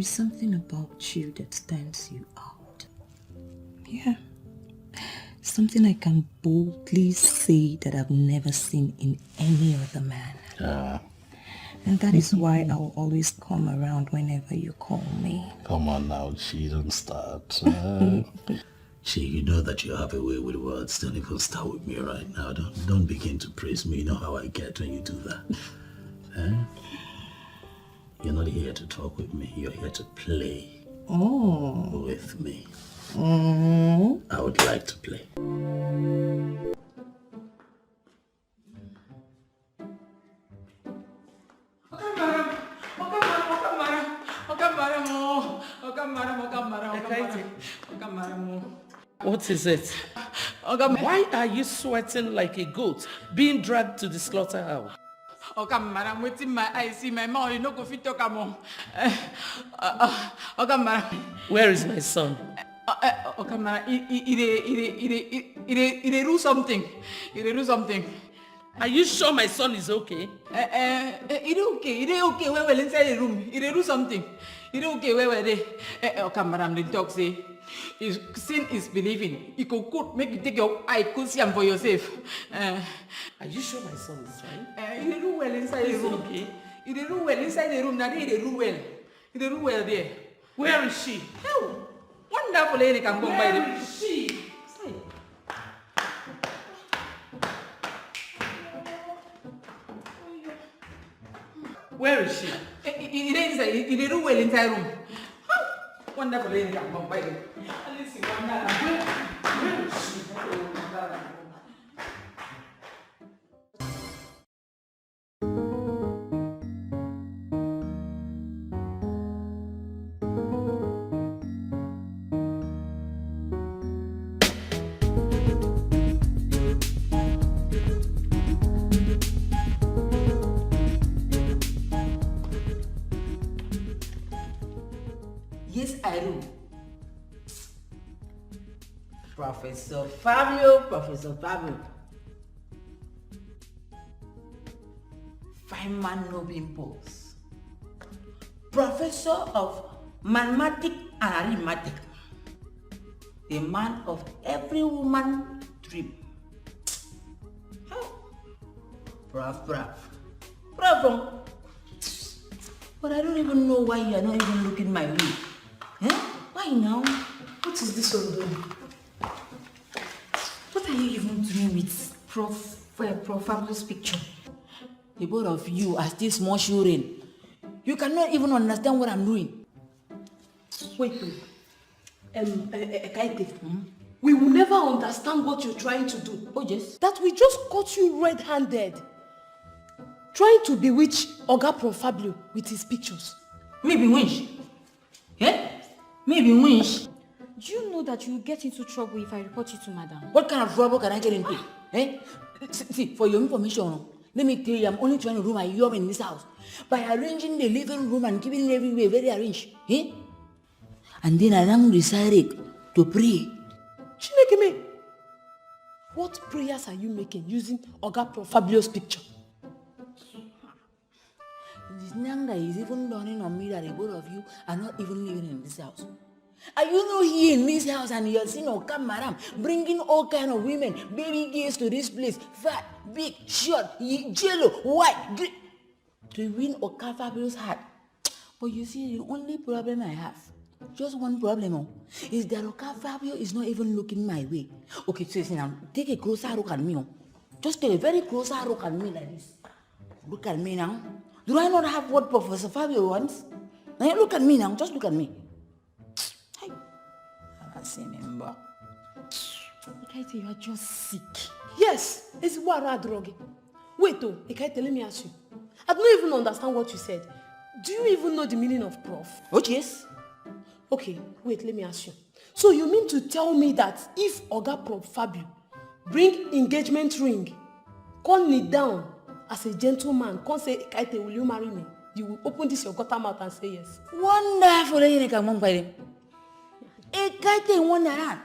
is something about you that stands you out. Yeah. Something I can boldly say that I've never seen in any other man. And that is why I will always come around whenever you call me. Come on now, Chi, don't start. Chi, you know that you have a way with words. Don't even start with me right now. Don't begin to praise me. You know how I get when you do that. You're not here to talk with me. You're here to play with me. I would like to play. What is it? Why are you sweating like a goat being dragged to the slaughterhouse? Okay, madam, waiting my eyes, see my mouth, you know, go fit talk among. Okay, madam. Where is my son? Okay, madam, he do something. He do something. Are you sure my son is okay? He okay, well, inside the room. He do something. He okay, well, there. Okay, madam, the talk say, sin is believing. You could make you take your eye, could see him for yourself. Are you sure my son is fine? He do well inside the room. Okay. He do well inside the room. Now he do well. He do well there. Where is she? Oh, wonderful lady can go by the. Where is she? Where is she? He do well inside room. Wonderful lady can go by the. Listen, where is she? Yes, I do. Professor Fabio. Fine man, no pimples. Professor of mathematics and arithmetic. The man of every woman dream. Bravo. But I don't even know why you are not even looking my way. Why now? What is this one doing? What are you even doing with Prof Fabio's picture? The both of you are still small children. You cannot even understand what I'm doing. Wait. Kaite. We will never understand what you're trying to do. Oh yes? That we just caught you red-handed. Trying to bewitch Oga Prof Fabio with his pictures. Maybe winch. Maybe winch. Do you know that you will get into trouble if I report you to madam? What kind of trouble can I get into? See, for your information, let me tell you, I'm only trying to do my job in this house by arranging the living room and keeping it everywhere very arranged. And then I now decided to pray. Chinekeme, what prayers are you making using Oga Prof Fabio's picture? This now that is even dawning on me that the both of you are not even living in this house. Are you not here in this house and you're seeing Oka Madam bringing all kind of women, baby girls to this place, fat, big, short, yellow, white, green, to win Oka Fabio's heart? But you see, the only problem I have, just one problem, is that Oka Fabio is not even looking my way. Okay, so now, take a closer look at me. Just take a very closer look at me like this. Look at me now. Do I not have what Professor Fabio wants? Now look at me now, just look at me. Hi. I can't see member. Ikaite, you are just sick. Yes, it's Wara Drogi. Wait, Ikaite, let me ask you. I don't even understand what you said. Do you even know the meaning of prof? Oh, yes. Okay, wait, let me ask you. So you mean to tell me that if Oga Prof Fabio bring engagement ring, call me down as a gentleman, can't say, Ikaite, will you marry me? You will open this your gutter mouth and say yes. Wonderful. Ikaite wonder.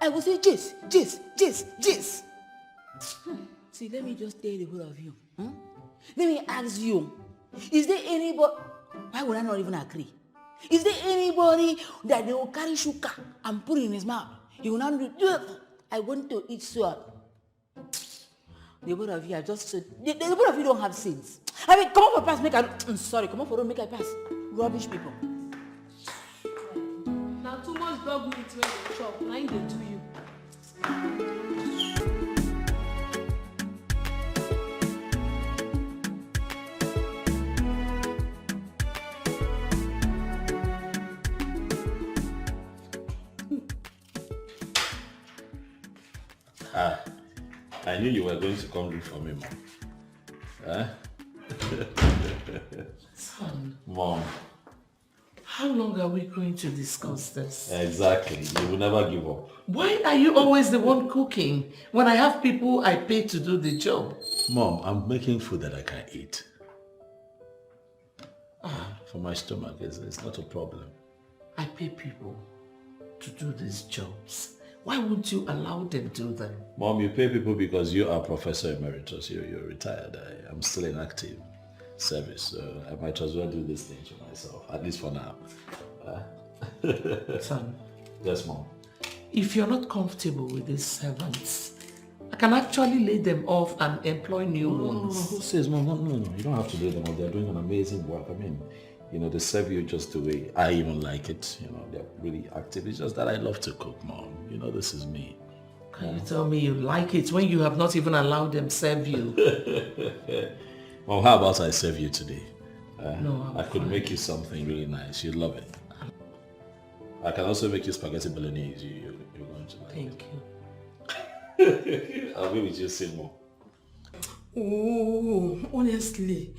I will say yes. See, let me just tell the whole of you. Let me ask you. Is there anybody... Why would I not even agree? Is there anybody that they will carry sugar and put in his mouth? He will not do, I want to eat sword. The both of you are just so, the both of you don't have sins. I mean, come on for pass, make I'm sorry, come on for road, make I pass. Rubbish people. Now too much dog meat when they chop, now they do you. I knew you were going to come look for me, Mom. Huh? Son, Mom. how long are we going to discuss this? Exactly. You will never give up. Why are you always the one cooking when I have people I pay to do the job? Mom, I'm making food that I can eat. For my stomach, it's not a problem. I pay people to do these jobs. Why won't you allow them to do them? Mom, you pay people because you are Professor Emeritus. You're retired. I'm still in active service, so I might as well do this thing to myself, at least for now. Son, Yes, Mom. if you're not comfortable with these servants, I can actually lay them off and employ new ones. Who says, Mom? No. You don't have to lay them off. They're doing an amazing work. I mean, they serve you just the way I even like it. They're really active. It's just that I love to cook, Mom. This is me. Can you tell me you like it when you have not even allowed them serve you? Well, how about I serve you today? No, I could make you something really nice. You'd love it. I can also make you spaghetti bolognese. You're going to like Thank it. I'll be with you soon, Mom. Oh, honestly,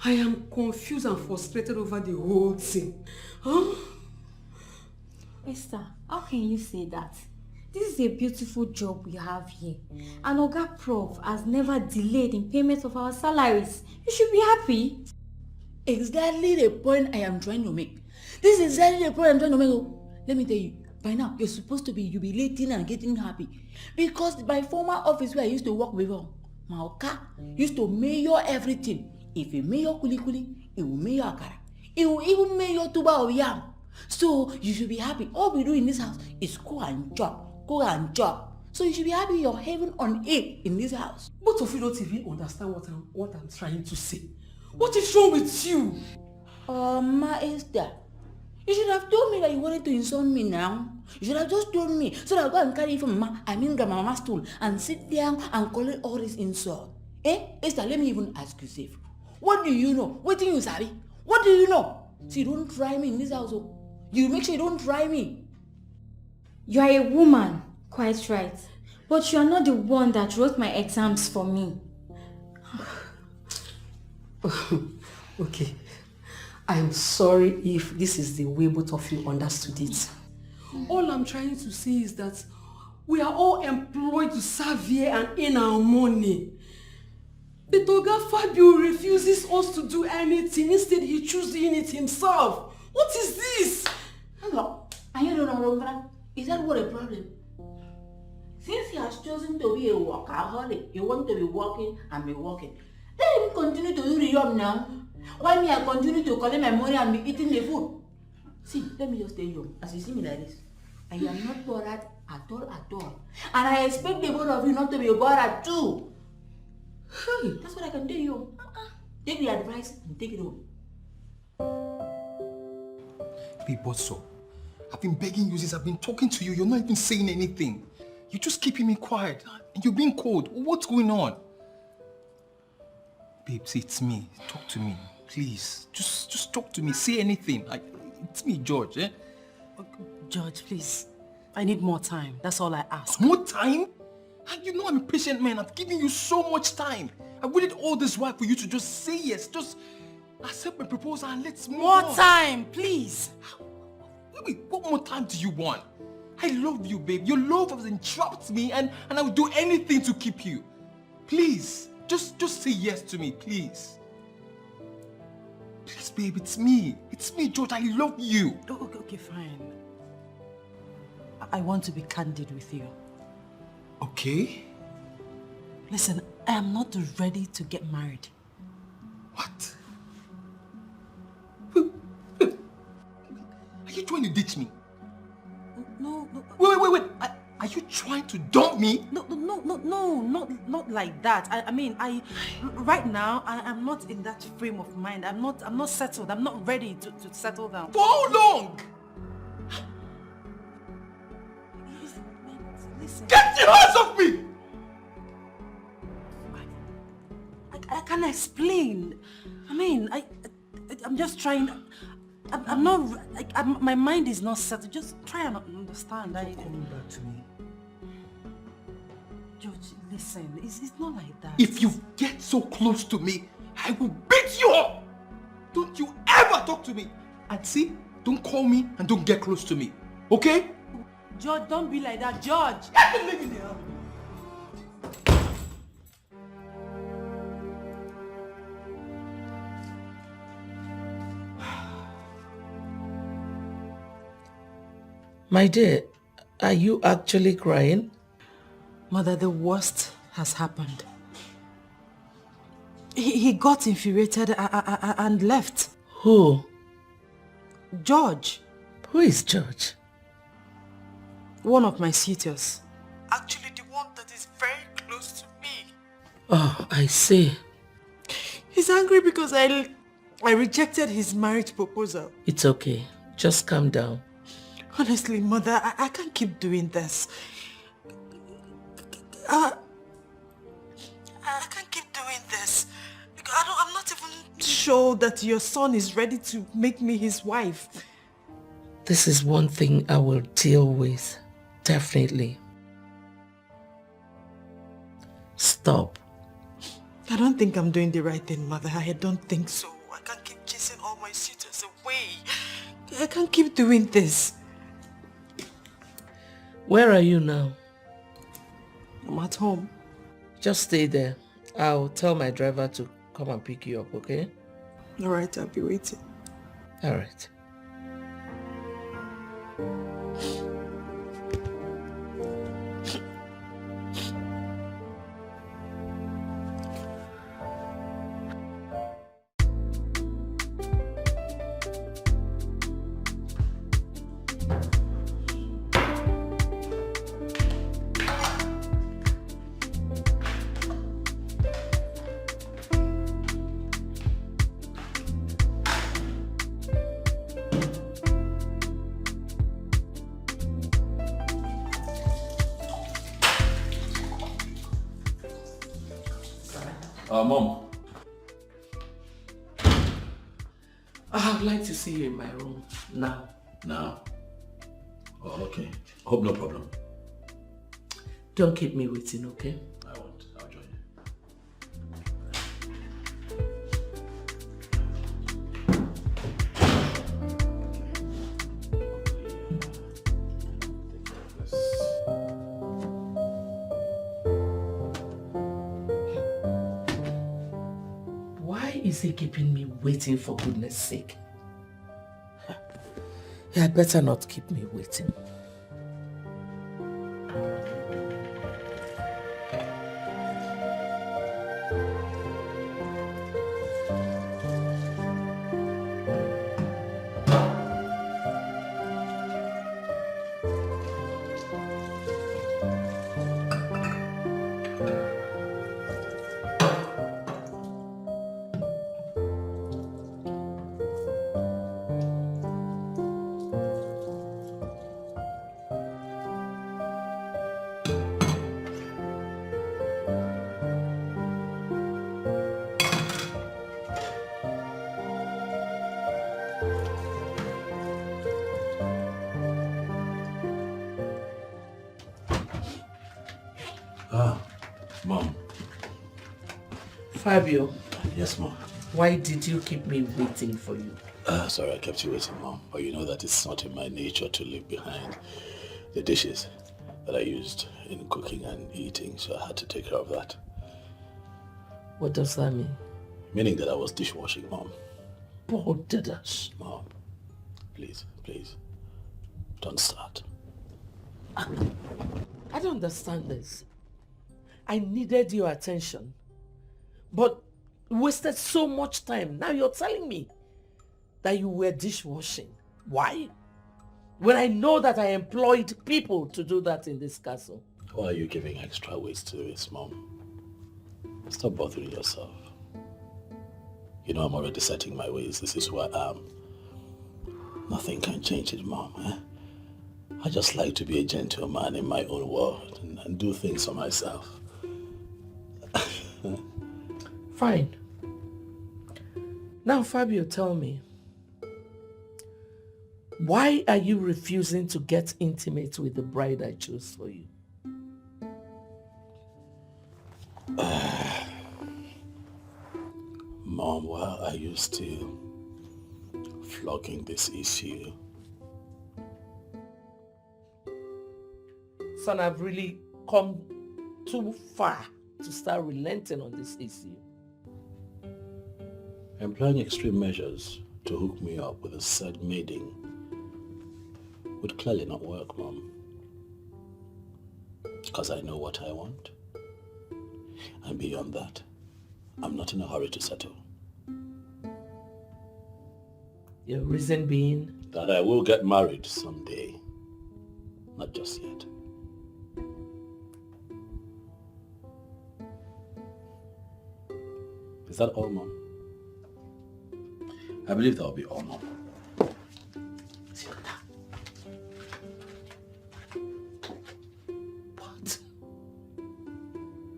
I am confused and frustrated over the whole thing. Huh? Esther, how can you say that? This is a beautiful job we have here. And Oga Prof has never delayed in payment of our salaries. You should be happy. Exactly the point I am trying to make. This is exactly the point I'm trying to make. Let me tell you, by now, you're supposed to be jubilating and getting happy. Because my former office where I used to work before, Maoka used to mayor everything. If he mayor kuli, he will mayor akara. He will even mayor tuba of yam. So you should be happy. All we do in this house is go and chop. So you should be happy you're heaven on earth in this house. Both of you don't even understand what I'm trying to say. What is wrong with you? Ma Esther, you should have told me that you wanted to insult me now. You should have just told me so that I'll go and carry you from grandmama's stool and sit down and collect all this insult. Esther, let me even ask you safe. What do you know? What do you sabi? What do you know? See, don't try me in this house. You make sure you don't try me. You are a woman, quite right. But you are not the one that wrote my exams for me. Okay. I am sorry if this is the way both of you understood it. All I'm trying to say is that we are all employed to serve here and earn our money. But Oga Fabio refuses us to do anything. Instead, he chooses doing it himself. What is this? Hello. And you don't know, is that what a problem? Since he has chosen to be a workaholic, he wants to be working and be working. Let him continue to do the job now. Why me I continue to collect my money and be eating the food? See, let me just tell you, as you see me like this, I am not bothered at all. And I expect the both of you not to be bothered too. Hey, that's what I can tell you. Take the advice and take it home. Babe, what's up? I've been begging you since I've been talking to you. You're not even saying anything. You're just keeping me quiet. And you're being cold. What's going on? Babe, see, it's me. Talk to me. Please. Just talk to me. Say anything. It's me, George, eh? George, please. I need more time. That's all I ask. More time? And you know I'm a patient man. I've given you so much time. I waited all this while for you to just say yes. Just accept my proposal and let's move on. More time, please. Wait, what more time do you want? I love you, babe. Your love has entrapped me and I will do anything to keep you. Please, just say yes to me, please. Please, babe, it's me. It's me, George. I love you. Okay, fine. I want to be candid with you. Okay. Listen, I am not ready to get married. What? ditch me? No, no, Wait. Are you trying to dump me? no, not like that. I mean, right now, I'm not in that frame of mind. I'm not settled. I'm not ready to settle down. For how long? Listen, Get your hands off me! I can explain. I mean, I'm just trying. I'm not. My mind is not settled. Just try and understand. Coming back to me. George, listen. It's not like that. If you get so close to me, I will beat you up! Don't you ever talk to me! And see, don't call me and don't get close to me. Okay? George, don't be like that, George. Get the living here! My dear, are you actually crying? Mother, the worst has happened. He got infuriated and left. Who? George. Who is George? One of my suitors. Actually, the one that is very close to me. Oh, I see. He's angry because I rejected his marriage proposal. It's okay. Just calm down. Honestly, Mother, I can't keep doing this. I can't keep doing this. I'm not even sure that your son is ready to make me his wife. This is one thing I will deal with. Definitely. Stop. I don't think I'm doing the right thing, Mother. I don't think so. I can't keep chasing all my suitors away. I can't keep doing this. Where are you now? I'm at home. Just stay there. I'll tell my driver to come and pick you up, okay? Alright, I'll be waiting. Alright. Mom. I would like to see you in my room now. Now? Oh, okay. Hope no problem. Don't keep me waiting, okay? I won't. I'll join you. Why is he keeping me waiting, for goodness sake? He had better not keep me waiting. Mom. Fabio, Yes, Mom. why did you keep me waiting for you? Sorry I kept you waiting, Mom. But you know that it's not in my nature to leave behind the dishes that I used in cooking and eating, so I had to take care of that. What does that mean? Meaning that I was dishwashing, Mom. Boldness. Mom, please, don't start. I don't understand this. I needed your attention, but wasted so much time. Now you're telling me that you were dishwashing. Why? when I know that I employed people to do that in this castle? Why are you giving extra weight to this, Mom? Stop bothering yourself. You know I'm already setting my ways. This is who I am. Nothing can change it, Mom. I just like to be a gentleman in my own world and do things for myself. Fine. Now, Fabio, tell me, why are you refusing to get intimate with the bride I chose for you? Mom, why are you still flogging this issue? Son, I've really come too far to start relenting on this issue. Employing extreme measures to hook me up with a said maiden would clearly not work, Mom. Because I know what I want. And beyond that, I'm not in a hurry to settle. Your reason being? That I will get married someday. Not just yet. Is that all, Mom? I believe that will be all, Mom. What?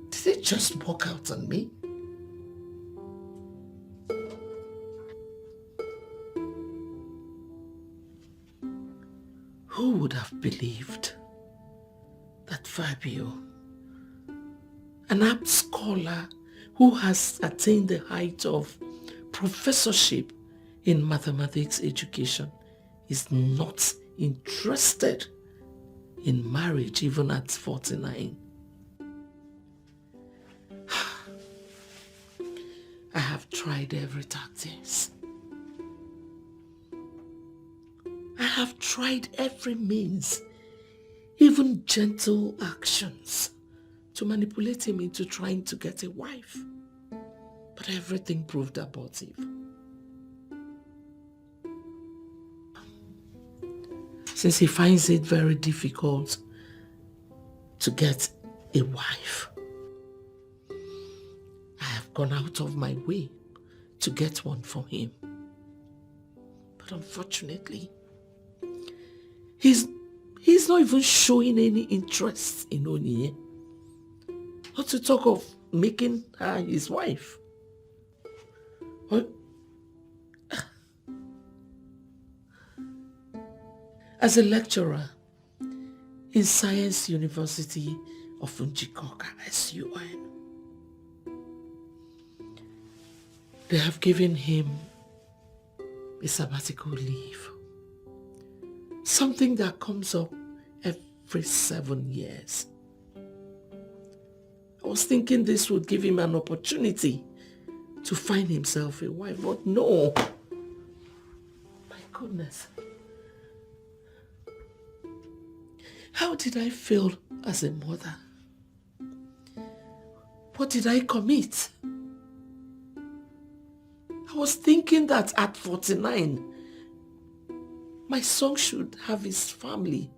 Did it just walk out on me? Who would have believed that Fabio, an apt scholar who has attained the height of professorship in mathematics education, is not interested in marriage even at 49? I have tried every tactics. I have tried every means, even gentle actions, to manipulate him into trying to get a wife. But everything proved abortive. Since he finds it very difficult to get a wife, I have gone out of my way to get one for him. But unfortunately, he's not even showing any interest in Onyinye. Not to talk of making her his wife. What? As a lecturer in Science University of Njikoka, SUN, they have given him a sabbatical leave. Something that comes up every 7 years. I was thinking this would give him an opportunity to find himself a wife, but no. My goodness. How did I fail as a mother? What did I commit? I was thinking that at 49, my son should have his family.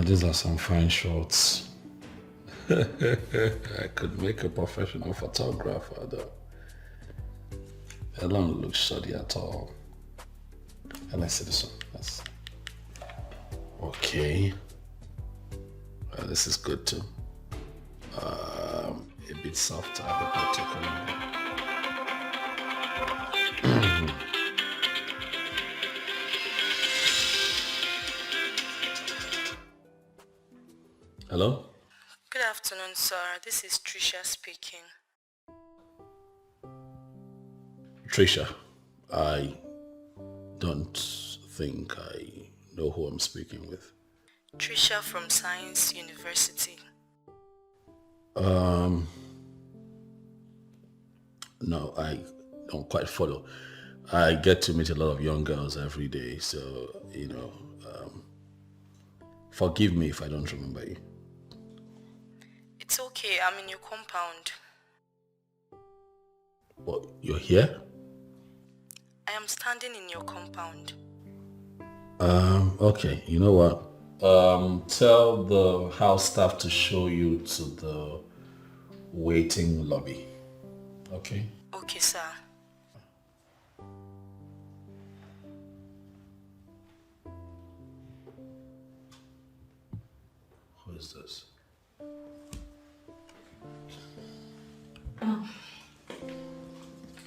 These are some fine shots. I could make a professional photographer though. It don't look shoddy at all. And let's see this one. Let's... Okay. This is good too. A bit softer, a bit particular. Hello? Good afternoon, sir. This is Trisha speaking. Trisha, I don't think I know who I'm speaking with. Trisha from Science University. No, I don't quite follow. I get to meet a lot of young girls every day, so, forgive me if I don't remember you. It's okay, I'm in your compound. What, you're here? I am standing in your compound. Okay, you know what? Tell the house staff to show you to the waiting lobby. Okay? Okay, sir. Who is this?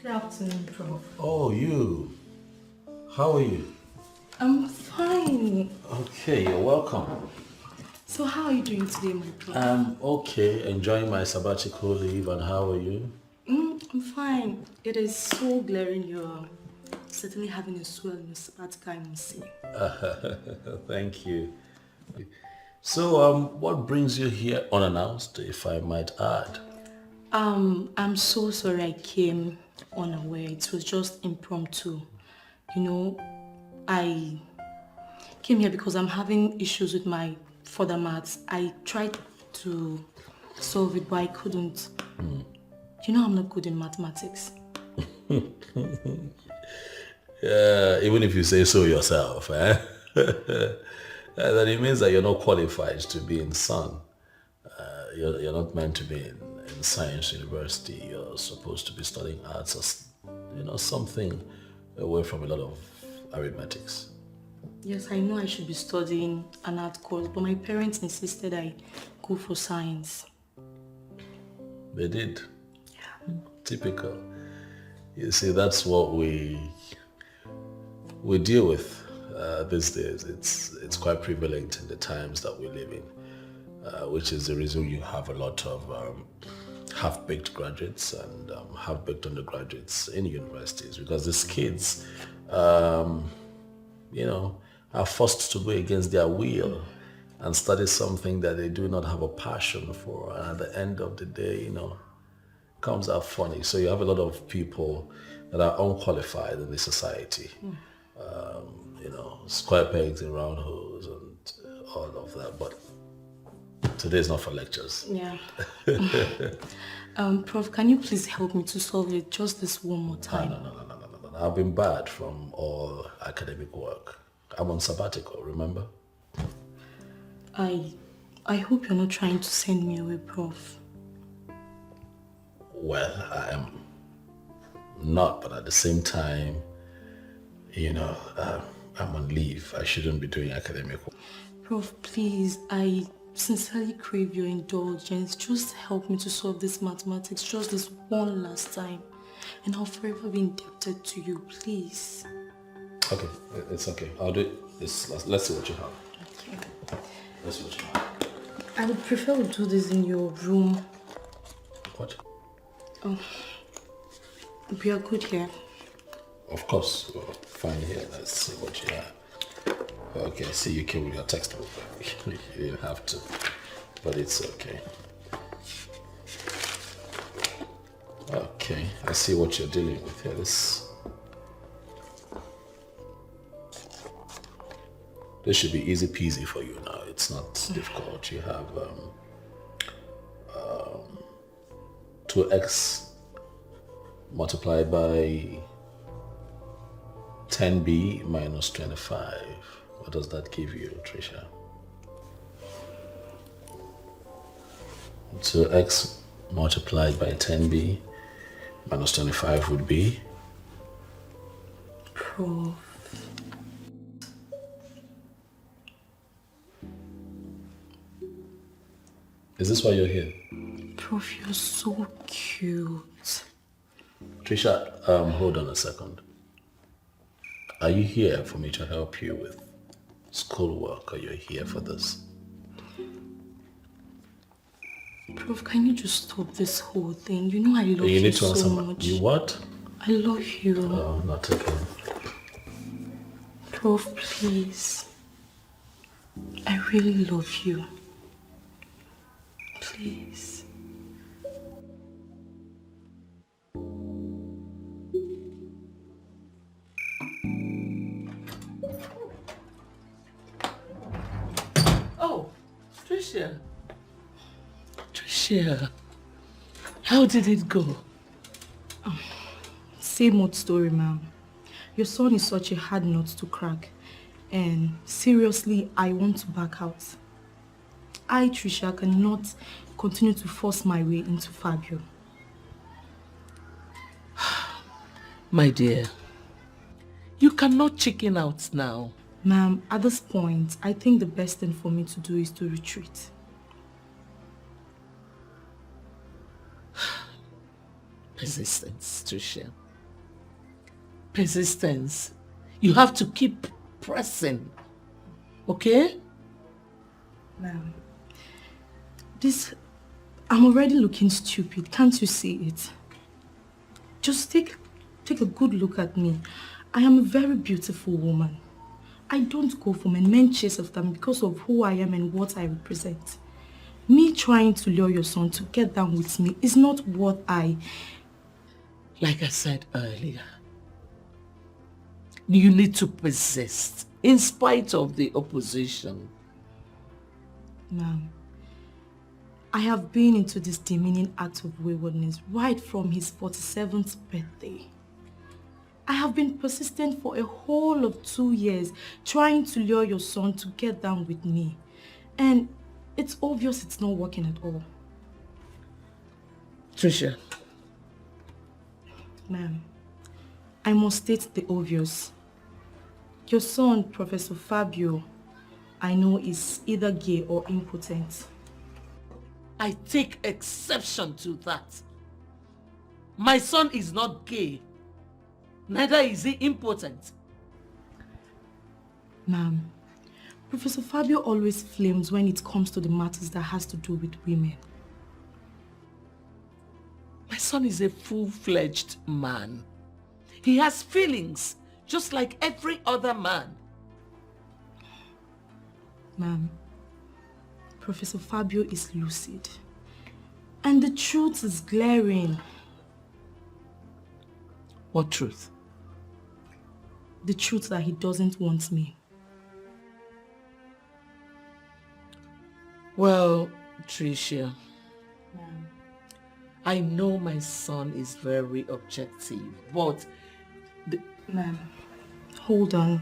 Good afternoon, Prof. Oh, you. How are you? I'm fine. Okay, you're welcome. So how are you doing today, my Prof? I'm okay, enjoying my sabbatical leave, and how are you? I'm fine. It is so glaring you're certainly having a swell in your sabbatical, I must say. Thank you. So, what brings you here unannounced, if I might add? I'm so sorry I came unaware. It was just impromptu. I came here because I'm having issues with my further maths. I tried to solve it, but I couldn't. I'm not good in mathematics. Even if you say so yourself, eh? Then it means that you're not qualified to be in SUN. You're not meant to be in science university. You're supposed to be studying arts or, something away from a lot of arithmetics. Yes, I know I should be studying an art course, but my parents insisted I go for science. They did. Yeah. Typical. You see, that's what we deal with these days. It's quite prevalent in the times that we live in, which is the reason you have a lot of half-baked graduates and half-baked undergraduates in universities, because these kids, are forced to go against their will and study something that they do not have a passion for. And at the end of the day, comes out funny. So you have a lot of people that are unqualified in the society. Square pegs in round holes and all of that. But today's not for lectures. Yeah. Prof, can you please help me to solve it just this one more time? No. I've been barred from all academic work. I'm on sabbatical, remember? I hope you're not trying to send me away, Prof. Well, I am not, but at the same time, I'm on leave. I shouldn't be doing academic work. Prof, please, I sincerely crave your indulgence. Just help me to solve this mathematics just this one last time. And I'll forever be indebted to you, please. Okay, it's okay. I'll do it. Let's see what you have. Okay. Let's see what you have. I would prefer we do this in your room. What? Oh, we are good here. Of course, we're fine here. Let's see what you have. Okay, I see you came with your textbook. You didn't have to, but it's okay. Okay, I see what you're dealing with here. This should be easy peasy for you now. It's not difficult. You have 2x multiplied by 10b minus 25. What does that give you, Trisha? 2x multiplied by 10b minus 25 would be? Prof. Is this why you're here? Prof, you're so cute. Trisha, hold on a second. Are you here for me to help you with schoolwork, or you're here for this? Prof, can you just stop this whole thing? You know I love You you need to so answer much. You what? I love you. Oh, not again. Prof, please. I really love you. Please. Trisha. Trisha, how did it go? Same old story, ma'am. Your son is such a hard nut to crack. And seriously, I want to back out. I, Trisha, cannot continue to force my way into Fabio. My dear, you cannot chicken out now. Ma'am, at this point, I think the best thing for me to do is to retreat. Persistence, Trisha. Persistence. You have to keep pressing. Okay? Ma'am, I'm already looking stupid. Can't you see it? Just take a good look at me. I am a very beautiful woman. I don't go for men chase after me because of who I am and what I represent. Me trying to lure your son to get down with me is not what Like I said earlier, you need to persist in spite of the opposition. Ma'am, I have been into this demeaning act of waywardness right from his 47th birthday. I have been persistent for a whole of 2 years trying to lure your son to get down with me. And it's obvious it's not working at all. Trisha. Ma'am, I must state the obvious. Your son, Professor Fabio, I know is either gay or impotent. I take exception to that. My son is not gay. Neither is he impotent. Ma'am, Professor Fabio always flames when it comes to the matters that has to do with women. My son is a full-fledged man. He has feelings, just like every other man. Ma'am, Professor Fabio is lucid. And the truth is glaring. What truth? The truth that he doesn't want me. Well, Trisha, Ma'am. I know my son is very objective, but... Ma'am, hold on.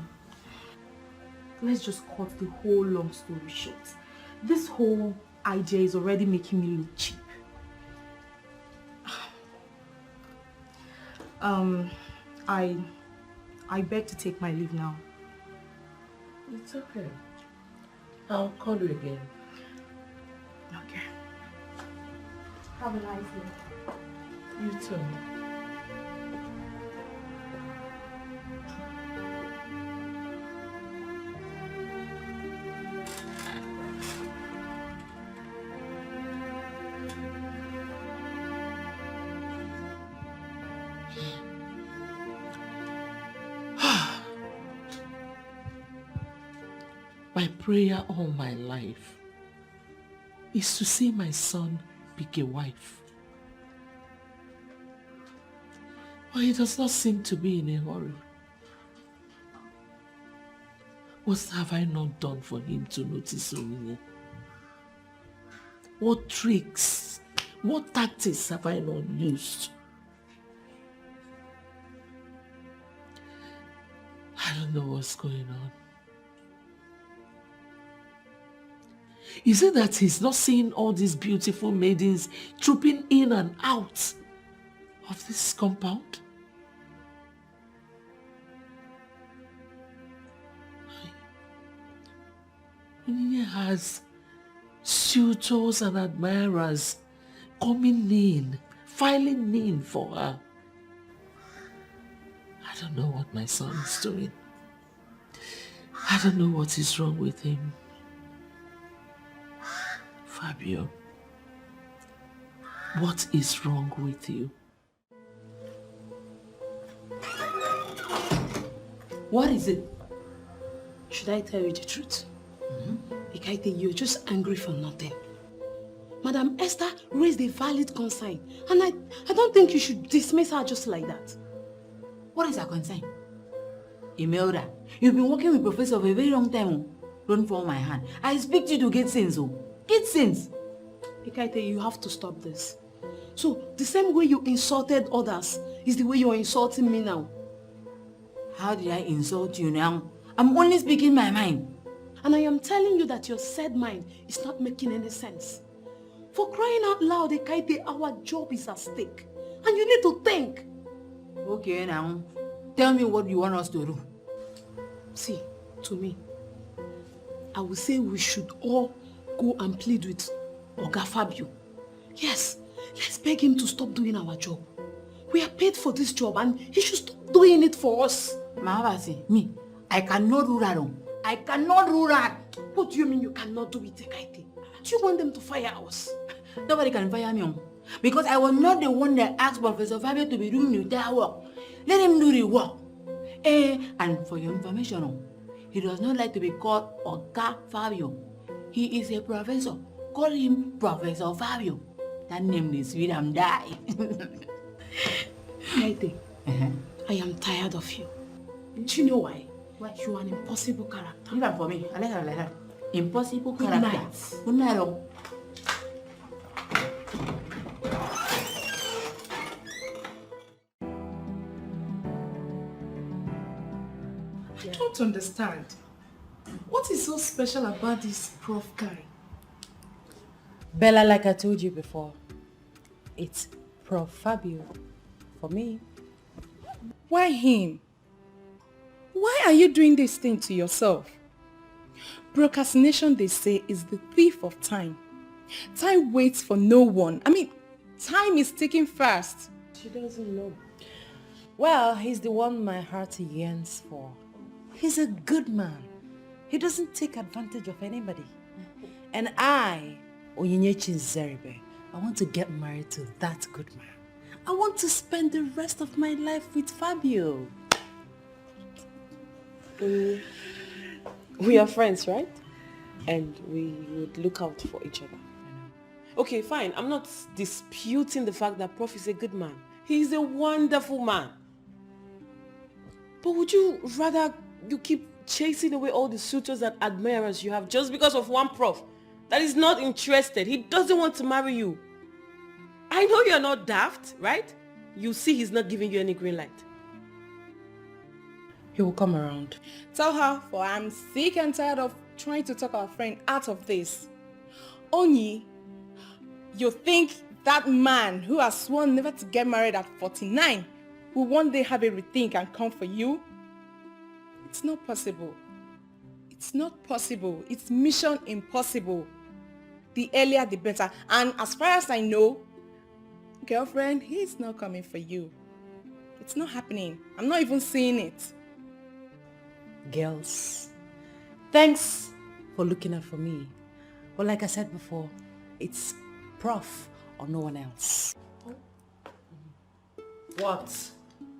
Let's just cut the whole long story short. This whole idea is already making me look cheap. I beg to take my leave now. It's okay. I'll call you again. Okay. Have a nice day. You too. My prayer all my life is to see my son pick a wife. But he does not seem to be in a hurry. What have I not done for him to notice me? What tricks, what tactics have I not used? I don't know what's going on. Is it that he's not seeing all these beautiful maidens trooping in and out of this compound? He has suitors and admirers coming in, filing in for her. I don't know what my son is doing. I don't know what is wrong with him. Fabio, what is wrong with you? What is it? Should I tell you the truth? Ikaite, you're just angry for nothing. Madam Esther raised a valid concern, and I don't think you should dismiss her just like that. What is her concern? Imelda, you've been working with Professor for a very long time. Don't fall my hand. I expect you to get sense. Kid sense. Ekaite, you have to stop this. So, the same way you insulted others is the way you're insulting me now. How did I insult you now? I'm only speaking my mind. And I am telling you that your said mind is not making any sense. For crying out loud, Ekaite, our job is at stake. And you need to think. Okay now. Tell me what you want us to do. See, to me, I would say we should all go and plead with Oga Fabio. Yes, let's beg him to stop doing our job. We are paid for this job and he should stop doing it for us. Mahabasi, me, I cannot do that. I cannot do that. What do you mean you cannot do it, Ekaite? Do you want them to fire us? Nobody can fire me because I was not the one that asked Professor Fabio to be doing the entire work. Let him do the work. And for your information, he does not like to be called Oga Fabio. He is a professor. Call him Professor Fabio. That name is sweet and die. Ekaite, I am tired of you. Do you know why? Why? You are an impossible character. Leave that for me. I like that. Impossible Good character. night. Good night. I don't understand. What is so special about this prof guy? Bella, like I told you before, it's Prof. Fabio for me. Why him? Why are you doing this thing to yourself? Procrastination, they say, is the thief of time. Time waits for no one. I mean, time is ticking fast. She doesn't know. Well, he's the one my heart yearns for. He's a good man. He doesn't take advantage of anybody. And I, Onyinyechi Zeribe, I want to get married to that good man. I want to spend the rest of my life with Fabio. We are friends, right? And we would look out for each other. Okay, fine. I'm not disputing the fact that Prof is a good man. He's a wonderful man. But would you rather you keep chasing away all the suitors and admirers you have just because of one prof that is not interested? He doesn't want to marry you. I know you're not daft, right? You see he's not giving you any green light. He will come around. Tell her, for I'm sick and tired of trying to talk our friend out of this. Onyi, you think that man who has sworn never to get married at 49 will one day have a rethink and come for you? It's not possible. It's not possible. It's mission impossible. The earlier the better. And as far as I know, girlfriend, he's not coming for you. It's not happening. I'm not even seeing it. Girls, thanks for looking out for me. But like I said before, it's Prof or no one else. What?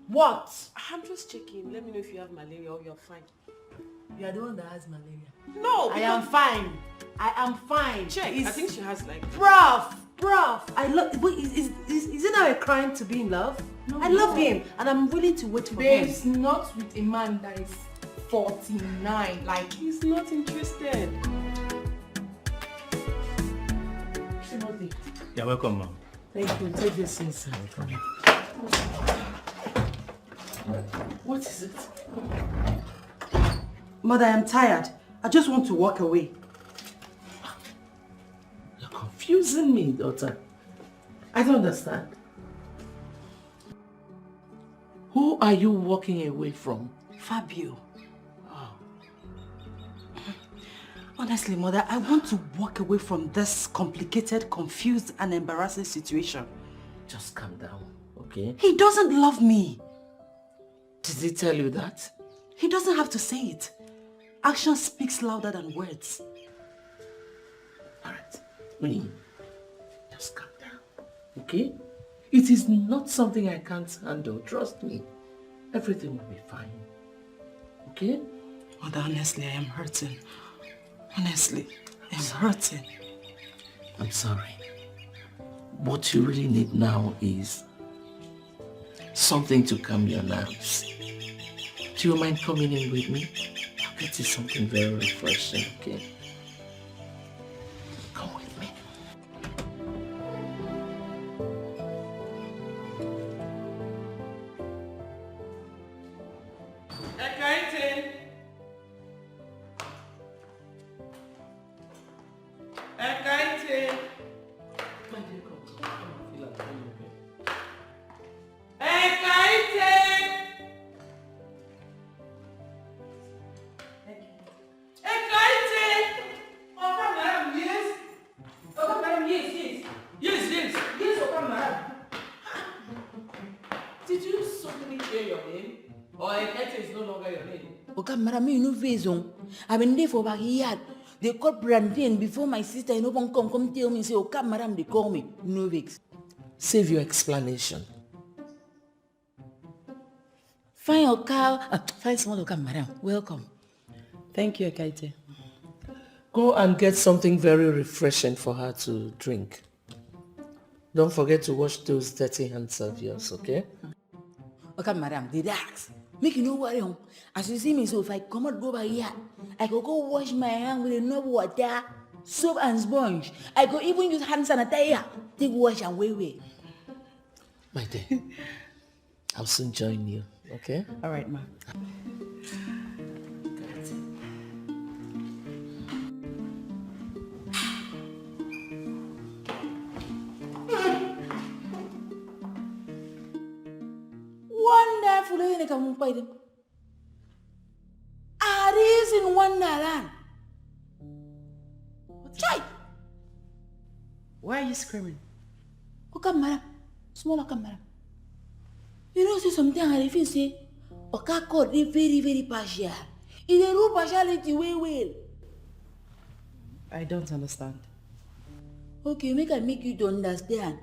What? I'm just checking. Let me know if you have malaria or you're fine. You are the one that has malaria. No, I am fine. I am fine. Check. I think she has like... Prof, I love. Is it not a crime to be in love? No, I love him, and I'm willing to wait for Babes, him. not with a man that is 49. Like, He's not interested. Timothy. You're welcome, ma'am. Thank you. Take this inside. What is it? Mother, I'm tired. I just want to walk away. You're confusing me, daughter. I don't understand. Who are you walking away from? Fabio. Honestly, Mother, I want to walk away from this complicated, confused, and embarrassing situation. Just calm down, okay? He doesn't love me. Did he tell you that? He doesn't have to say it. Action speaks louder than words. Alright, Winnie, just calm down, okay? It is not something I can't handle, trust me. Everything will be fine, okay? Mother, honestly, I am hurting. Honestly, I'm hurting. I'm sorry. What you really need now is something to calm your nerves. Do you mind coming in with me? I'll get you something very refreshing, okay? Come with change your name? Or Ekete is no longer your name? Okay, madam, me no face on. I've been there for backyard. They call plantain before my sister and no one come tell me say, okay, madam, they call me. No vex. Save your explanation. Find your cow. Find small okay, madam. Welcome. Thank you, Ekaite. Go and get something very refreshing for her to drink. Don't forget to wash those dirty hands of yours, okay? Okay, madam, relax. Make you no worry. As you see me, so if I come out go by here, I could go wash my hand with enough water, soap and sponge. I could even use hand sanitizer. Take wash and wait. My dear, I'll soon join you, okay? All right, ma. Wonderful, you come by them. Aris in Wonderland. Chai! Why are you screaming? Okay, madam. Small okay, madam. You know, see something I feel say, okay, called they very, very partial. It's a real partiality, well. I don't understand. Okay, I make you to understand.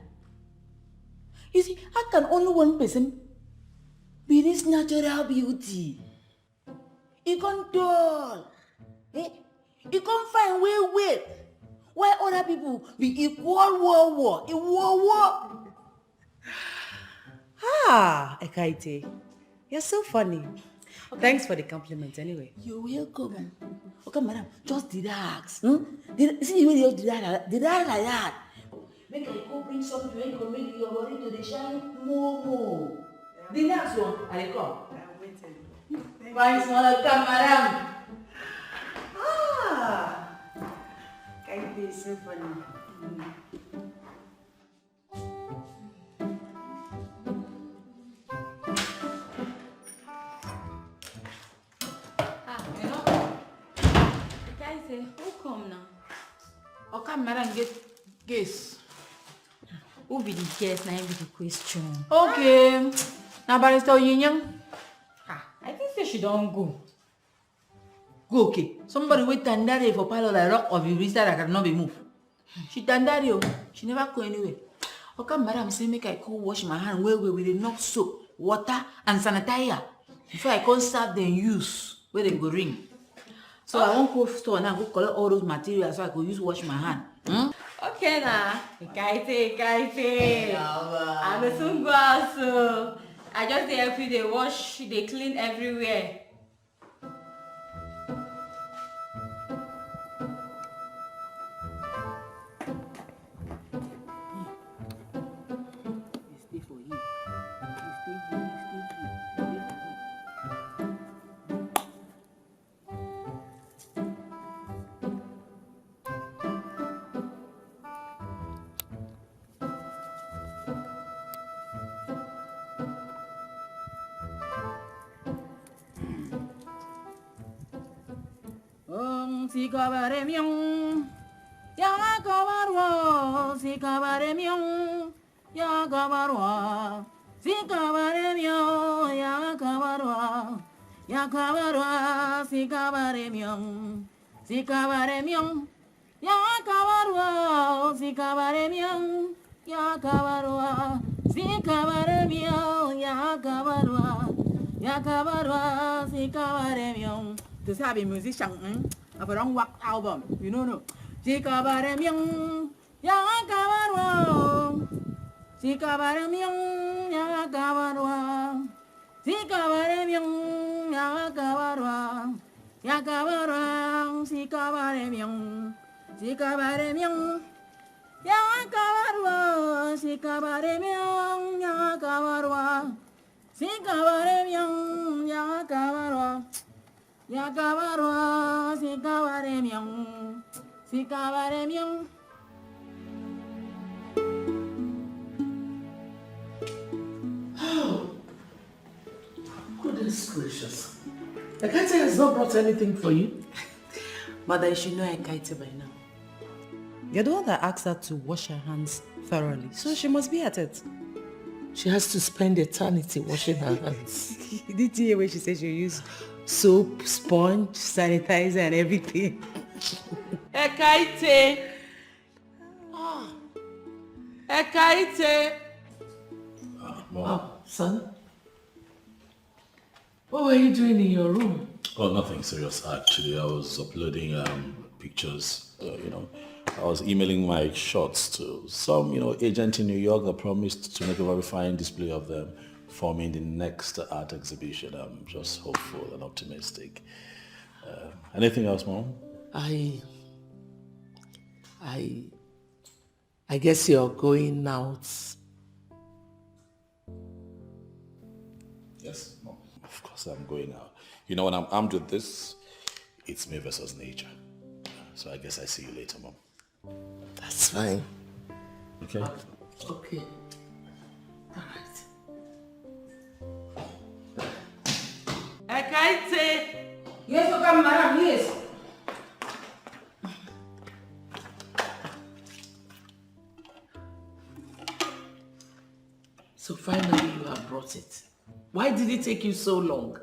You see, how can only one person be this natural beauty? You can't tall. You can't find well. Why other people be equal war? A war. Ah, Ekaite. You're so funny. Okay. Thanks for the compliment anyway. You're welcome. Okay, madam, just relax. See the way you relax like that. Make I go bring something when you can make your body to the shine more. Relax, one. I come. I'm waiting. Bye, small come, madam. Ah, Ekaite is so funny. Who come now? Okay, madam, get guess. Who be the guest? Now be the question. Okay. Now, Barrister Yinyang. I think say she don't go. Go, okay. Somebody wait tandari for pile like rock of you that I cannot be moved. She tandari, she never go anywhere. Okay, madam, say make I go wash my hand well with enough soap, water, and sanitizer before I can serve them use where they go ring. So I won't go store now, go collect all those materials so I could use wash my hand. Okay now. Ekaite. I will soon go out, so I just dey help you, they wash, they clean everywhere. Stay for you. Stay for you. Sikabaremion, Yakabarwa, Sikabaremion, Yakabarwa, Sikabaremion, Yakabarwa, Yakabarwa, Sikabaremion, Sikabaremion, Yakabarwa, Sikabaremion, Yakabarwa, Sikabaremion, Yakabarwa, Sikabaremion. To say I'm a musician, of a wrong work album, you know. Sikabaremion, Yakabarwa, Sikabaremion, Yakabarwa, Sikabaremion, Yakabarwa, Yakabarwa, Sikabaremion, Sikabaremion, Yakabarwa, Sikabaremion, Yakabarwa, Sikabaremion, Yakabarwa. Yakabarwa, Sikabaremion. Goodness gracious. Ekaite has not brought anything for you. Mother, you should know Ekaite by now. You're the one that asked her to wash her hands thoroughly, so she must be at it. She has to spend eternity washing her hands. Did you hear when she said she used soap, sponge, sanitizer and everything? Ekaite! Ekaite! Mom. Son? What were you doing in your room? Oh, nothing serious actually. I was uploading pictures, I was emailing my shots to some, agent in New York that promised to make a very fine display of them for me in the next art exhibition. I'm just hopeful and optimistic. Anything else, Mom? I guess you're going out. Yes, Mom. Of course I'm going out. When I'm armed with this, it's me versus nature. So I guess I see you later, Mom. That's fine. Okay. Okay. All right. Ekaite! Yes, okay, madam, yes. So finally you have brought it. Why did it take you so long?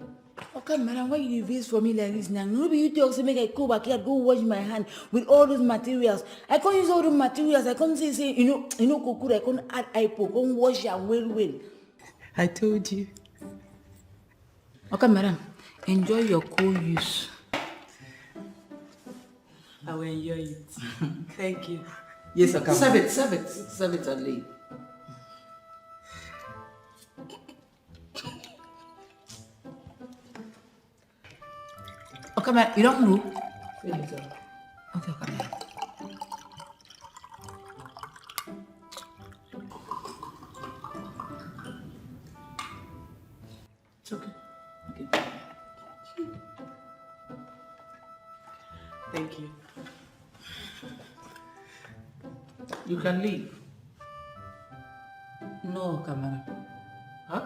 Okay, madam, why you vex for me like this now? Nobody you talk say make I go back here, go wash my hand with all those materials. I can't use all the materials. I can't say, cocoa, I can't add ipo, can't wash it well. I told you. Okay, madam, enjoy your co-use. I will enjoy it. Thank you. Yes, okay. Serve it and leave. Okay, madam, you don't move. Fill it up. Okay, madam. It's okay. Thank you. You can leave. No, Kamara. Huh?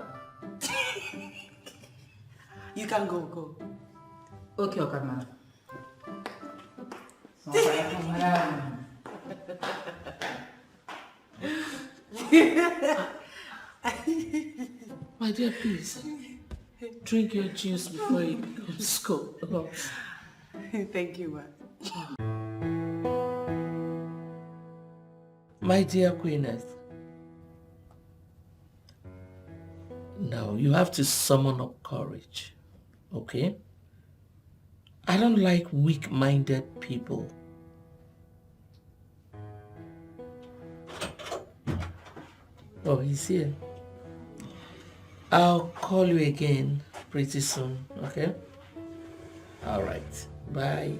You can go. Okay, Kamara. Okay, Kamara. My dear, please. Drink your juice before it becomes cold. Thank you, ma. My dear Queeness, now you have to summon up courage, okay? I don't like weak-minded people. Oh, he's here. I'll call you again pretty soon, okay? All right, bye.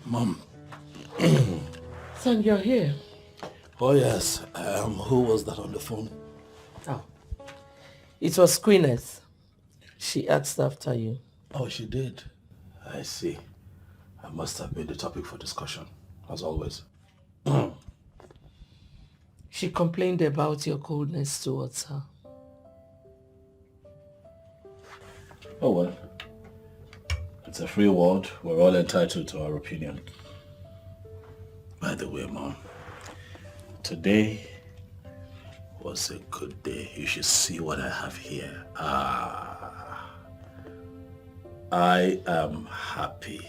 Mom. Son, you're here. Oh, yes. Who was that on the phone? Oh, it was Queeness. She asked after you. Oh, she did. I see. I must have been the topic for discussion, as always. She complained about your coldness towards her. Oh, well. It's a free world. We're all entitled to our opinion. By the way, Mom, today was a good day. You should see what I have here. I am happy.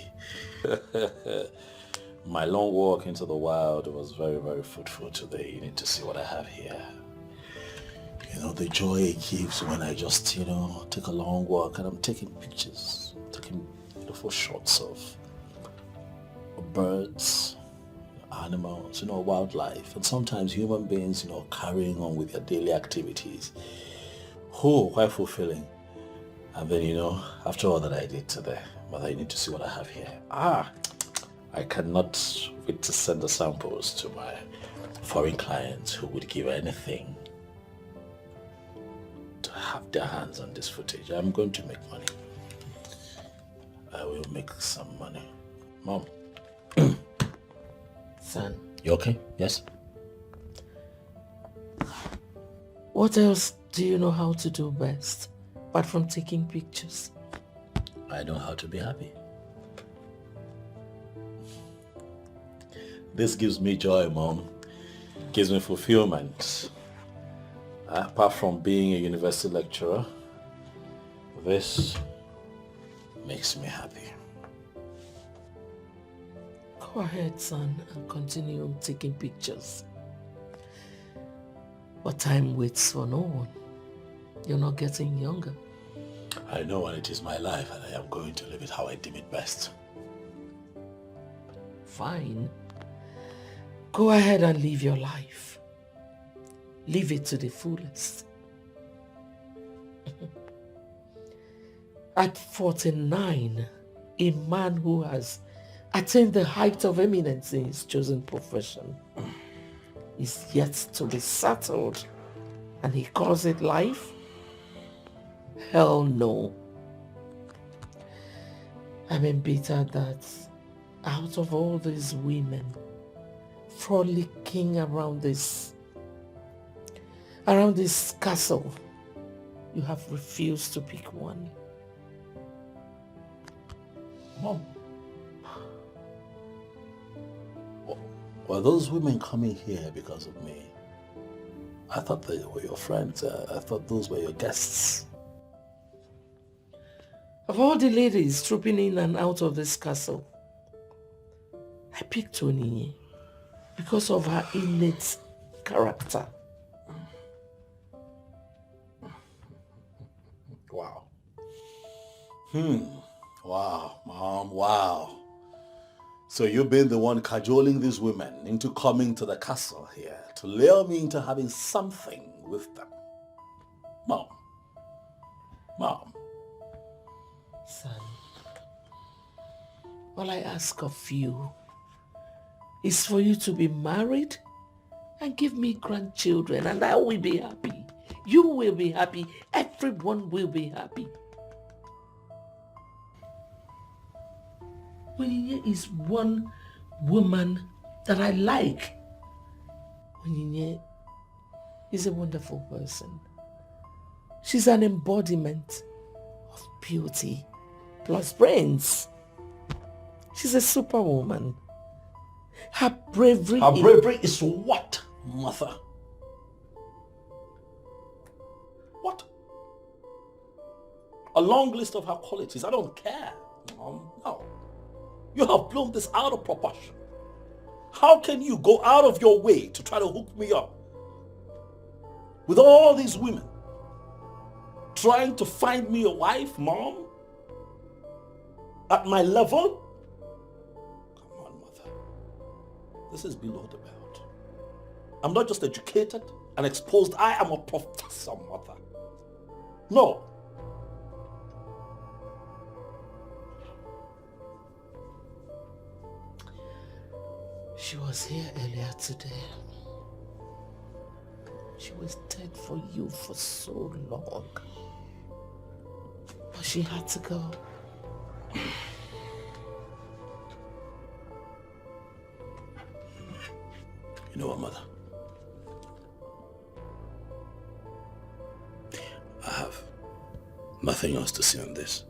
My long walk into the wild was very, very fruitful today. You need to see what I have here. The joy it gives when I just, take a long walk and I'm taking pictures, taking beautiful shots of birds, animals, wildlife, and sometimes human beings, carrying on with their daily activities. Oh, quite fulfilling. And then, after all that I did today, Mother, you need to see what I have here. I cannot wait to send the samples to my foreign clients who would give anything to have their hands on this footage. I'm going to make money. I will make some money. Mom. Son. You okay? Yes? What else do you know how to do best, apart from taking pictures? I know how to be happy. This gives me joy, Mom. Gives me fulfillment. Apart from being a university lecturer, this makes me happy. Go ahead, son, and continue taking pictures. But time waits for no one. You're not getting younger. I know, and it is my life, and I am going to live it how I deem it best. Fine. Go ahead and live your life. Live it to the fullest. At 49, a man who has attained the height of eminence in his chosen profession is yet to be settled, and he calls it life? Hell no. I'm embittered that out of all these women frolicking around this castle, you have refused to pick one. Mom, were those women coming here because of me? I thought they were your friends. I thought those were your guests. Of all the ladies trooping in and out of this castle, I picked Onyinye because of her innate character. Wow. Wow, Mom, wow. So you've been the one cajoling these women into coming to the castle here to lure me into having something with them. Mom. Son, all I ask of you is for you to be married and give me grandchildren, and I will be happy. You will be happy. Everyone will be happy. Onyinye is one woman that I like. Onyinye is a wonderful person. She's an embodiment of beauty plus brains. She's a superwoman. Her bravery is what, mother? What? A long list of her qualities. I don't care, Mom. No. You have blown this out of proportion. How can you go out of your way to try to hook me up with all these women trying to find me a wife, Mom? At my level? Come on, Mother. This is below the belt. I'm not just educated and exposed. I am a professor, Mother. No. She was here earlier today. She was dead for you for so long. But she had to go. You know what, Mother? I have nothing else to say on this.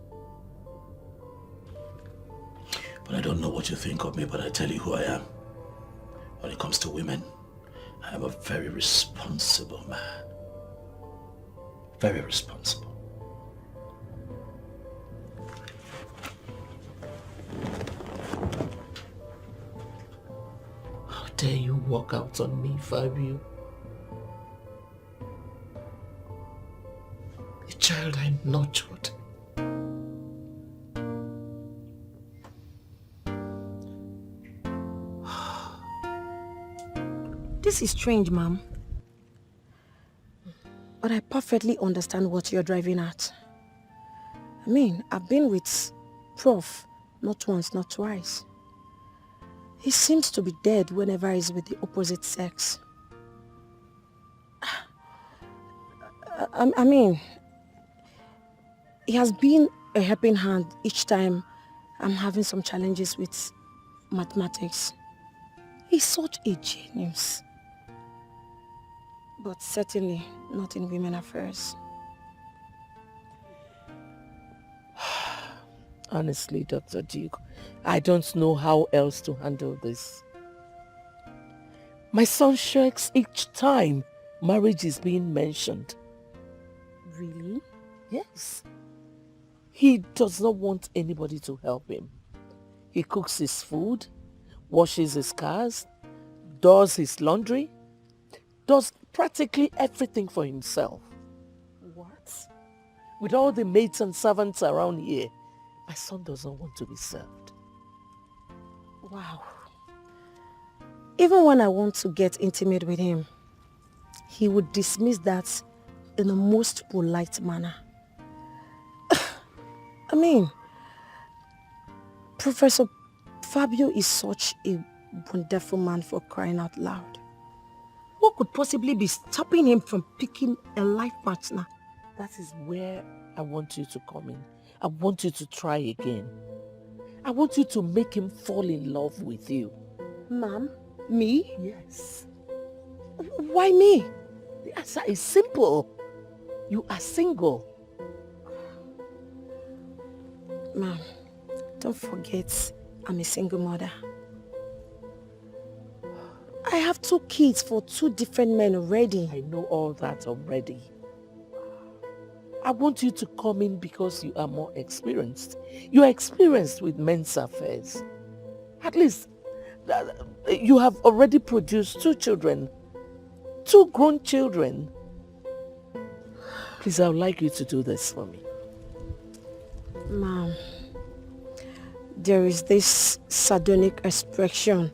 But I don't know what you think of me, but I tell you who I am. When it comes to women, I am a very responsible man. Very responsible. How dare you walk out on me, Fabio? A child I nurtured. This is strange, Mom. But I perfectly understand what you're driving at. I mean, I've been with Prof not once, not twice. He seems to be dead whenever he's with the opposite sex. I mean, he has been a helping hand each time I'm having some challenges with mathematics. He's such a genius. But certainly not in women affairs. Honestly, Dr. Duke, I don't know how else to handle this. My son shirks each time marriage is being mentioned. Really? Yes. He does not want anybody to help him. He cooks his food, washes his cars, does his laundry, does practically everything for himself. What? With all the maids and servants around here, my son doesn't want to be served. Wow. Even when I want to get intimate with him, he would dismiss that in the most polite manner. I mean, Professor Fabio is such a wonderful man, for crying out loud. What could possibly be stopping him from picking a life partner? That is where I want you to come in. I want you to try again. I want you to make him fall in love with you. Ma'am? Me? Yes. Why me? The answer is simple. You are single. Ma'am, don't forget I'm a single mother. I have 2 kids for 2 different men already. I know all that already. I want you to come in because you are more experienced. You are experienced with men's affairs. At least, you have already produced 2 children. 2 grown children. Please, I would like you to do this for me. Ma'am, there is this sardonic expression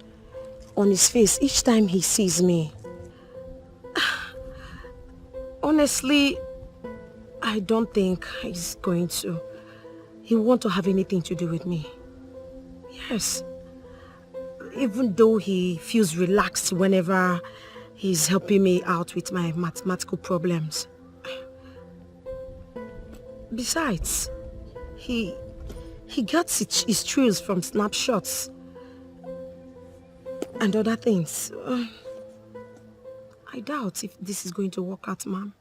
on his face each time he sees me. Honestly, I don't think he's going to. He won't have anything to do with me. Yes. Even though he feels relaxed whenever he's helping me out with my mathematical problems. Besides, he gets his thrills from snapshots and other things. I doubt if this is going to work out, ma'am.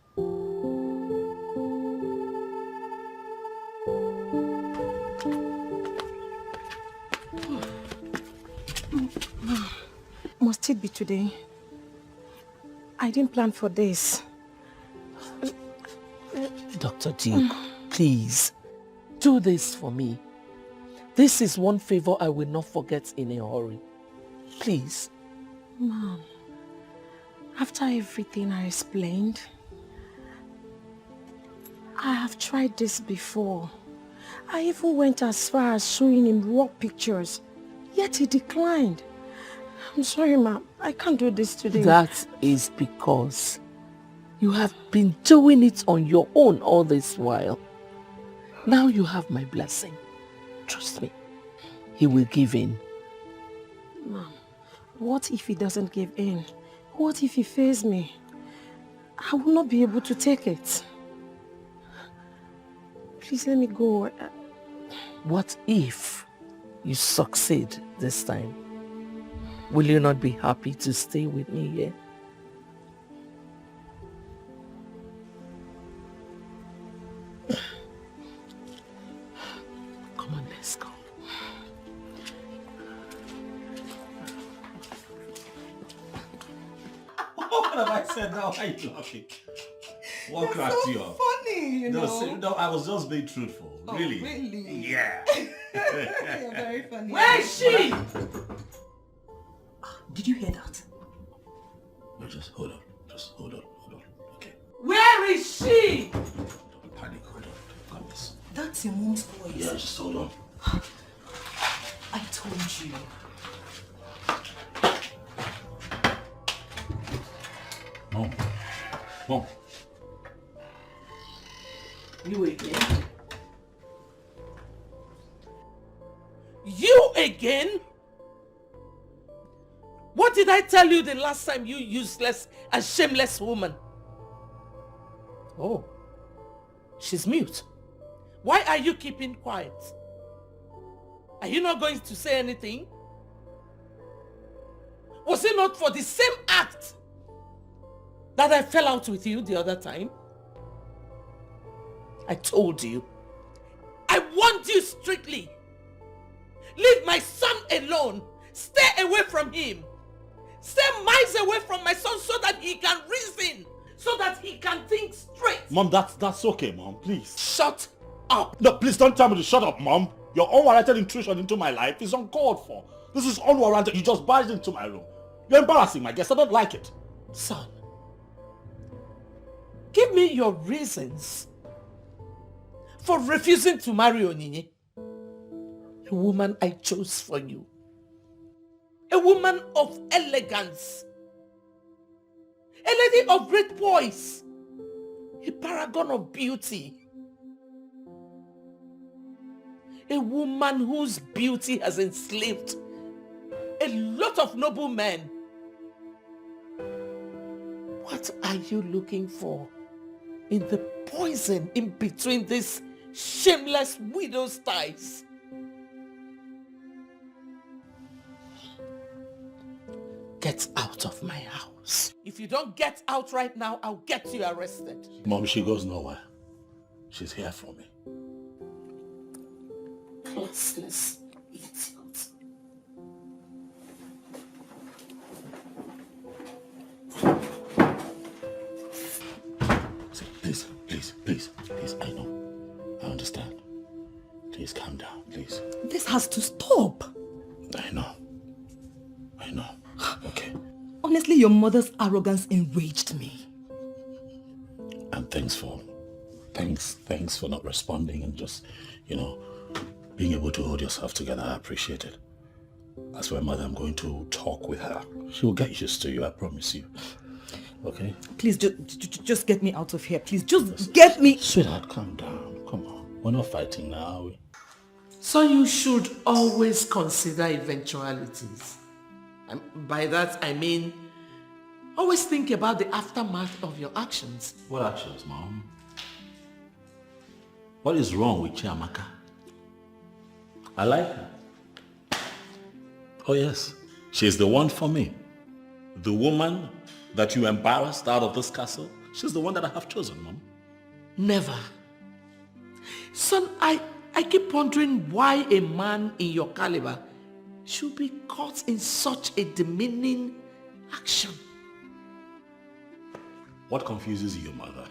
Must it be today? I didn't plan for this. Dr. Duke, please, do this for me. This is one favor I will not forget in a hurry. Please. Mom, after everything I explained, I have tried this before. I even went as far as showing him raw pictures, yet he declined. I'm sorry, ma'am. I can't do this today. That is because you have been doing it on your own all this while. Now you have my blessing. Trust me. He will give in. Mom, what if he doesn't give in? What if he fails me? I will not be able to take it. Please let me go. What if you succeed this time? Will you not be happy to stay with me here? Come on, let's go. What have I said now? Why are you laughing? What cracked you up? Funny, you know. No, I was just being truthful. Oh, really? really? Yeah. You're very funny. Where is she? Did you hear that? No, just hold on. Okay. Where is she? Don't panic. Hold on. Got this. That's your mom's voice. Yeah, just hold on. I told you. Mom. You again? You again? What did I tell you the last time, you useless and shameless woman? Oh, she's mute. Why are you keeping quiet? Are you not going to say anything? Was it not for the same act that I fell out with you the other time? I told you. I warned you strictly. Leave my son alone. Stay away from him. Stay miles away from my son so that he can reason so that he can think straight. Mom, that's okay, Mom. Please. Shut up. No, please don't tell me to shut up, Mom. Your unwarranted intrusion into my life is uncalled for. This is unwarranted. You just barged into my room. You're embarrassing my guest. I don't like it. Son, give me your reasons for refusing to marry Onyinye, a woman I chose for you, a woman of elegance, a lady of great poise, a paragon of beauty, a woman whose beauty has enslaved a lot of noble men. What are you looking for in the poison in between these shameless widow's ties? Get out of my house. If you don't get out right now, I'll get you arrested. Mom, she goes nowhere. She's here for me. Classless idiot. Please, I know. I understand. Please calm down, please. This has to stop. I know. Okay. Honestly, your mother's arrogance enraged me. And thanks for not responding and just, being able to hold yourself together. I appreciate it. As for my mother, I'm going to talk with her. She will get used to you, I promise you. Okay? Please, just get me out of here. Please, just get me... Sweetheart, calm down. Come on. We're not fighting now, are we? So you should always consider eventualities. And by that, I mean, always think about the aftermath of your actions. What actions, Mom? What is wrong with Chiamaka? I like her. Oh yes, she's the one for me. The woman that you embarrassed out of this castle, she's the one that I have chosen, Mom. Never. Son, I keep wondering why a man in your caliber should be caught in such a demeaning action. What confuses you, Mother,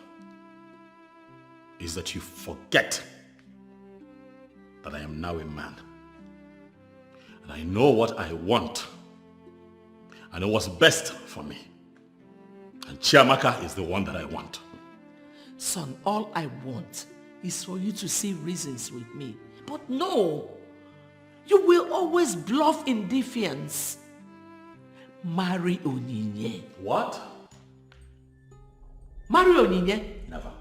is that you forget that I am now a man. And I know what I want. I know what's best for me. And Chiamaka is the one that I want. Son, all I want is for you to see reasons with me. But no, you will always bluff in defiance. Marry Onyinye. What? Marry Onyinye? Never.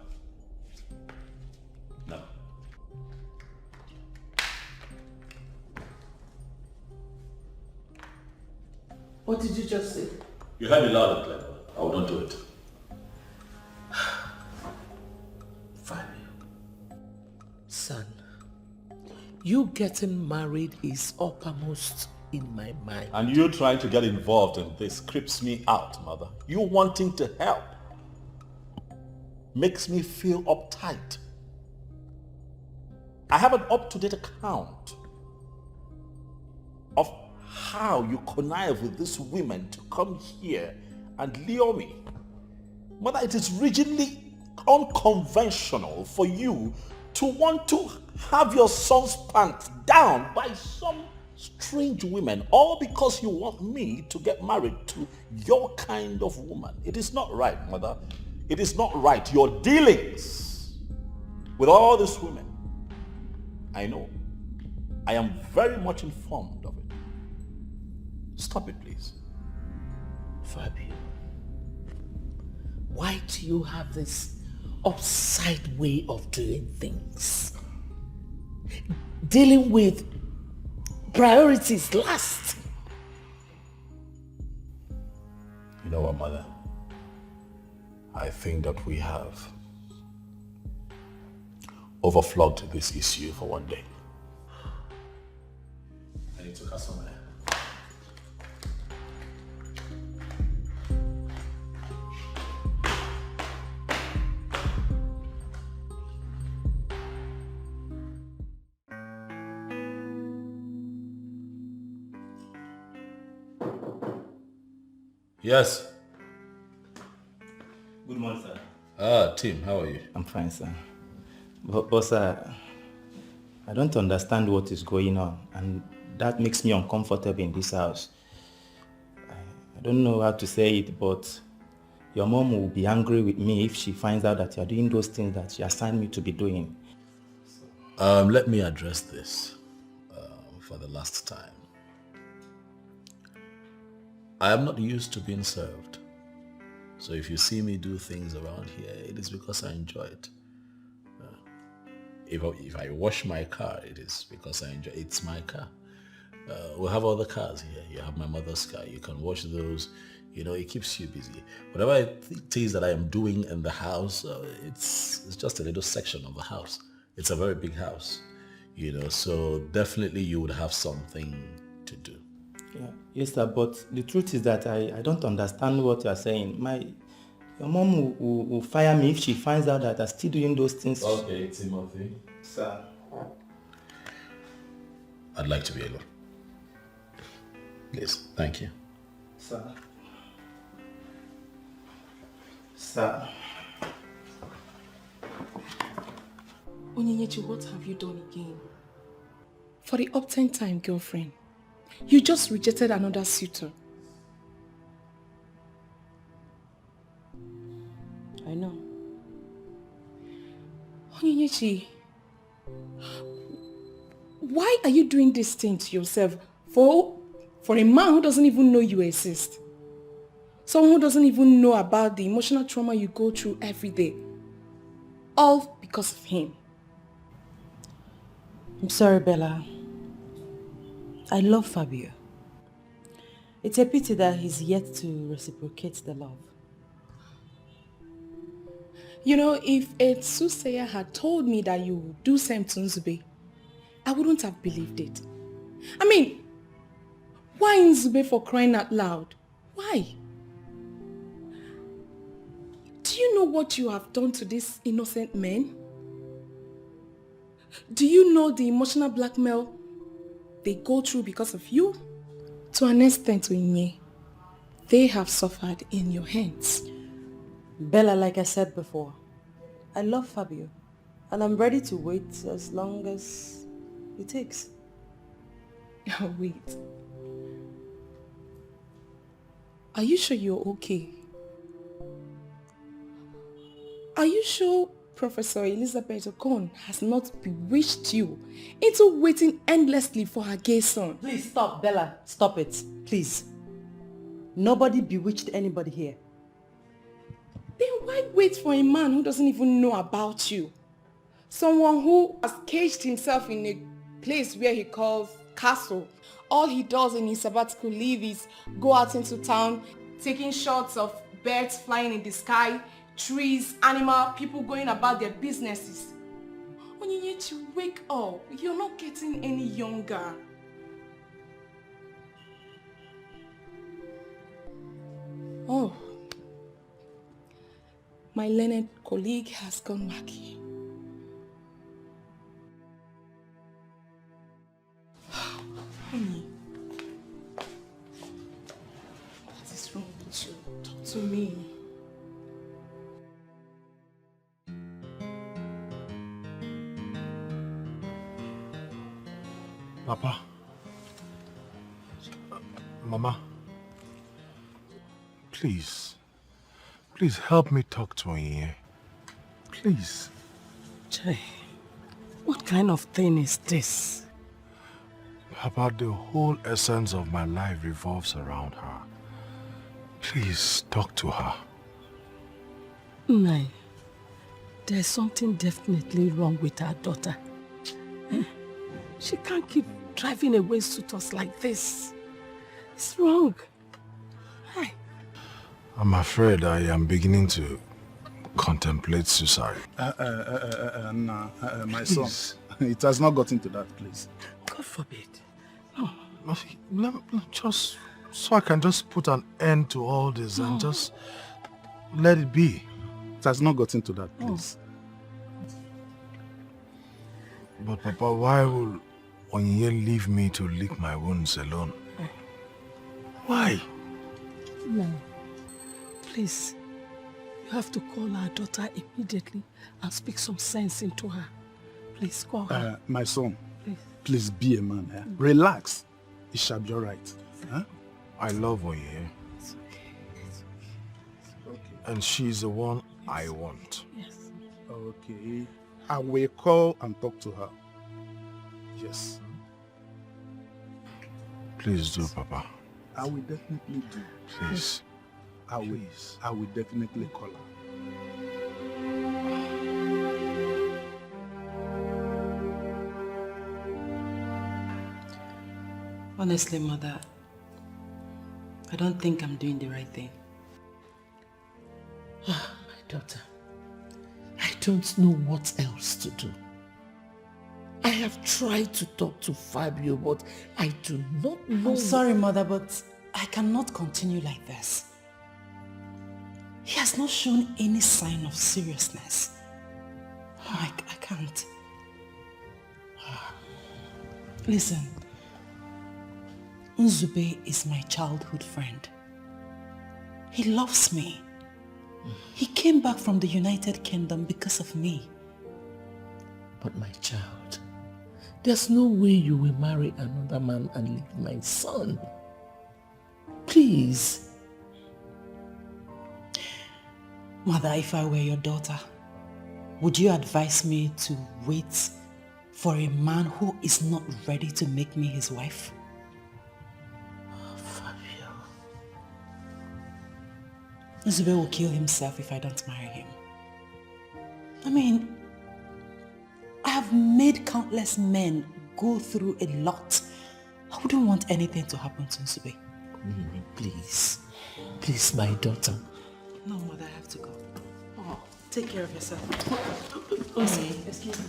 Never. What did you just say? You heard me loud and clear. I will not do it. Fabio. Son, you getting married is uppermost in my mind. And you trying to get involved in this creeps me out, Mother. You wanting to help makes me feel uptight. I have an up-to-date account of how you connive with these women to come here and lure me. Mother, it is rigidly unconventional for you to want to have your son's pants down by some strange women, all because you want me to get married to your kind of woman. It is not right, Mother. It is not right. Your dealings with all these women, I know. I am very much informed of it. Stop it, please. Fabio, why do you have this upside way of doing things? Dealing with priorities last. You know what, Mother? I think that we have overflogged this issue for one day. I need to cut somewhere. Yes. Good morning, sir. Tim, how are you? I'm fine, sir. But sir, I don't understand what is going on, and that makes me uncomfortable in this house. I don't know how to say it, but your mom will be angry with me if she finds out that you're doing those things that she assigned me to be doing. Let me address this for the last time. I am not used to being served. So if you see me do things around here, it is because I enjoy it. If I wash my car, it is because I enjoy it. It's my car. We have other cars here. You have my mother's car. You can wash those. It keeps you busy. Whatever it is that I am doing in the house, it's just a little section of the house. It's a very big house, so definitely you would have something to do. Yeah. Yes, sir, but the truth is that I don't understand what you are saying. Your mom will fire me if she finds out that I'm still doing those things. Okay, Timothy. Sir. I'd like to be alone. Please, thank you. Sir. Sir. Onyinyechi, what have you done again? For the uptime time, girlfriend, you just rejected another suitor. I know. Onyinyechi, why are you doing this thing to yourself for a man who doesn't even know you exist? Someone who doesn't even know about the emotional trauma you go through every day. All because of him. I'm sorry, Bella. I love Fabio. It's a pity that he's yet to reciprocate the love. If a soothsayer had told me that you would do same to Nzube, I wouldn't have believed it. I mean, why Nzube, for crying out loud? Why? Do you know what you have done to these innocent men? Do you know the emotional blackmail they go through because of you? To an extent, Winnie, they have suffered in your hands. Bella, like I said before, I love Fabio, and I'm ready to wait as long as it takes. Wait. Are you sure you're okay? Are you sure Professor Elizabeth Okon has not bewitched you into waiting endlessly for her gay son? Please stop, Bella. Stop it. Please. Nobody bewitched anybody here. Then why wait for a man who doesn't even know about you? Someone who has caged himself in a place where he calls castle. All he does in his sabbatical leave is go out into town, taking shots of birds flying in the sky, trees, animal, people going about their businesses. Onyinyechi, wake up. You're not getting any younger. Oh. My learned colleague has gone wacky. Honey, what is wrong with you? Talk to me. Papa. Mama. Please help me talk to Onyinye. Please. Jay, what kind of thing is this? Papa, the whole essence of my life revolves around her. Please talk to her. Nai, there's something definitely wrong with our daughter. She can't keep driving away suitors like this. It's wrong. Hi. I'm afraid I am beginning to contemplate suicide. Nah, my son, it has not gotten to that place. God forbid. No. Just so I can just put an end to all this and just let it be. It has not gotten to that place. But Papa, why will Onyinye leave me to lick my wounds alone? Why? No. Please. You have to call our daughter immediately and speak some sense into her. Please call her. My son, please be a man. Eh? Relax. It shall be all right. Huh? I love Oye. It's okay. It's okay. And she's the one I want. Yes. Okay. I will call and talk to her. Yes. Please do, Papa. I will definitely do. Please. I will definitely call her. Honestly, Mother, I don't think I'm doing the right thing. My daughter, I don't know what else to do. I have tried to talk to Fabio, but I do not know... I'm sorry, Mother, but I cannot continue like this. He has not shown any sign of seriousness. I can't. Listen, Nzube is my childhood friend. He loves me. He came back from the United Kingdom because of me. But my child, there's no way you will marry another man and leave my son. Please. Mother, if I were your daughter, would you advise me to wait for a man who is not ready to make me his wife? Fabio. Nzube will kill himself if I don't marry him. I mean, I have made countless men go through a lot. I wouldn't want anything to happen to Nzube. Please. Please, my daughter. No, Mother, I have to go. Oh, take care of yourself. Okay, excuse me.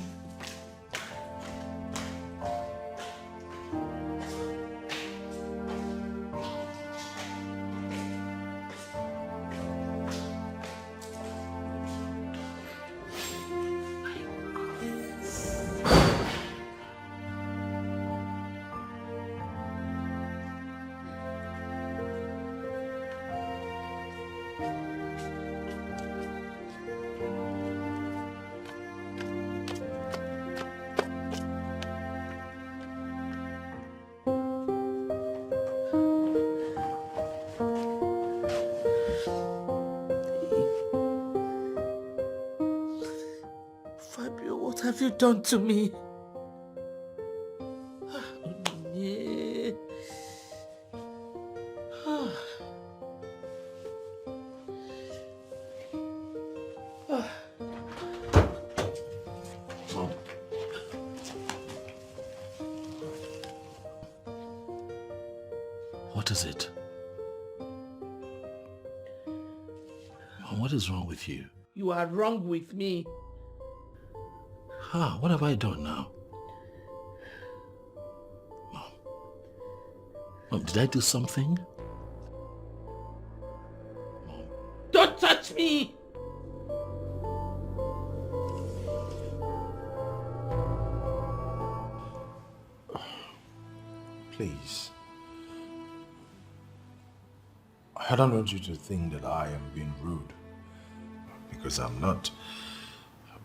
Fabio, what have you done to me? What is it? What is wrong with you? You are wrong with me. What have I done now? Mom, did I do something? Don't touch me! Please. I don't want you to think that I am being rude, because I'm not.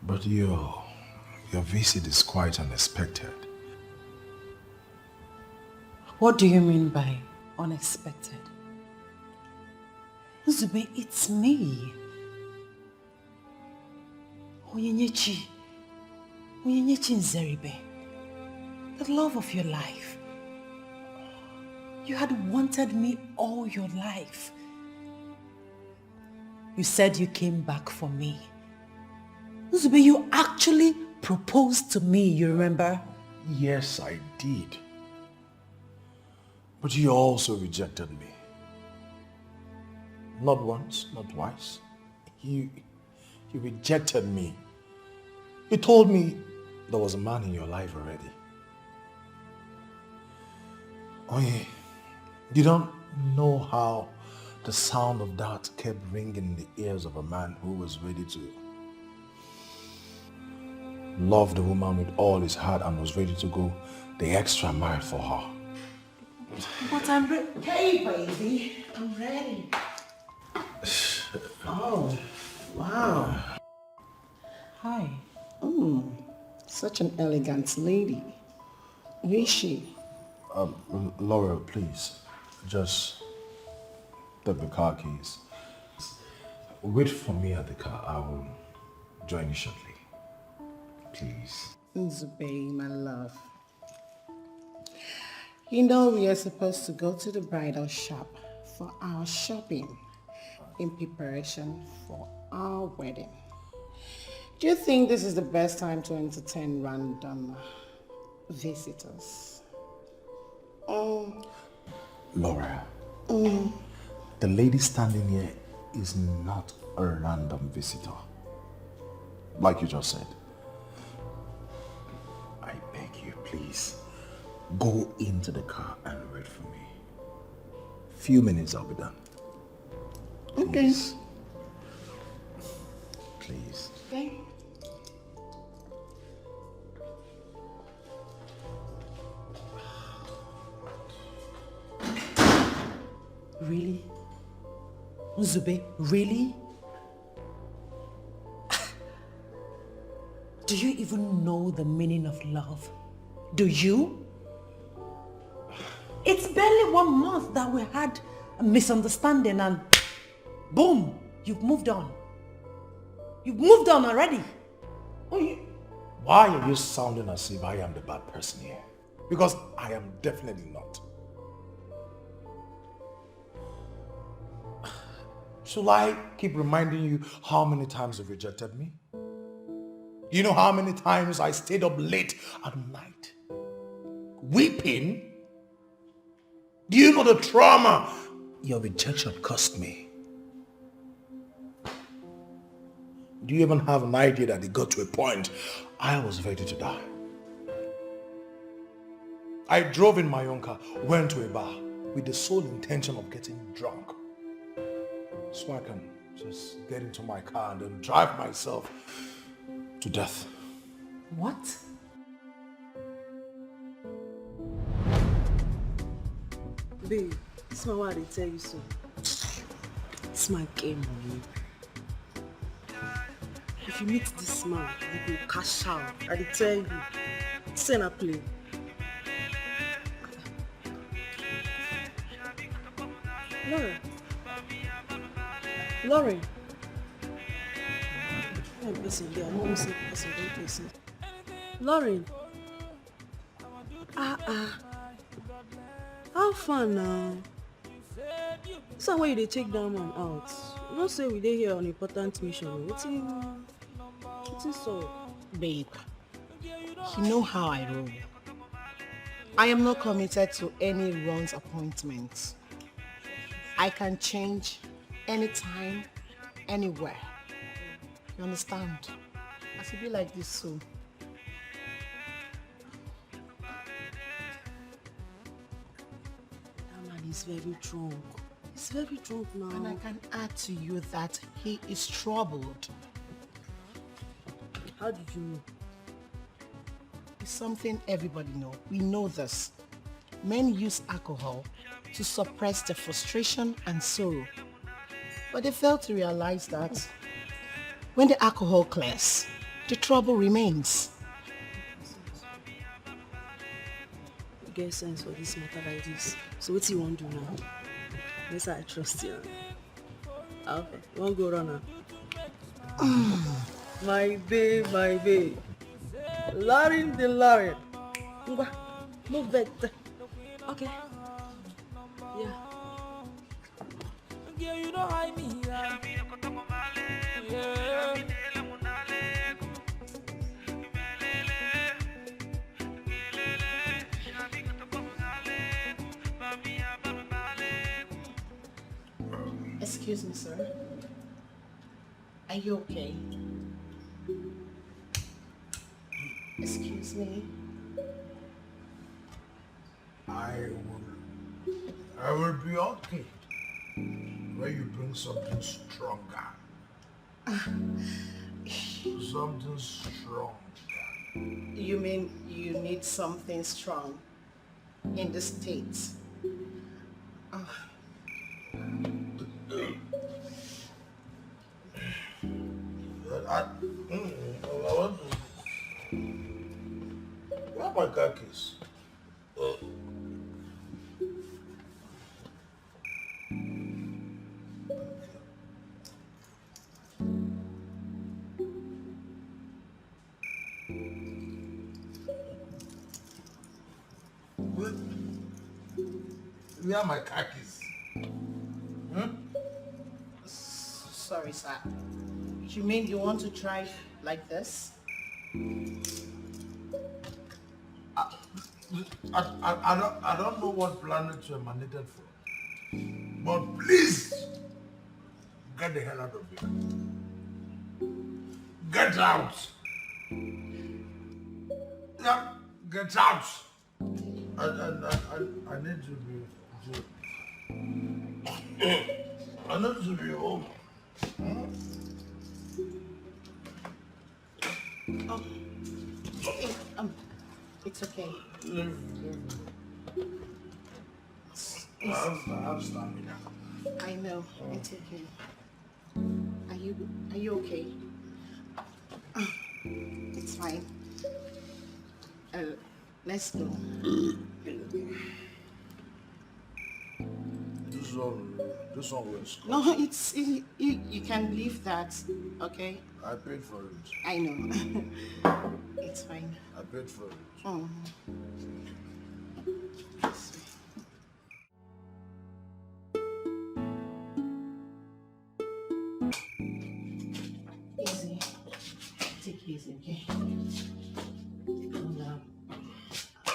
But your visit is quite unexpected. What do you mean by unexpected? Nzube, it's me. Onyenyechi Nzeribe, the love of your life. You had wanted me all your life. You said you came back for me. Nzube, you actually proposed to me, you remember? Yes, I did. But you also rejected me. Not once, not twice. You rejected me. You told me there was a man in your life already. Oye, you don't know how the sound of that kept ringing in the ears of a man who was ready to love the woman with all his heart and was ready to go the extra mile for her. But I'm ready. Hey, baby, I'm ready. Oh, Wow. Hi. Such an elegant lady. Who is she? Laura, please, just take the car keys. Wait for me at the car. I will join you shortly. Please. Nzube, my love. You know we are supposed to go to the bridal shop for our shopping in preparation for our wedding. Do you think this is the best time to entertain random visitors? Laura, the lady standing here is not a random visitor. Like you just said. I beg you, please, go into the car and wait for me. Few minutes, I'll be done. Please. Okay. Please. Okay. Really? Nzube, really? Do you even know the meaning of love? Do you? It's barely 1 month that we had a misunderstanding and boom, you've moved on. You've moved on already. Why are you sounding as if I am the bad person here? Because I am definitely not. Should I keep reminding you how many times you've rejected me? You know how many times I stayed up late at night, weeping? Do you know the trauma your rejection cost me? Do you even have an idea that it got to a point I was ready to die? I drove in my own car, went to a bar with the sole intention of getting drunk, so I can just get into my car and then drive myself to death. What? Babe, this is what I tell you so. It's my game on you. If you meet this man, you go cash out. I tell you. Send a play. Lauren. Lauren. I'm person there. I'm almost a person. Don't listen. Lauren. How far now? So why they take that man out? You don't say we dey here on important mission. What's so? Babe, you know how I roll. I am not committed to any runs appointments. I can change anytime, anywhere. You understand? I should be like this soon. That man is very drunk. He's very drunk now. And I can add to you that he is troubled. How did you know? It's something everybody knows. We know this. Men use alcohol to suppress their frustration and sorrow. But they fail to realize that when the alcohol clears, the trouble remains. You get sense for this matter like this. So what do you want to do now? Yes, I trust you. Okay, you want to go run now? My babe. Lauren the Lauren. No vet. Okay. Yeah. Yeah, you know I mean. Yeah. Excuse me, sir. Are you okay? Excuse me. I will be okay when you bring something stronger. Something strong. You mean you need something strong in the States? I want to... Where are my car keys? Where are my car keys? Sorry, sir. You mean you want to drive like this? I don't know what planet you emanated from. But please, get the hell out of here. Get out. Yeah, get out. I need to be... I need to be home. Oh, it's okay. I have stamina. I know, it's okay. Are you okay? It's fine. Let's go. This one was... No, you can leave that, okay? I paid for it. I know. It's fine. I paid for it. Oh. Easy. Take it easy, okay? Calm down.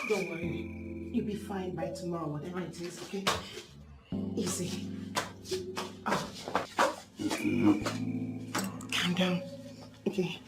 Don't worry. You'll be fine by tomorrow, whatever it is, okay? Easy. Oh. Calm down. Okay.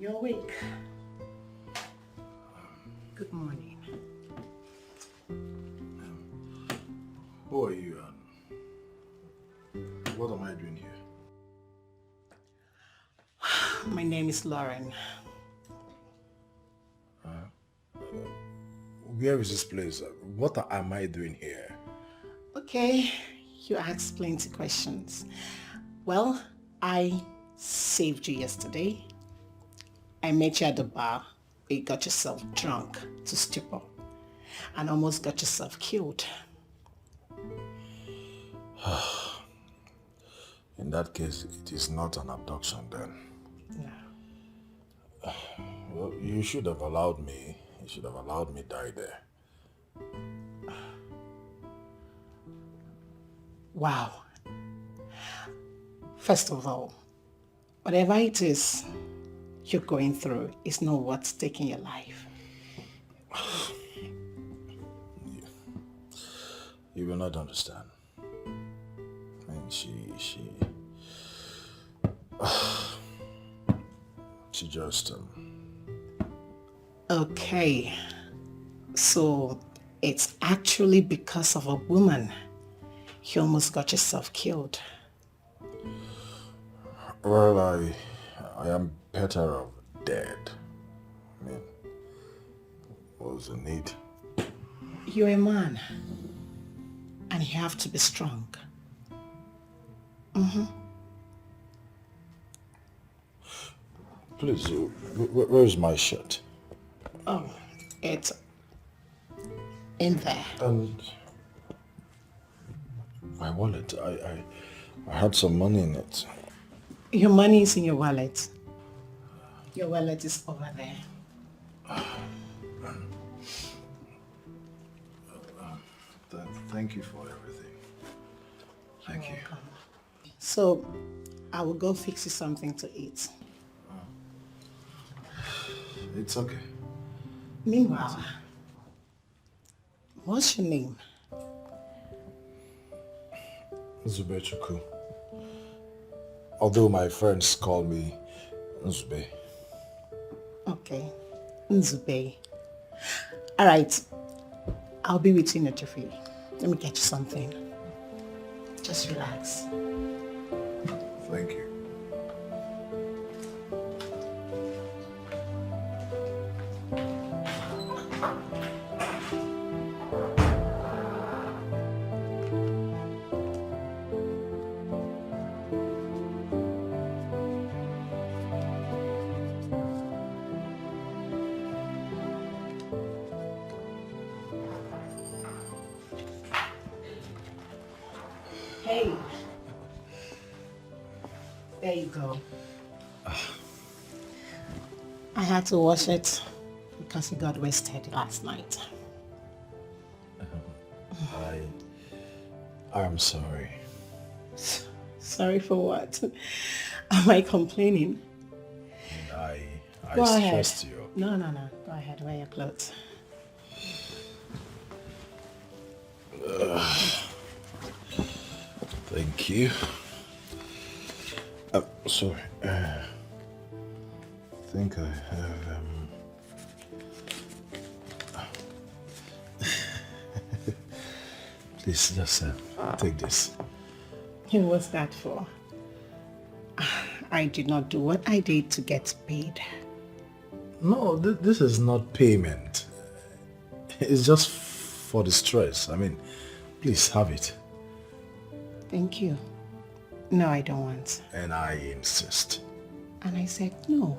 You're awake. Good morning. Who are you and what am I doing here? My name is Lauren. Where is this place? What am I doing here? Okay, you asked plenty questions. Well, I saved you yesterday. I met you at the bar where you got yourself drunk to stupor and almost got yourself killed. In that case, it is not an abduction then. No. Well, you should have allowed me. You should have allowed me die there. Wow. First of all, whatever it is you're going through is not what's taking your life. You will not understand. I mean, she just... Okay, so it's actually because of a woman you almost got yourself killed. Well, I am better off dead. I mean, what was the need? You're a man, and you have to be strong. Please, where's my shirt? Oh, it's in there. And my wallet, I had some money in it. Your money is in your wallet. Your wallet is over there. Thank you for everything. Thank you. So, I will go fix you something to eat. It's okay. Meanwhile, what's your name? Zubechuku. Although my friends call me Nzube. Okay, Nzube. All right, I'll be with you in a jiffy. Let me get you something. Just relax. Thank you. Hey. There you go. I had to wash it because it got wasted last night. I'm sorry. Sorry for what? Am I complaining? I Go stressed ahead. you. No. Go ahead, wear your clothes. Thank you. Sorry. I think I have Please just take this. What's that for? I did not do what I did to get paid. No, this is not payment. It's just for the stress. I mean, please have it. Thank you. No, I don't want. And I insist. And I said no.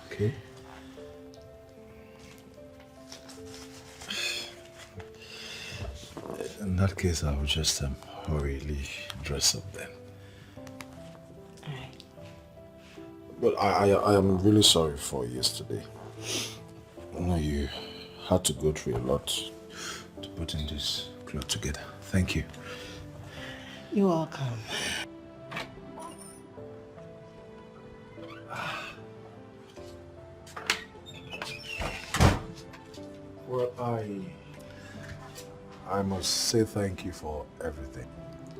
Okay. In that case, I will just hurriedly dress up then. Alright. But I am really sorry for yesterday. You had to go through a lot to put in this cloth together. Thank you. You're welcome. Well, I must say thank you for everything.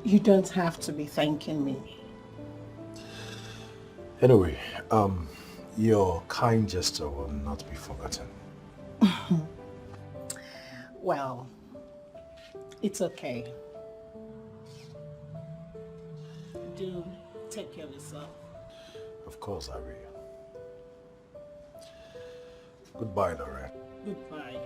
You don't have to be thanking me. Anyway, your kind gesture will not be forgotten. Well, it's okay. Do take care of yourself. Of course I will. Goodbye, Lorraine. Goodbye.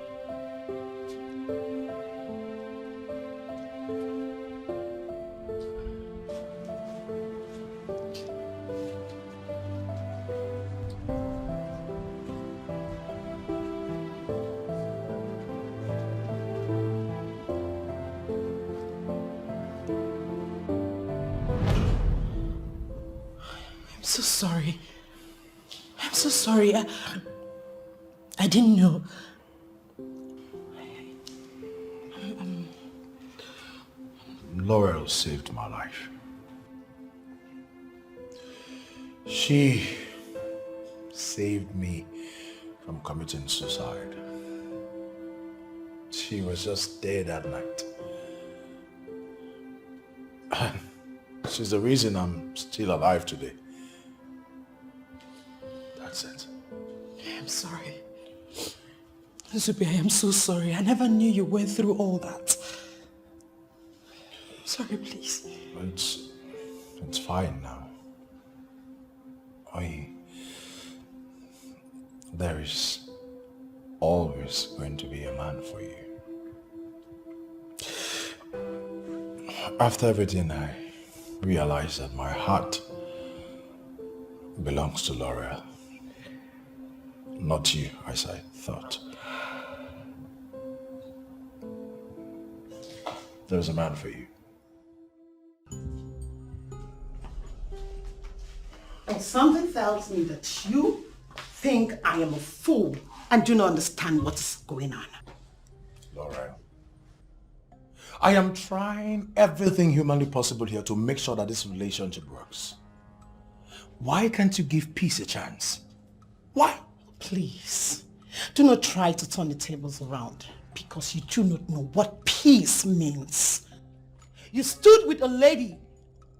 I'm so sorry. I'm so sorry. I didn't know. Laurel saved my life. She saved me from committing suicide. She was just there that night. She's the reason I'm still alive today. That's it. I'm sorry. Zubi, I am so sorry. I never knew you went through all that. Sorry, please. It's fine now. There is always going to be a man for you. After everything, I realized that my heart belongs to Laurel. Not you, as I thought. There's a man for you. But something tells me that you think I am a fool and do not understand what is going on. Laura, I am trying everything humanly possible here to make sure that this relationship works. Why can't you give peace a chance? Why? Please, do not try to turn the tables around because you do not know what peace means. You stood with a lady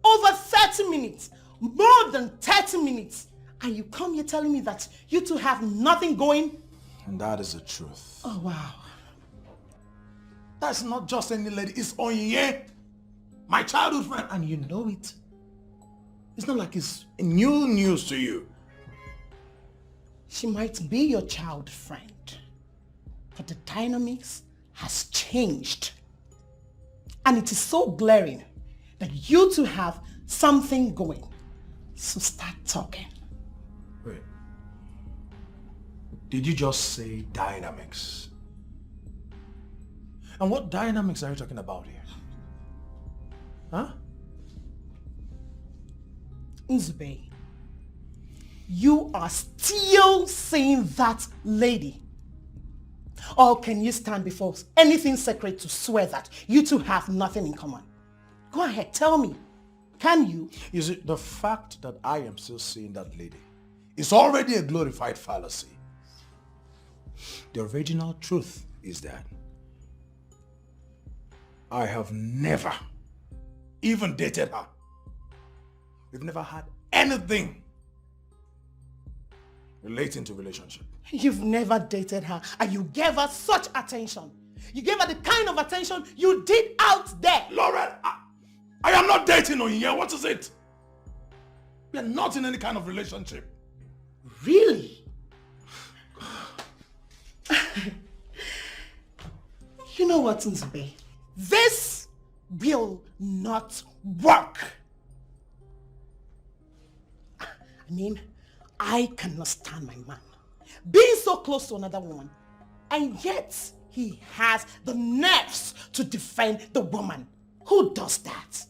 over 30 minutes, more than 30 minutes, and you come here telling me that you two have nothing going? And that is the truth. Oh, wow. That's not just any lady, it's Onyinye, my childhood friend, and you know it. It's not like it's new news to you. She might be your child friend, but the dynamics has changed. And it is so glaring that you two have something going. So start talking. Wait. Did you just say dynamics? And what dynamics are you talking about here? Huh? Nzube, you are still saying that lady. Or can you stand before anything sacred to swear that you two have nothing in common? Go ahead, tell me. Can you? You see, the fact that I am still seeing that lady is already a glorified fallacy. The original truth is that I have never even dated her. We've never had anything relating to relationship. You've never dated her and you gave her such attention. You gave her the kind of attention you did out there. Lauren, I am not dating Onyinye. What is it? We are not in any kind of relationship. Really? You know what, Nzube? This will not work. I mean, I cannot stand my man being so close to another woman, and yet he has the nerves to defend the woman. Who does that?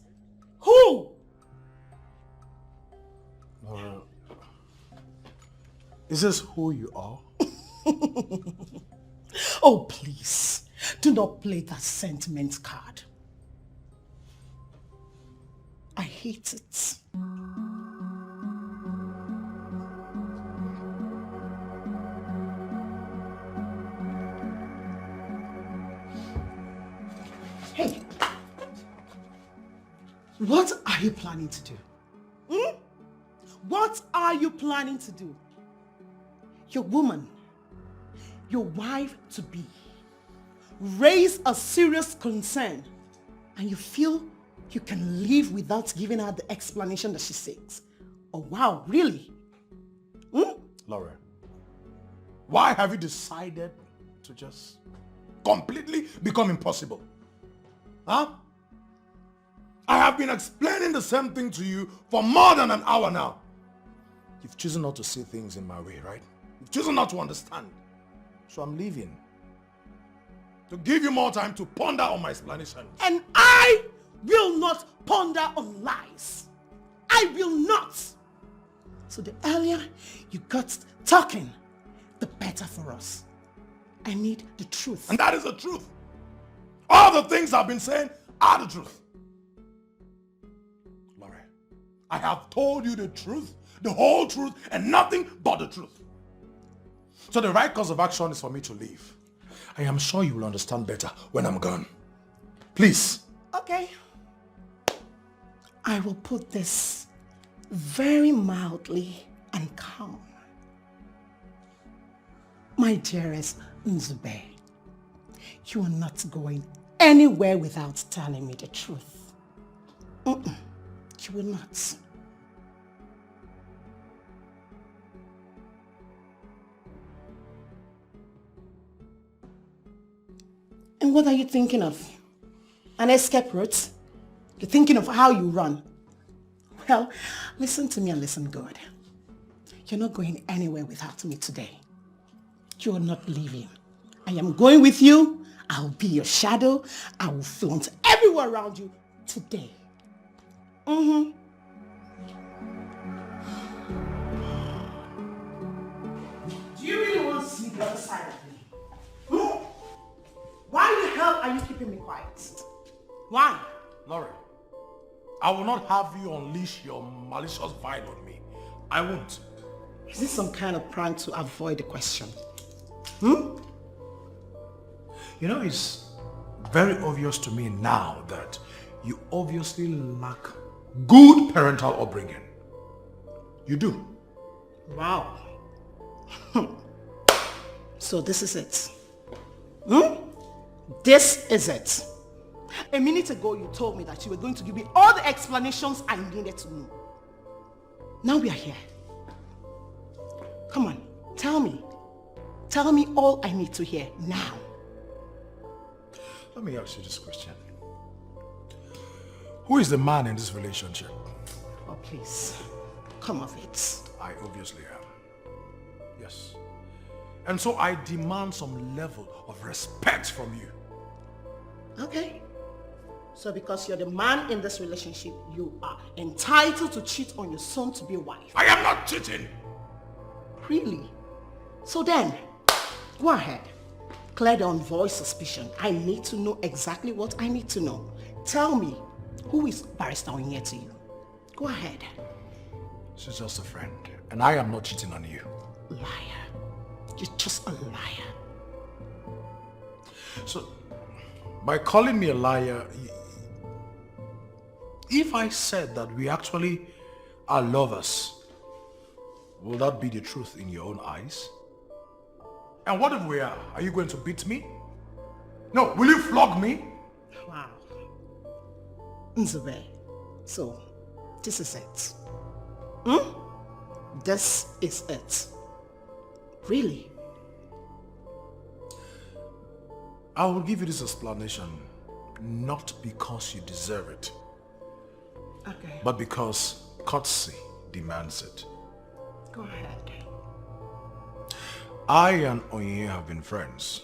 Who? Is this who you are? Oh, please, do not play that sentiment card. I hate it. Hey, what are you planning to do? What are you planning to do? Your woman, your wife-to-be, raise a serious concern and you feel you can live without giving her the explanation that she seeks. Oh wow, really? Laura, why have you decided to just completely become impossible? Huh? I have been explaining the same thing to you for more than an hour now. You've chosen not to see things in my way, right? You've chosen not to understand. So I'm leaving. To give you more time to ponder on my explanations. And I will not ponder on lies. I will not. So the earlier you got talking, the better for us. I need the truth. And that is the truth. All the things I've been saying are the truth. Laura, I have told you the truth, the whole truth, and nothing but the truth. So the right course of action is for me to leave. I am sure you will understand better when I'm gone. Please. Okay. I will put this very mildly and calm. My dearest Nzube, you are not going anywhere without telling me the truth. You will not. And what are you thinking of? An escape route? You're thinking of how you run? Well, listen to me and listen good. You're not going anywhere without me today. You are not leaving. I am going with you. I'll be your shadow. I will flaunt everywhere around you today. are you keeping me quiet? Why? Lauren, I will not have you unleash your malicious vibe on me. I won't. Is this some kind of prank to avoid the question? You know, it's very obvious to me now that you obviously lack good parental upbringing. You do. Wow. So this is it. This is it. A minute ago you told me that you were going to give me all the explanations I needed to know. Now we are here. Come on, tell me. Tell me all I need to hear now. Let me ask you this question. Who is the man in this relationship? Oh, please. Come off it. I obviously am. Yes. And so I demand some level of respect from you. Okay. So because you're the man in this relationship, you are entitled to cheat on your soon-to-be wife. I am not cheating. Really? So then, go ahead. Clear the unvoiced suspicion. I need to know exactly what I need to know. Tell me, who is Barrister Onyinye to you? Go ahead. She's just a friend, and I am not cheating on you. Liar. You're just a liar. So, by calling me a liar, if I said that we actually are lovers, will that be the truth in your own eyes? And what if we are? Are you going to beat me? No, will you flog me? Wow. Nzube. So, this is it. This is it. Really? I will give you this explanation not because you deserve it, Okay. but because courtesy demands it. Go ahead. I and Onyinye have been friends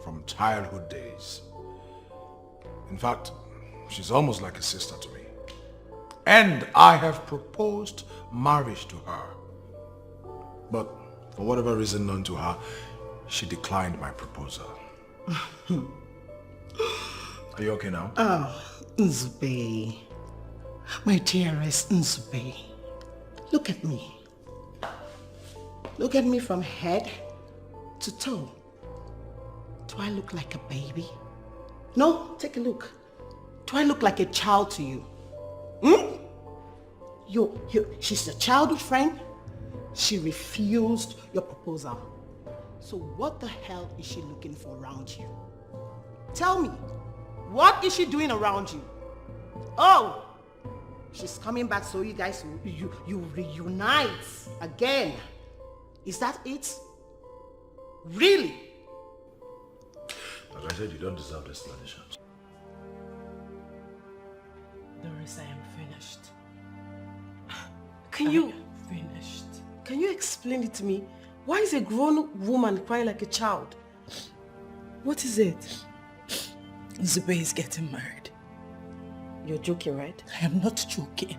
from childhood days. In fact, she's almost like a sister to me. And I have proposed marriage to her. But for whatever reason known to her, she declined my proposal. Are you okay now? Oh, Nzube. My dearest Nzube. Look at me. Look at me from head to toe. Do I look like a baby? No, take a look. Do I look like a child to you? She's your childhood friend. She refused your proposal. So what the hell is she looking for around you? Tell me, what is she doing around you? Oh, she's coming back so you guys, you reunite again. Is that it? Really? Like I said, you don't deserve the explanations. Doris, I am finished. Finished. Can you explain it to me? Why is a grown woman crying like a child? What is it? Zube is getting married. You're joking, right? I am not joking.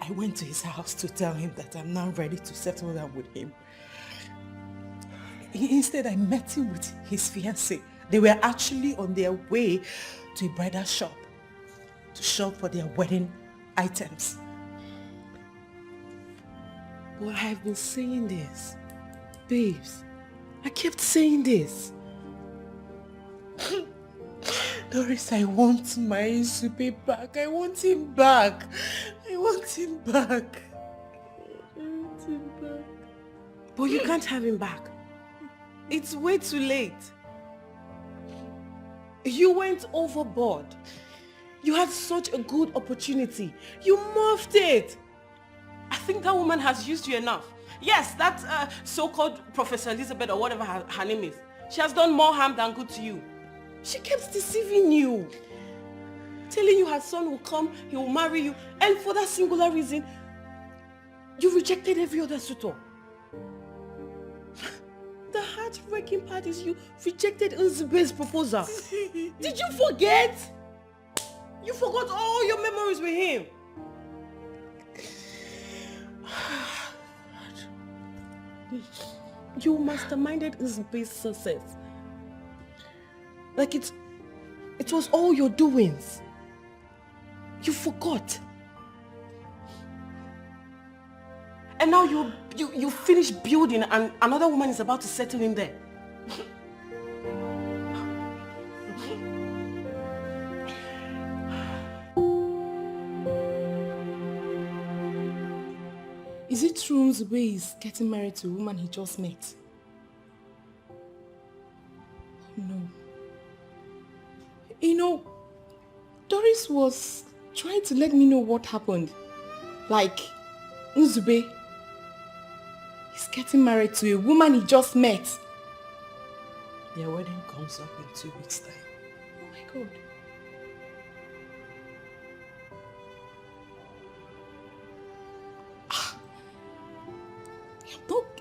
I went to his house to tell him that I'm now ready to settle down with him. Instead, I met him with his fiancée. They were actually on their way to a bridal shop to shop for their wedding items. Well, I have been saying this. Babes, I kept saying this. Doris, I want my Zube back. I want him back. I want him back. But you can't have him back. It's way too late. You went overboard. You had such a good opportunity. You muffed it. I think that woman has used you enough. Yes, that so-called Professor Elizabeth or whatever her name is. She has done more harm than good to you. She kept deceiving you. Telling you her son will come, he will marry you. And for that singular reason, you rejected every other suitor. The heartbreaking part is you rejected Nzube's proposal. Did you forget? You forgot all your memories with him. You masterminded Nzube's success. Like it was all your doings. You forgot. And now you finish building and another woman is about to settle in there. Is it true Nzube is getting married to a woman he just met? No. You know, Doris was trying to let me know what happened. Like, Nzube is getting married to a woman he just met. Their wedding comes up in 2 weeks' time. Oh my God.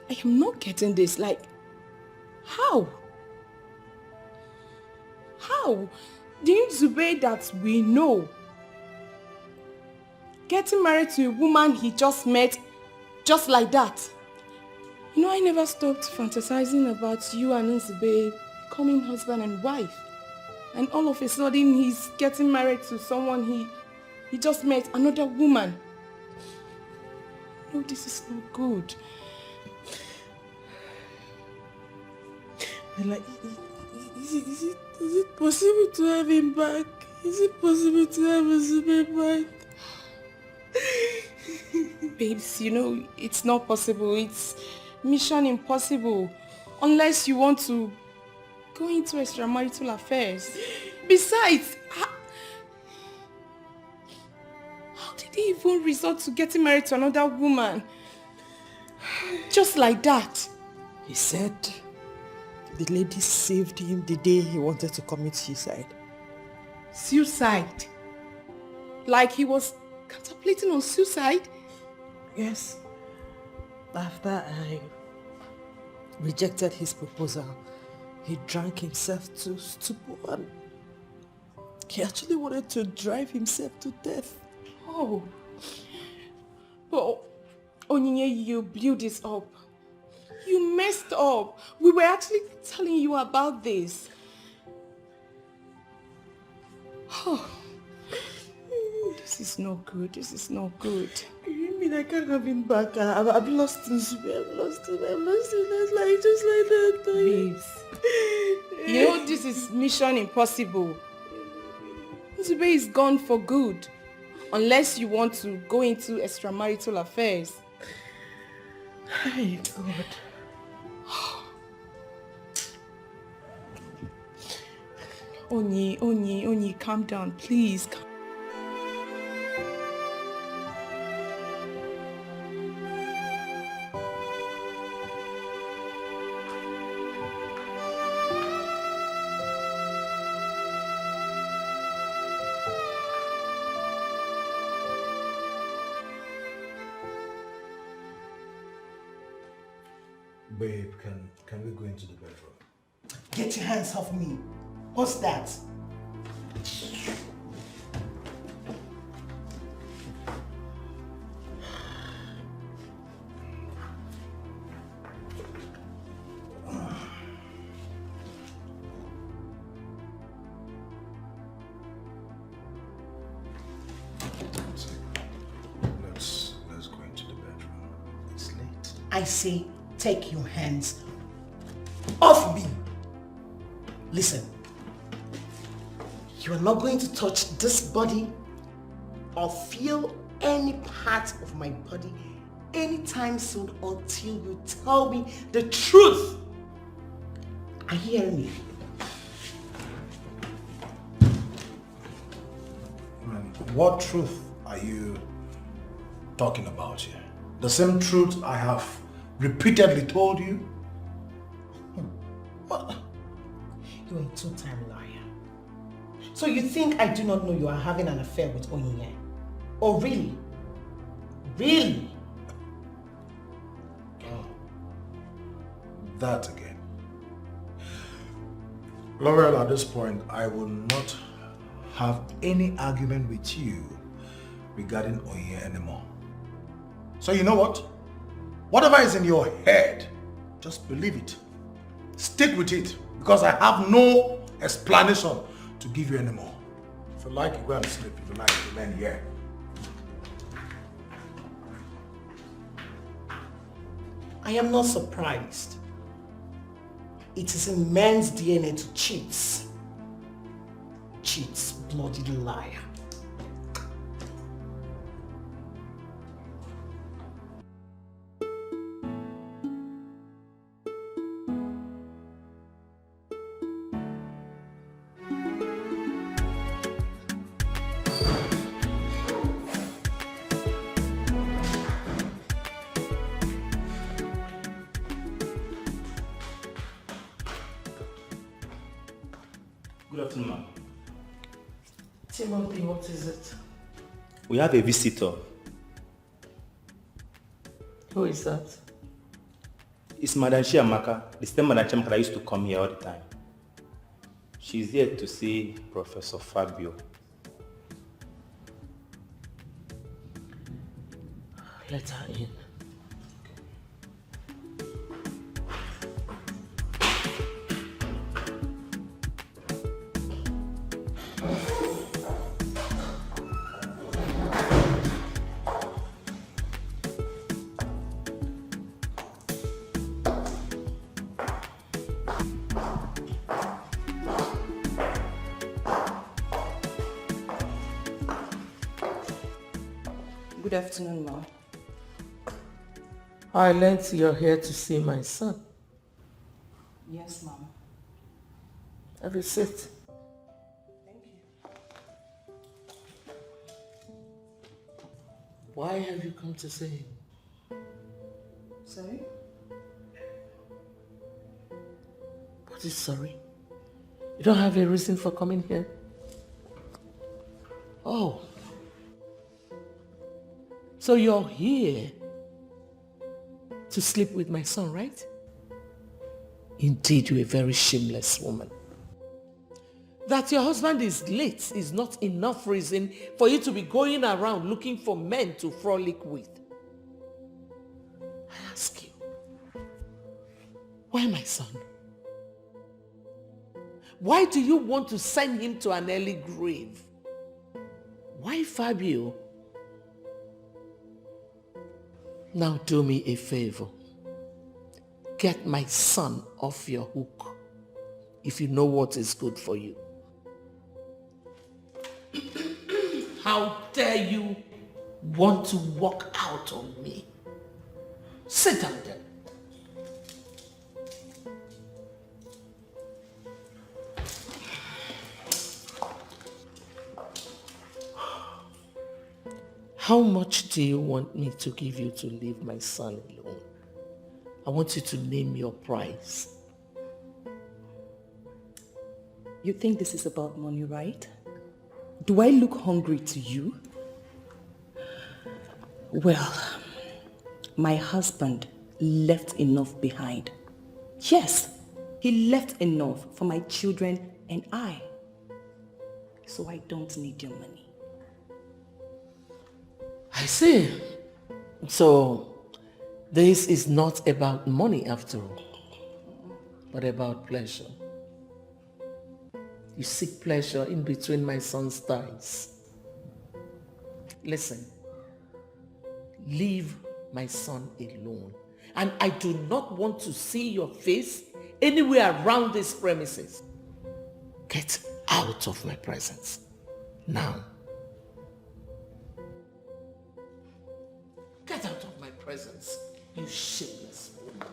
I am not getting this. Like, how? How? The Nzube that we know getting married to a woman he just met just like that. You know, I never stopped fantasizing about you and Nzube becoming husband and wife. And all of a sudden he's getting married to someone he just met, another woman. No, this is not good. Like, is it possible to have him back? Is it possible to have Nzube back? Babes, you know, it's not possible. It's mission impossible. Unless you want to go into extramarital affairs. Besides, how did he even resort to getting married to another woman? Just like that. He said the lady saved him the day he wanted to commit suicide. Suicide? Like he was contemplating on suicide? Yes. After I rejected his proposal, he drank himself to stupor and he actually wanted to drive himself to death. Oh. But Onyinye, you blew this up. You messed up. We were actually telling you about this. Oh. This is not good. This is not good. You mean I can't have him back? I've lost him. I've lost him. That's like just like that. Babes. You know this is mission impossible. Nzube is gone for good. Unless you want to go into extramarital affairs. Hey, God. Onyi, calm down, please. Babe, can we go into the bedroom? Get your hands off me. What's that? Let's go into the bedroom. It's late. I say, take your hands off me. Listen, you are not going to touch this body or feel any part of my body anytime soon until you tell me the truth. Are you hearing me? What truth are you talking about here? The same truth I have repeatedly told you? What? You're a two-time liar. So you think I do not know you are having an affair with Onyinye? Oh, really? Really? Oh. That again. L'Oreal, at this point, I will not have any argument with you regarding Onyinye anymore. So you know what? Whatever is in your head, just believe it. Stick with it, because I have no explanation to give you anymore. If you like, you go and sleep. If you like, you remain here. I am not surprised. It is in man's DNA to cheat. Cheats, bloody liar. Good afternoon, ma'am. Timothy, what is it? We have a visitor. Who is that? It's Madam Chiamaka, the same Madam Chiamaka that used to come here all the time. She's here to see Professor Fabio. Let her in. Good afternoon, ma'am. I learned you're here to see my son. Yes, ma'am. Have a seat. Thank you. Why have you come to see him? Sorry? What is sorry? You don't have a reason for coming here? Oh. So you're here to sleep with my son, right? Indeed, you're a very shameless woman. That your husband is late is not enough reason for you to be going around looking for men to frolic with. I ask you, why my son? Why do you want to send him to an early grave? Why Fabio? Now do me a favor. Get my son off your hook if you know what is good for you. How dare you want to walk out on me? Sit down there. How much do you want me to give you to leave my son alone? I want you to name your price. You think this is about money, right? Do I look hungry to you? Well, my husband left enough behind. Yes, he left enough for my children and I. So I don't need your money. I see. So this is not about money after all, but about pleasure. You seek pleasure in between my son's thighs. Listen, leave my son alone. And I do not want to see your face anywhere around these premises. Get out of my presence now. Get out of my presence, you shameless woman.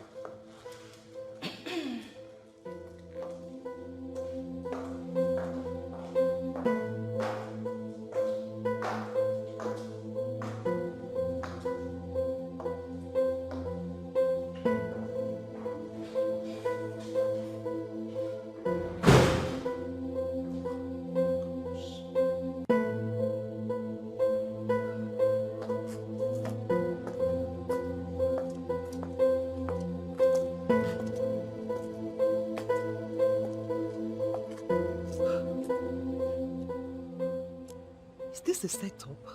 Is this a setup?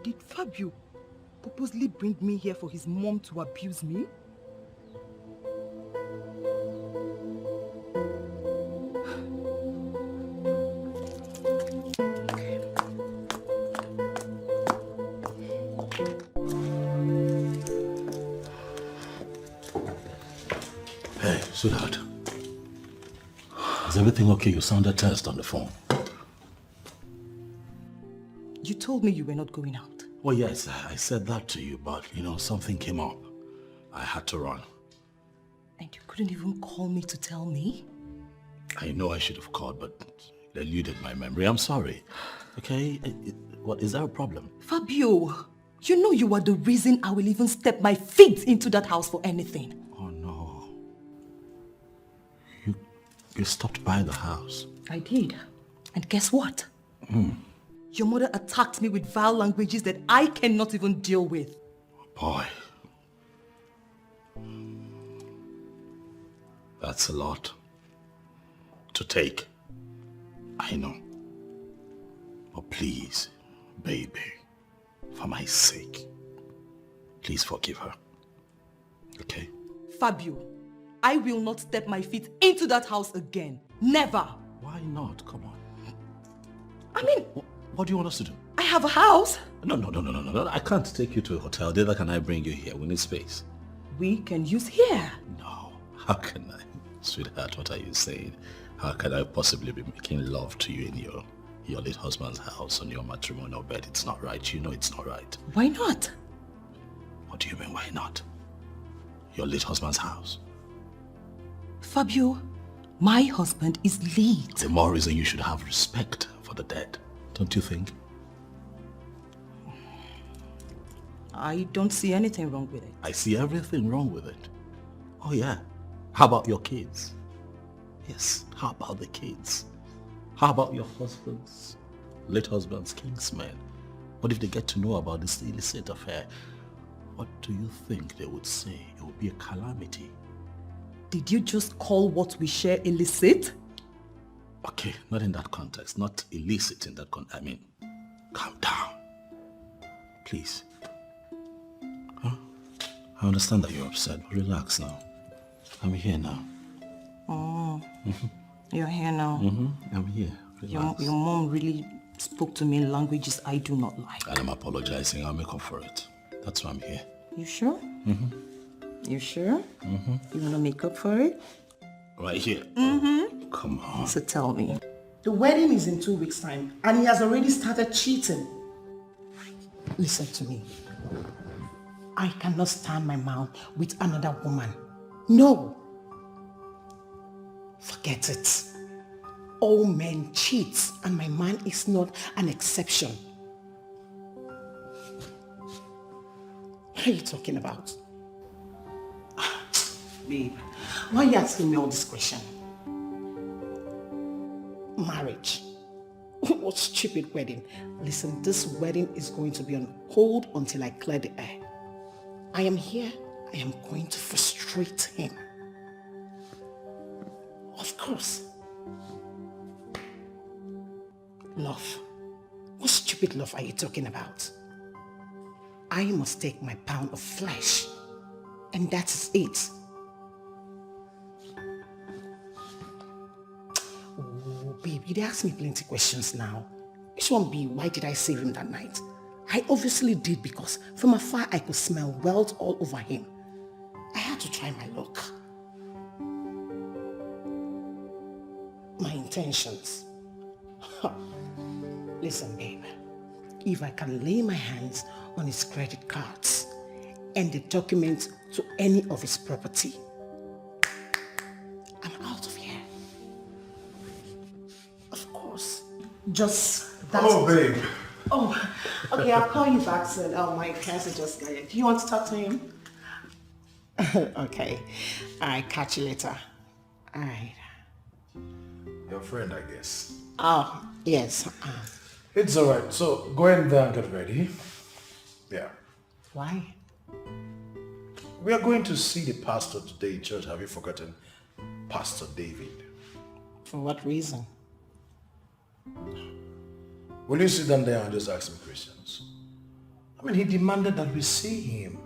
Did Fabio purposely bring me here for his mom to abuse me? Hey, sweetheart. Is everything okay? You sounded tensed on the phone. You told me you were not going out. Well, yes, I said that to you, but, something came up. I had to run. And you couldn't even call me to tell me? I know I should have called, but it eluded my memory. I'm sorry. Okay? What, is there a problem? Fabio, you know you are the reason I will even step my feet into that house for anything. Oh, no. You stopped by the house. I did. And guess what? Your mother attacked me with vile languages that I cannot even deal with. Boy. That's a lot to take. I know. But please, baby, for my sake, please forgive her. Okay? Fabio, I will not step my feet into that house again. Never. Why not? Come on. I mean... What do you want us to do? I have a house. No. I can't take you to a hotel. Neither can I bring you here. We need space. We can use here. No. How can I? Sweetheart, what are you saying? How can I possibly be making love to you in your late husband's house on your matrimonial bed? It's not right. You know it's not right. Why not? What do you mean, why not? Your late husband's house. Fabio, my husband is late. The more reason you should have respect for the dead. Don't you think? I don't see anything wrong with it. I see everything wrong with it. Oh yeah. How about your kids? Yes, how about the kids? How about your late husband's kinsmen? What if they get to know about this illicit affair? What do you think they would say? It would be a calamity. Did you just call what we share illicit? Okay, not in that context. Not illicit in that context. I mean, calm down. Please. Huh? I understand that you're upset, but relax now. I'm here now. Oh, you're here now. I'm here. Your mom really spoke to me in languages I do not like. And I'm apologizing. I'll make up for it. That's why I'm here. You sure? You sure? You want to make up for it? Right here. Come on. So tell me. The wedding is in 2 weeks' time and he has already started cheating. Listen to me. I cannot stand my mouth with another woman. No. Forget it. All men cheat and my man is not an exception. What are you talking about? Babe, why are you asking me all this question? Marriage. What stupid wedding? Listen, this wedding is going to be on hold until I clear the air. I am here. I am going to frustrate him. Of course. Love. What stupid love are you talking about? I must take my pound of flesh. And that is it. Oh, babe, you asked me plenty questions now. Which one be, why did I save him that night? I obviously did because from afar I could smell wealth all over him. I had to try my luck. My intentions. Listen, babe. If I can lay my hands on his credit cards and the documents to any of his property, I'm out of here. Of course. Just that. Oh, babe. Oh, okay, I'll call you back soon. Oh, my cousin just got here. Do you want to talk to him? Okay. All right, catch you later. All right. Your friend, I guess. Oh, yes. It's all right. So go in there and get ready. Yeah. Why? We are going to see the pastor today in church. Have you forgotten? Pastor David. For what reason? Will you sit down there and just ask him questions? I mean, he demanded that we see him.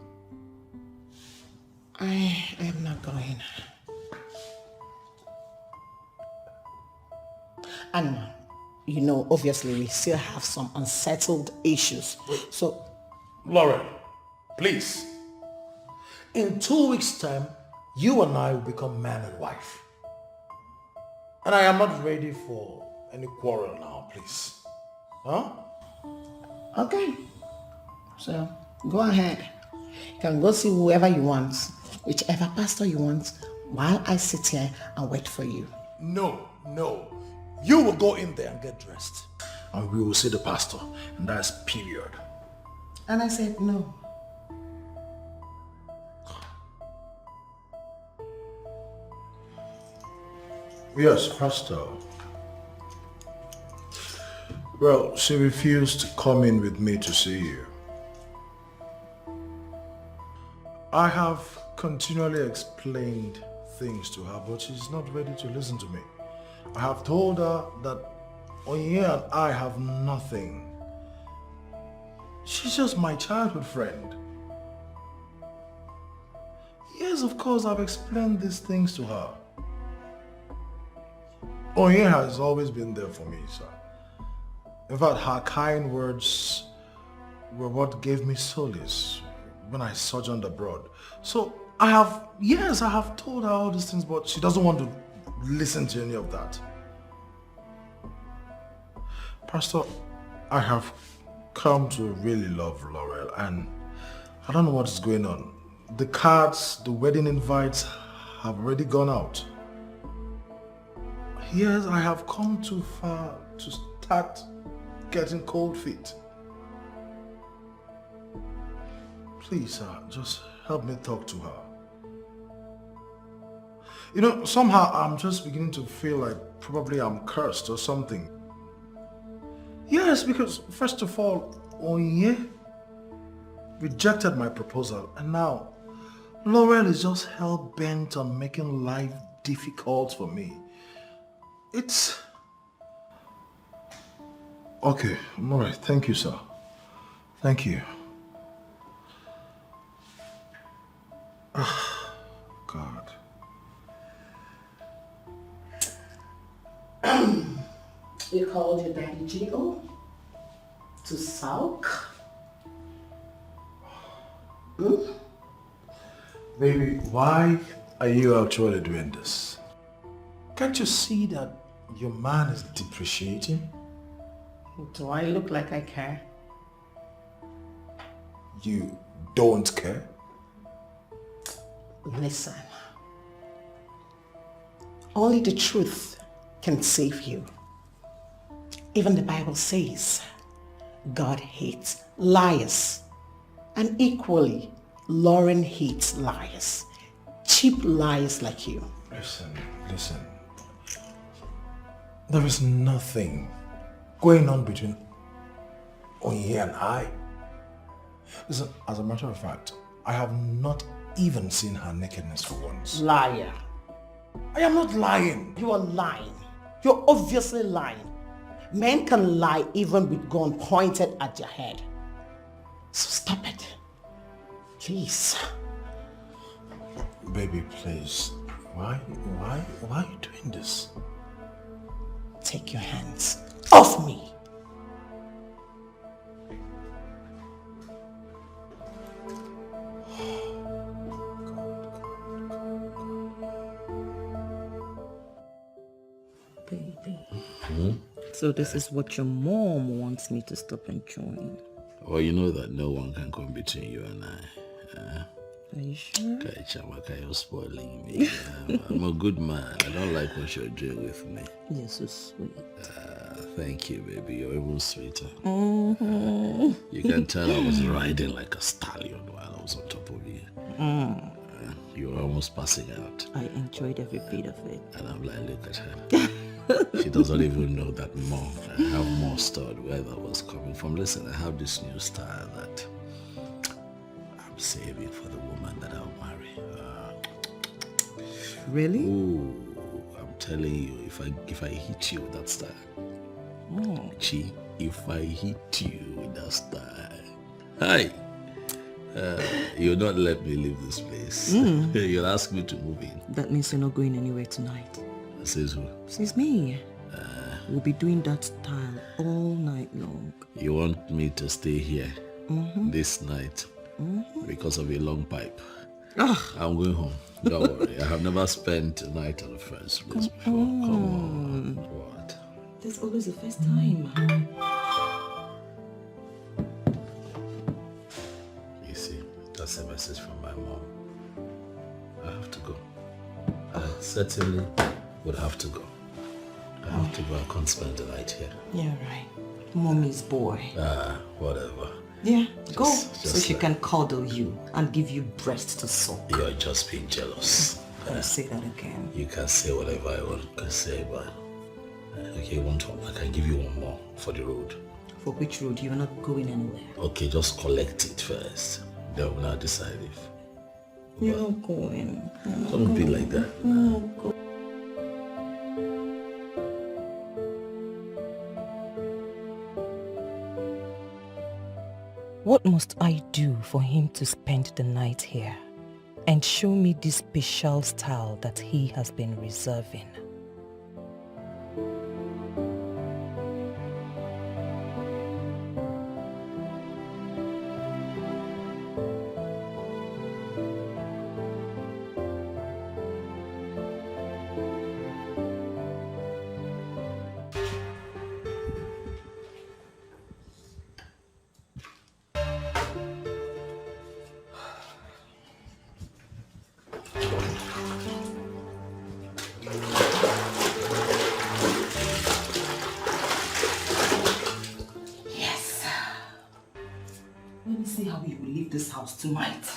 I am not going. And, you know, obviously we still have some unsettled issues. So, Lauren, please. In 2 weeks' time, you and I will become man and wife. And I am not ready for any quarrel now, please. Huh? Okay. So, go ahead. You can go see whoever you want, whichever pastor you want, while I sit here and wait for you. No. You will go in there and get dressed. And we will see the pastor. And that's period. And I said no. Yes, pastor. Well, she refused to come in with me to see you. I have continually explained things to her, but she's not ready to listen to me. I have told her that Onye and I have nothing. She's just my childhood friend. Yes, of course, I've explained these things to her. Onye has always been there for me, sir. In fact, her kind words were what gave me solace when I sojourned abroad. So I have told her all these things, but she doesn't want to listen to any of that. Pastor, I have come to really love Laurel, and I don't know what is going on. The cards, the wedding invites have already gone out. Yes, I have come too far to start getting cold feet. Please, sir, just help me talk to her. You know, somehow I'm just beginning to feel like probably I'm cursed or something. Yes, because first of all, Onye rejected my proposal, and now Laurel is just hell-bent on making life difficult for me. It's... Okay, I'm alright. Thank you, sir. Thank you. God. You called your daddy Jigo to sulk? Baby, why are you actually doing this? Can't you see that your man is depreciating? Do I look like I care? You don't care? Listen. Only the truth can save you. Even the Bible says God hates liars. And equally, Lauren hates liars. Cheap liars like you. Listen. There is nothing going on between Onye and I. Listen, as a matter of fact, I have not even seen her nakedness for once. Liar. I am not lying. You are lying. You're obviously lying. Men can lie even with gun pointed at their head. So stop it. Please. Baby, please. Why are you doing this? Take your hands off me. Baby. So this is what your mom wants me to stop enjoying. Well, you know that no one can come between you and I. Are you sure? Chamaka, you're spoiling me. I'm a good man. I don't like what you're doing with me. You're so sweet. Thank you, baby. You're even sweeter. Mm-hmm. You can tell I was riding like a stallion while I was on top of you. You were almost passing out. I enjoyed every bit of it. And I'm like, look at her. She doesn't even know that I have more stored where that was coming from. Listen, I have this new style that I'm saving for the woman that I'll marry. Really? Ooh, I'm telling you, if I hit you with that style, Chi, if I hit you with that style, hi, you'll not let me leave this place. You'll ask me to move in. That means you're not going anywhere tonight. Says who? Says me. We'll be doing that style all night long. You want me to stay here this night because of a long pipe? I'm going home. Don't worry. I have never spent a night at a friend's place before. Come on. What? There's always a first time. You see, that's a message from my mom. I have to go. I certainly would have to go. I have to go. I can't spend the night here. Yeah, right. Mommy's boy. Whatever. Yeah, go. So she like- can cuddle you and give you breast to suck. You're just being jealous. Don't say that again. You can say whatever I want to say, but okay, one time I can give you one more for the road. For which road? You're not going anywhere. Okay, just collect it first. Then we'll now decide if. You're not going. Don't be like that. No, go. What must I do for him to spend the night here and show me this special style that he has been reserving? Let me see how you will leave this house tonight.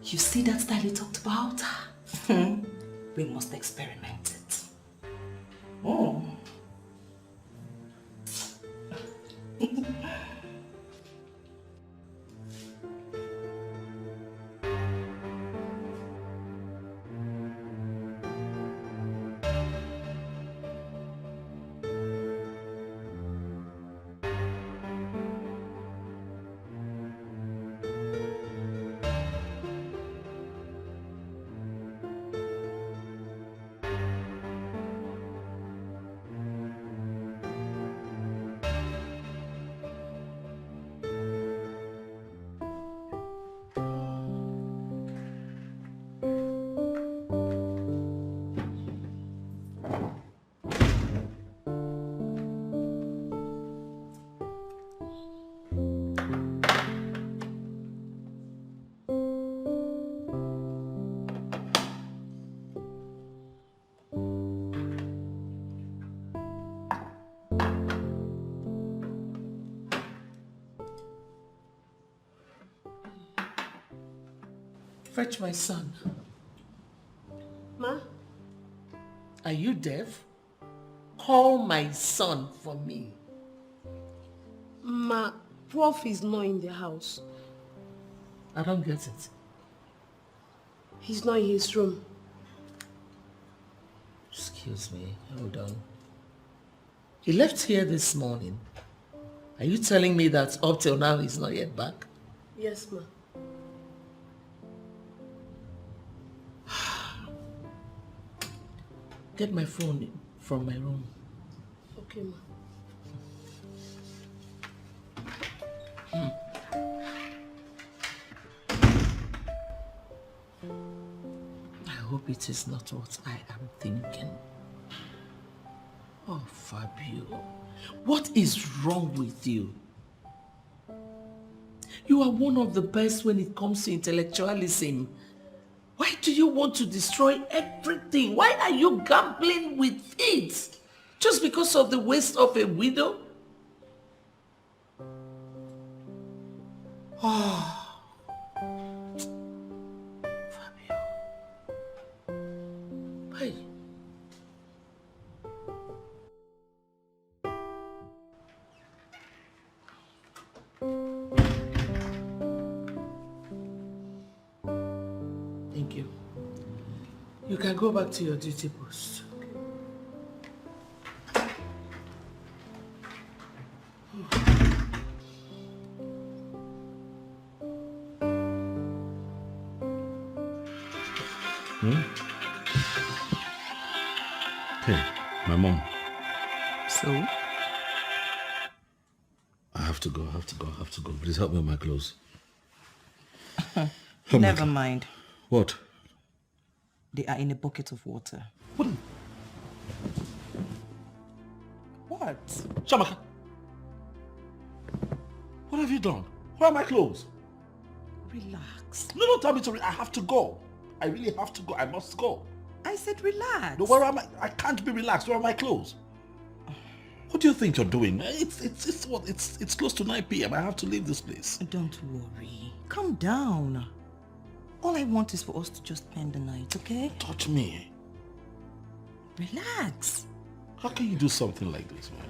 You see that style you talked about? We must experiment it. Oh. Fetch my son. Ma? Are you deaf? Call my son for me. Ma, Prof is not in the house. I don't get it. He's not in his room. Excuse me, hold on. He left here this morning. Are you telling me that up till now he's not yet back? Yes, ma. Get my phone from my room. Okay, ma. I hope it is not what I am thinking. Oh, Fabio, what is wrong with you? You are one of the best when it comes to intellectualism. Why do you want to destroy everything? Why are you gambling with it? Just because of the waste of a widow? Oh. Fabio. Hey. Thank you. You can go back to your duty post. Hey, my mom. So? I have to go. Please help me with my clothes. Oh my Never God. mind. What? They are in a bucket of water. What? Shamaka. What have you done? Where are my clothes? Relax. No, don't tell me to. I have to go. I really have to go. I must go. I said relax. No, where am I? I can't be relaxed. Where are my clothes? What do you think you're doing? It's close to 9 p.m. I have to leave this place. Don't worry. Calm down. All I want is for us to just spend the night, okay? Touch me. Relax. How can you do something like this, man?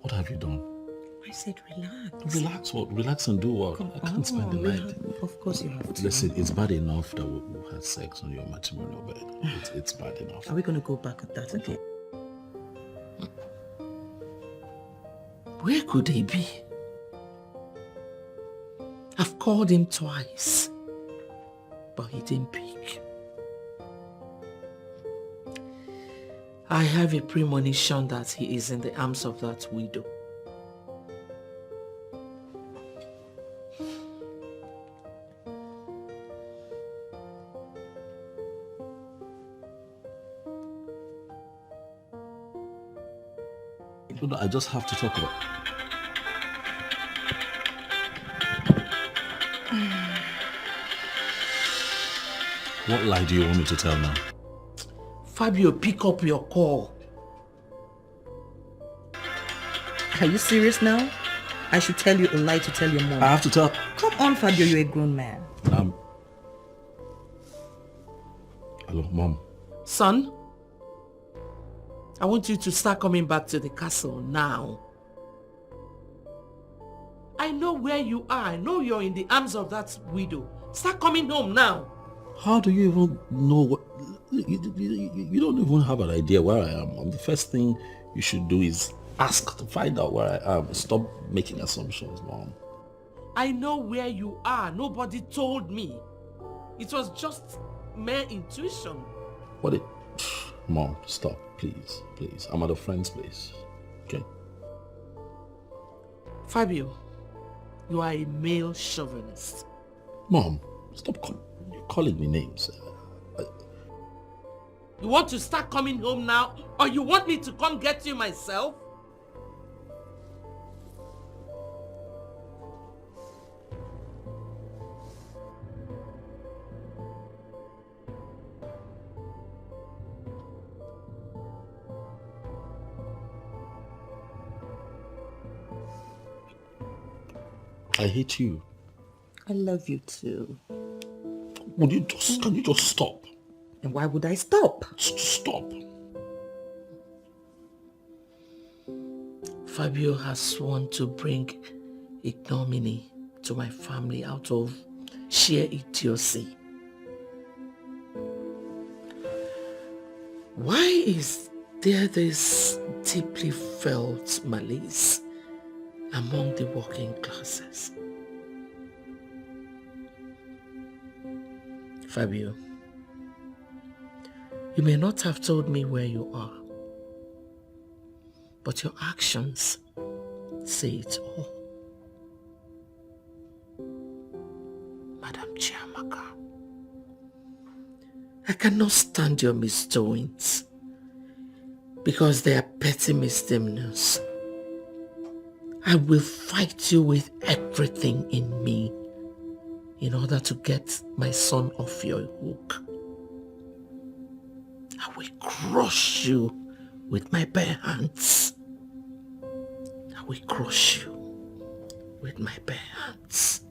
What have you done? I said relax. Relax what? Relax and do what? I can't spend the night. Of course you have to. Listen, it's bad enough that we had sex on your matrimonial bed. It's bad enough. Are we going to go back at that? Okay. Where could he be? I've called him twice, but he didn't pick. I have a premonition that he is in the arms of that widow. No, I just have to talk about. What lie do you want me to tell now? Fabio, pick up your call. Are you serious now? I should tell you a lie to tell your mom. I have to tell. Come on, Fabio, you're a grown man. Hello, Mom. Son, I want you to start coming back to the castle now. I know where you are. I know you're in the arms of that widow. Start coming home now. How do you even know what... You don't even have an idea where I am. The first thing you should do is ask to find out where I am. Stop making assumptions, Mom. I know where you are. Nobody told me. It was just mere intuition. What it... Mom, stop. Please, please. I'm at a friend's place. Okay? Fabio, you are a male chauvinist. Mom, stop calling me names. You want to start coming home now, or you want me to come get you myself? I hate you. I love you too. Can you just stop? And why would I stop? Stop. Fabio has sworn to bring ignominy to my family out of sheer idiocy. Why is there this deeply felt malaise among the working classes? Fabio, you may not have told me where you are, but your actions say it all. Madam Chiamaka, I cannot stand your misdoings because they are petty misdemeanors. I will fight you with everything in me in order to get my son off your hook. I will crush you with my bare hands. I will crush you with my bare hands.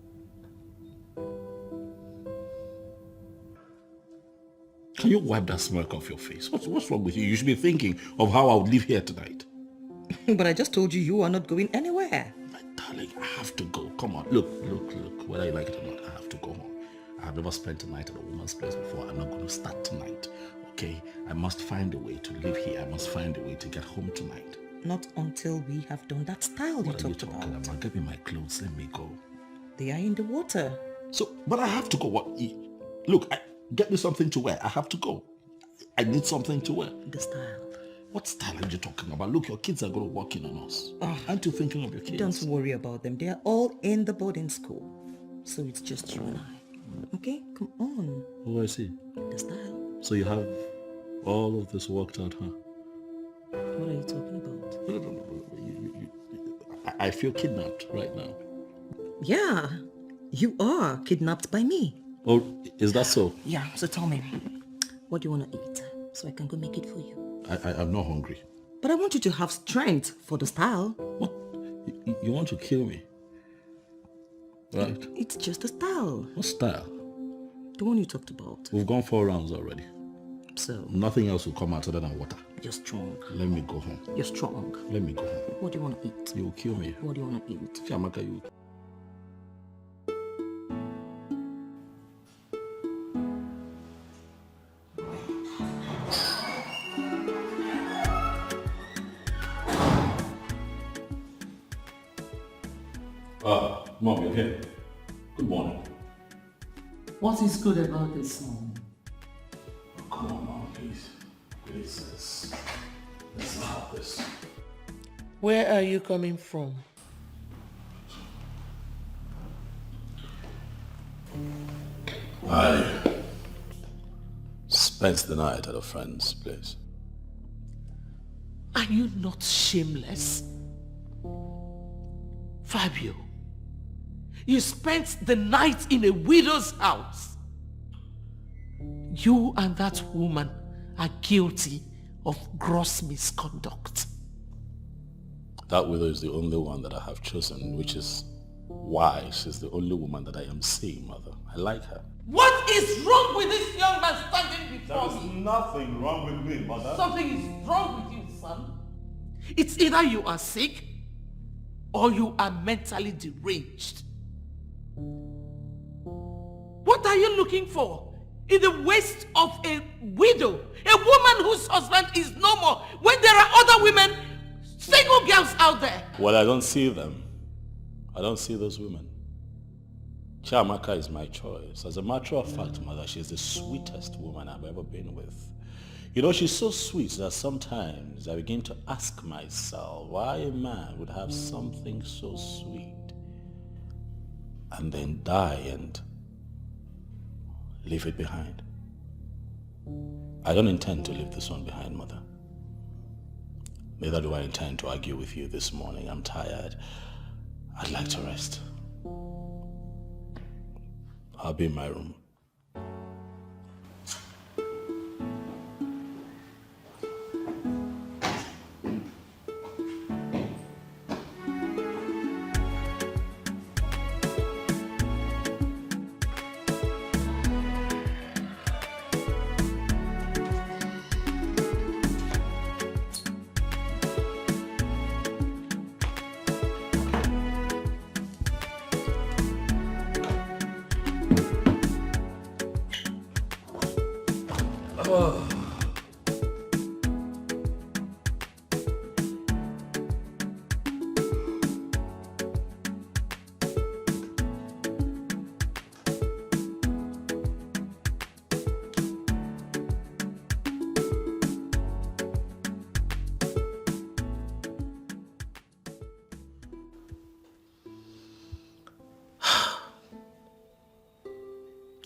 Can you wipe that smirk off your face? What's wrong with you? You should be thinking of how I would live here tonight. But I just told you you are not going anywhere. My darling, I have to go. Come on. Look. Whether you like it or not, I have to go home. I have never spent a night at a woman's place before. I'm not going to start tonight. Okay? I must find a way to live here. I must find a way to get home tonight. Not until we have done that style you What are you talked talking about? Give me my clothes, let me go. They are in the water. So, but I have to go. What? Look, get me something to wear. I have to go. I need something to wear. The style. What style are you talking about? Look, your kids are going to walk in on us. Aren't you thinking of your kids? Don't worry about them. They are all in the boarding school. So it's just you and I. Okay? Come on. Oh, I see. The style. So you have all of this worked out, huh? What are you talking about? I feel kidnapped right now. Yeah. You are kidnapped by me. Oh, is that so? Yeah, so tell me, what do you want to eat so I can go make it for you? I'm not hungry. But I want you to have strength for the style. What? You want to kill me? Right? It's just a style. What style? The one you talked about. We've gone 4 rounds already. So? Nothing else will come out other than water. You're strong. Let me go home. You're strong. Let me go home. What do you want to eat? You'll kill me. What do you want to eat? Chiamaka, you... Mom, you're here. Good morning. What is good about this morning? Oh, come on, Mom, please. Please, let's not have this. Where are you coming from? I spent the night at a friend's place. Are you not shameless? Fabio, you spent the night in a widow's house. You and that woman are guilty of gross misconduct. That widow is the only one that I have chosen, which is why she's the only woman that I am seeing, Mother. I like her. What is wrong with this young man standing before me? There is nothing wrong with me, Mother. Something is wrong with you, son. It's either you are sick or you are mentally deranged. What are you looking for in the waist of a widow? A woman whose husband is no more, when there are other women, single girls out there. Well, I don't see them. I don't see those women. Chiamaka is my choice. As a matter of fact, Mother, she's the sweetest woman I've ever been with. You know, she's so sweet that sometimes I begin to ask myself why a man would have something so sweet and then die and leave it behind. I don't intend to leave this one behind, Mother. Neither do I intend to argue with you this morning. I'm tired. I'd like to rest. I'll be in my room.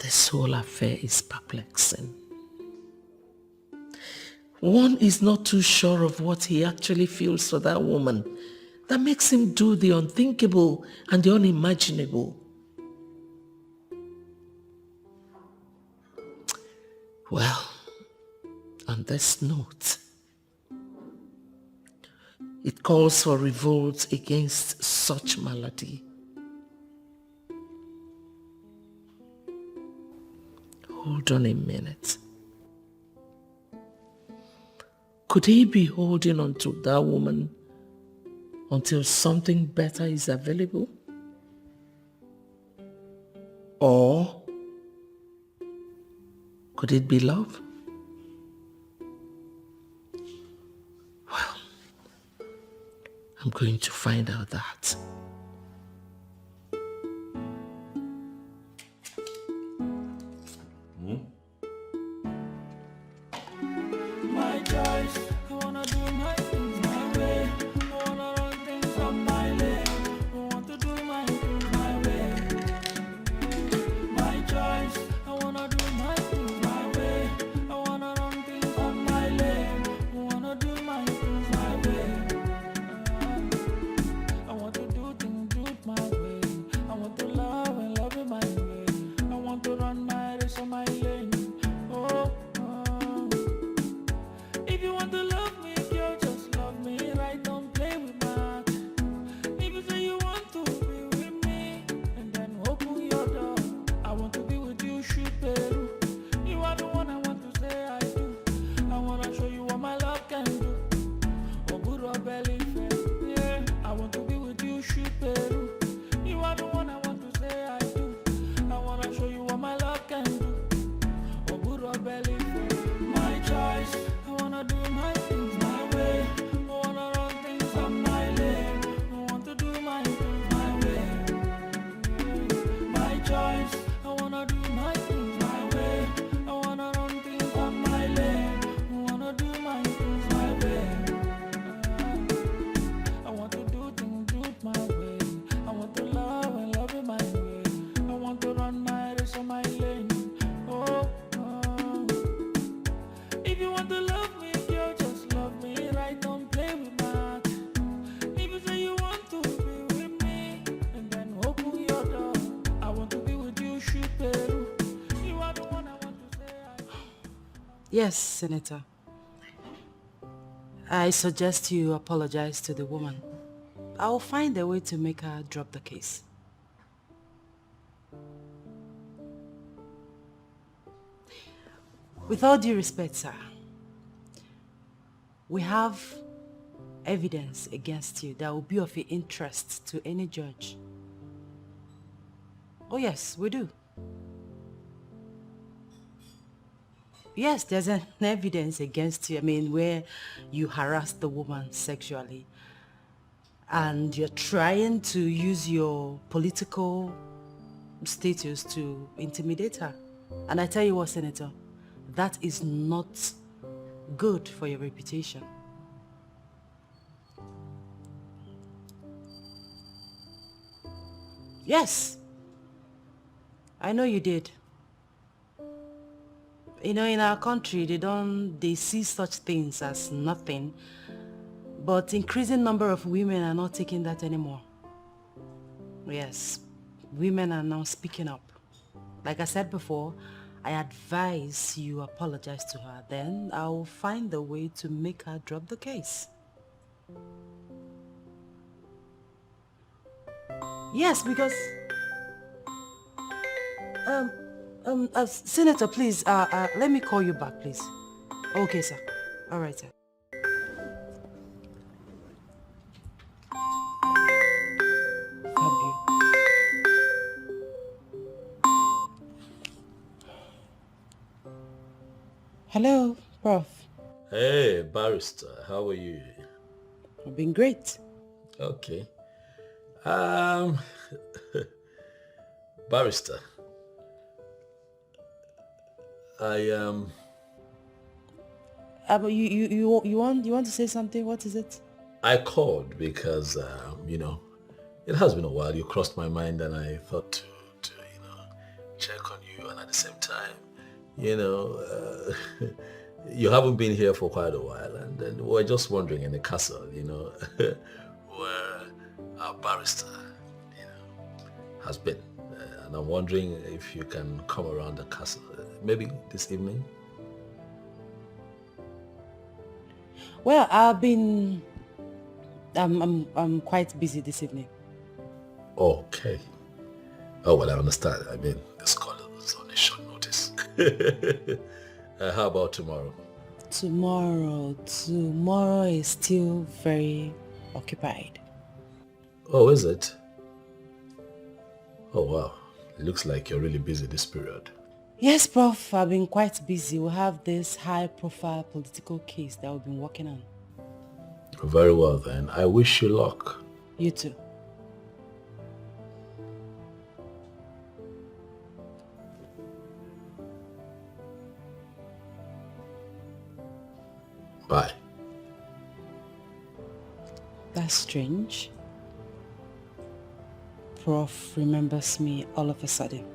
This whole affair is perplexing. One is not too sure of what he actually feels for that woman that makes him do the unthinkable and the unimaginable. Well, on this note, it calls for revolt against such malady. Hold on a minute. Could he be holding on to that woman until something better is available? Or could it be love? Well, I'm going to find out that. My choice, I wanna do my things my way. I wanna run things on my lane. I want to do my things my way. My choice, I wanna do my things my way. I wanna run things on my lane. I wanna do my things my way. I want to do things my way. I want to love and love in my way. I want to run my race on my lane. Oh. If you want to love me, girl, just love me right. Don't play with my heart. If you say you want to be with me, and then open your door. I want to be with you, shoot Peru. You are the one I want to say I do. I want to show you what my love can do. Oh, good or belly fat. Yeah, I want to be with you, shoot Peru. You are the one I want to say I do. I want to show you what my love can do. Oh, good or belly fat. My choice. I wanna do my things my way. I wanna run things on my lane. I want to do my things my way. My choice. I wanna do my things my way. I wanna run things on my lane. I wanna do my things my way. I want to do things my way. I want to love and love in my way. I want to run my race on my lane. Oh. If you want to love me, girl, just love me right. Don't play with my heart. If you say you want to be with me, and then open your door. I want to be with you, shoot Peru. You are the one I want to say I. Yes, Senator. I suggest you apologize to the woman. I'll find a way to make her drop the case. With all due respect, sir, we have evidence against you that will be of interest to any judge. Oh yes, we do. Yes, there's an evidence against you. I mean, where you harassed the woman sexually and you're trying to use your political status to intimidate her. And I tell you what, Senator, that is not good for your reputation. Yes, I know you did. You know, in our country, they see such things as nothing, but increasing number of women are not taking that anymore. Yes, women are now speaking up. Like I said before, I advise you apologize to her, then I'll find a way to make her drop the case. Yes, because Senator, please, let me call you back, please. Okay, sir. All right, sir. Fabio. Hello, Prof. Hey, barrister, how are you? I've been great. Okay. Barrister, I You want to say something? What is it? I called because it has been a while. You crossed my mind, and I thought to check on you, and at the same time, you haven't been here for quite a while, and then we're just wondering in the castle, where our barrister, has been, and I'm wondering if you can come around the castle, maybe this evening. Well, I'm quite busy this evening. Okay. Oh, well, I understand. I mean, the scholar is on a short notice. How about tomorrow? Tomorrow is still very occupied. Oh, is it? Oh, wow. It looks like you're really busy this period. Yes, Prof. I've been quite busy. We have this high-profile political case that we've been working on. Very well then. I wish you luck. You too. Bye. That's strange. Prof remembers me all of a sudden.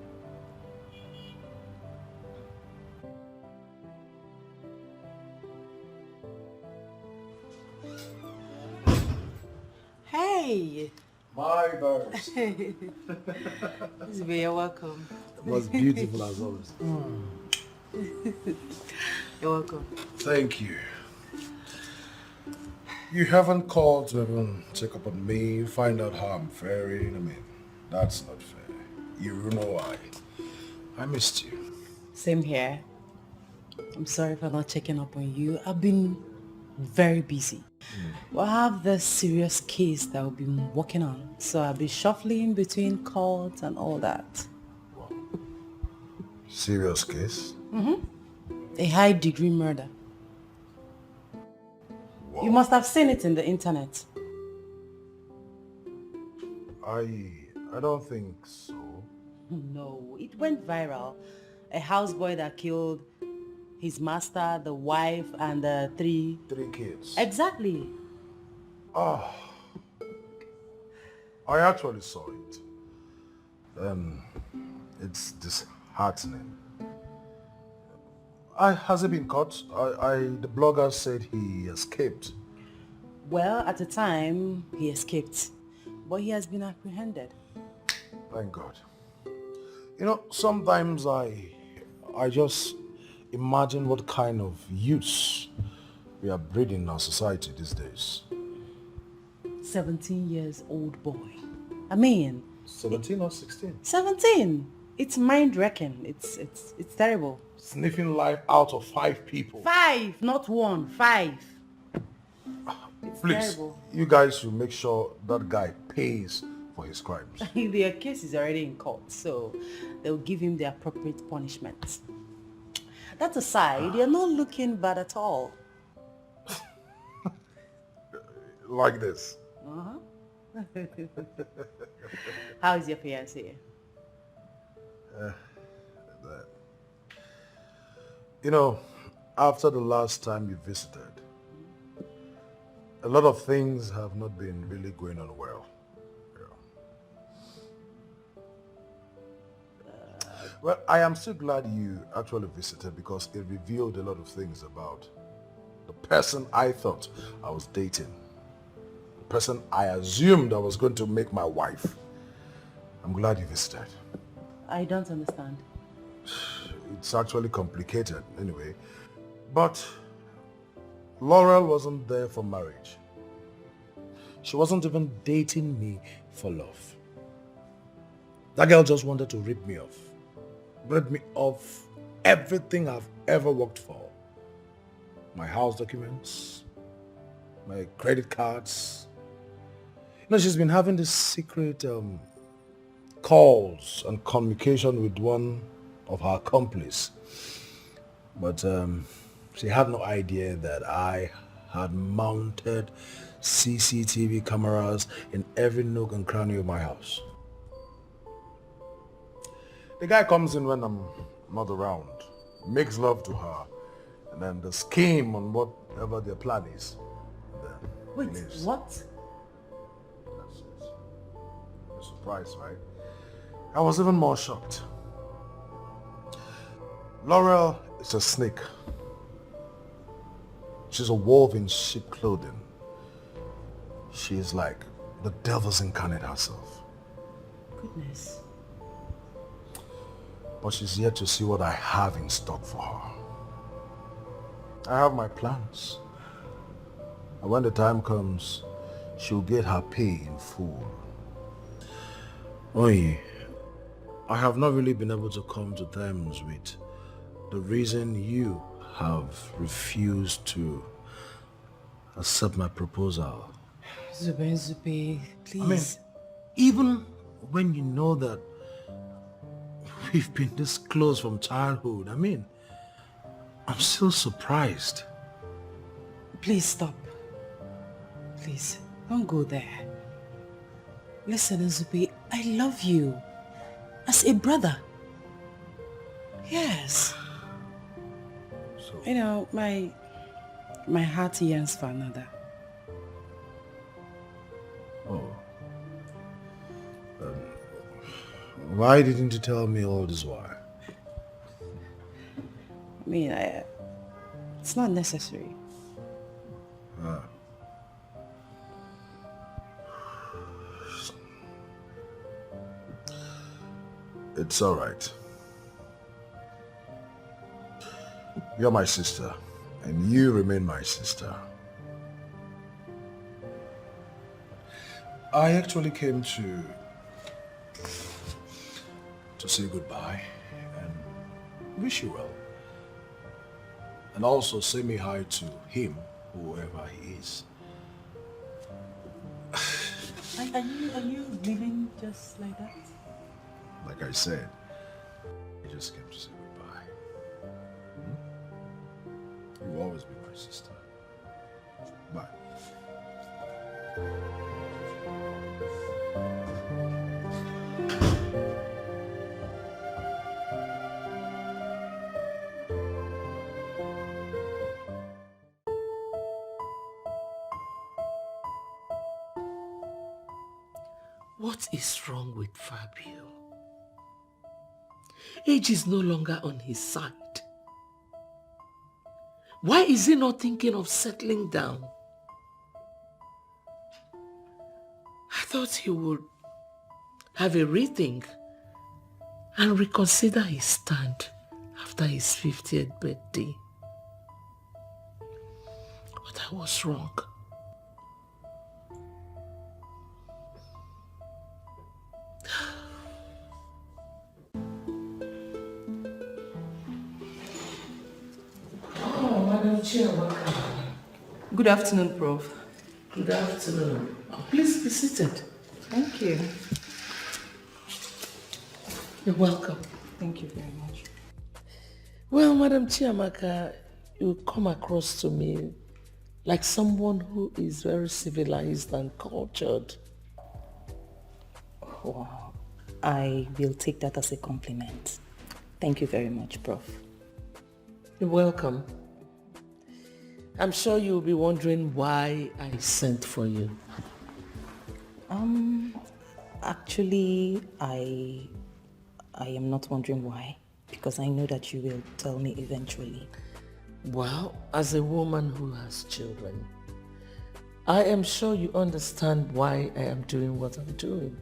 Hey! My birds. You're welcome. Most beautiful as always. You're welcome. Thank you. You haven't called to even check up on me, find out how I'm faring. I mean, that's not fair. You know why. I missed you. Same here. I'm sorry for not checking up on you. I've been very busy. Well, I have this serious case that I'll be working on, so I'll be shuffling between calls and all that. Serious case? A high-degree murder. Whoa. You must have seen it in the internet. I don't think so. No, it went viral. A houseboy that killed his master, the wife, and the three kids. Exactly. Oh, I actually saw it. It's disheartening. Has he been caught? The blogger said he escaped. Well, at the time, he escaped, but he has been apprehended. Thank God. You know, sometimes I just imagine what kind of youths we are breeding in our society these days. 17 years old boy. I mean... 17 or 16? 17! It's mind-wrecking. It's terrible. Sniffing life out of 5 people. 5, not 1. 5. It's Please, terrible. you guys should make sure that guy pays for his crimes. Their case is already in court, so they'll give him the appropriate punishment. That aside, you're not looking bad at all. Like this. How is your fiancé? You know, after the last time you visited, a lot of things have not been really going on well. Well, I am still glad you actually visited because it revealed a lot of things about the person I thought I was dating. The person I assumed I was going to make my wife. I'm glad you visited. I don't understand. It's actually complicated anyway. But Laurel wasn't there for marriage. She wasn't even dating me for love. That girl just wanted to rip me off. Rip me off everything I've ever worked for. My house documents, my credit cards. You know, she's been having this secret calls and communication with one of her accomplices. But she had no idea that I had mounted CCTV cameras in every nook and cranny of my house. The guy comes in when I'm not around, makes love to her, and then the scheme on whatever their plan is. Wait, what? That's it. You're surprised, right? I was even more shocked. Laurel is a snake. She's a wolf in sheep clothing. She's like the devil's incarnate herself. Goodness. But she's yet to see what I have in stock for her. I have my plans. And when the time comes, she'll get her pay in full. Oye, I have not really been able to come to terms with the reason you have refused to accept my proposal. Zube, please. I mean, even when you know that we've been this close from childhood, I mean, I'm still surprised. Please stop. Please, don't go there. Listen, Nzubi, I love you. As a brother. Yes. So, You know, my heart yearns for another. oh. Why didn't you tell me all this while? I mean, it's not necessary. Ah. It's all right. You're my sister, and you remain my sister. I actually came to say goodbye and wish you well. And also say me hi to him, whoever he is. Are you leaving just like that? Like I said, I just came to say goodbye. You will always be my sister. Bye. What is wrong with Fabio? Age is no longer on his side. Why is he not thinking of settling down? I thought he would have a rethink and reconsider his stand after his 50th birthday. But I was wrong. Oh, Madam Chair, welcome. Good afternoon, Prof. Good afternoon. Please be seated. Thank you. You're welcome. Thank you very much. Well, Madam Chiamaka, you come across to me like someone who is very civilized and cultured. Wow. I will take that as a compliment. Thank you very much, Prof. You're welcome. I'm sure you'll be wondering why I sent for you. Actually, I am not wondering why, because I know that you will tell me eventually. Well, as a woman who has children, I am sure you understand why I am doing what I'm doing.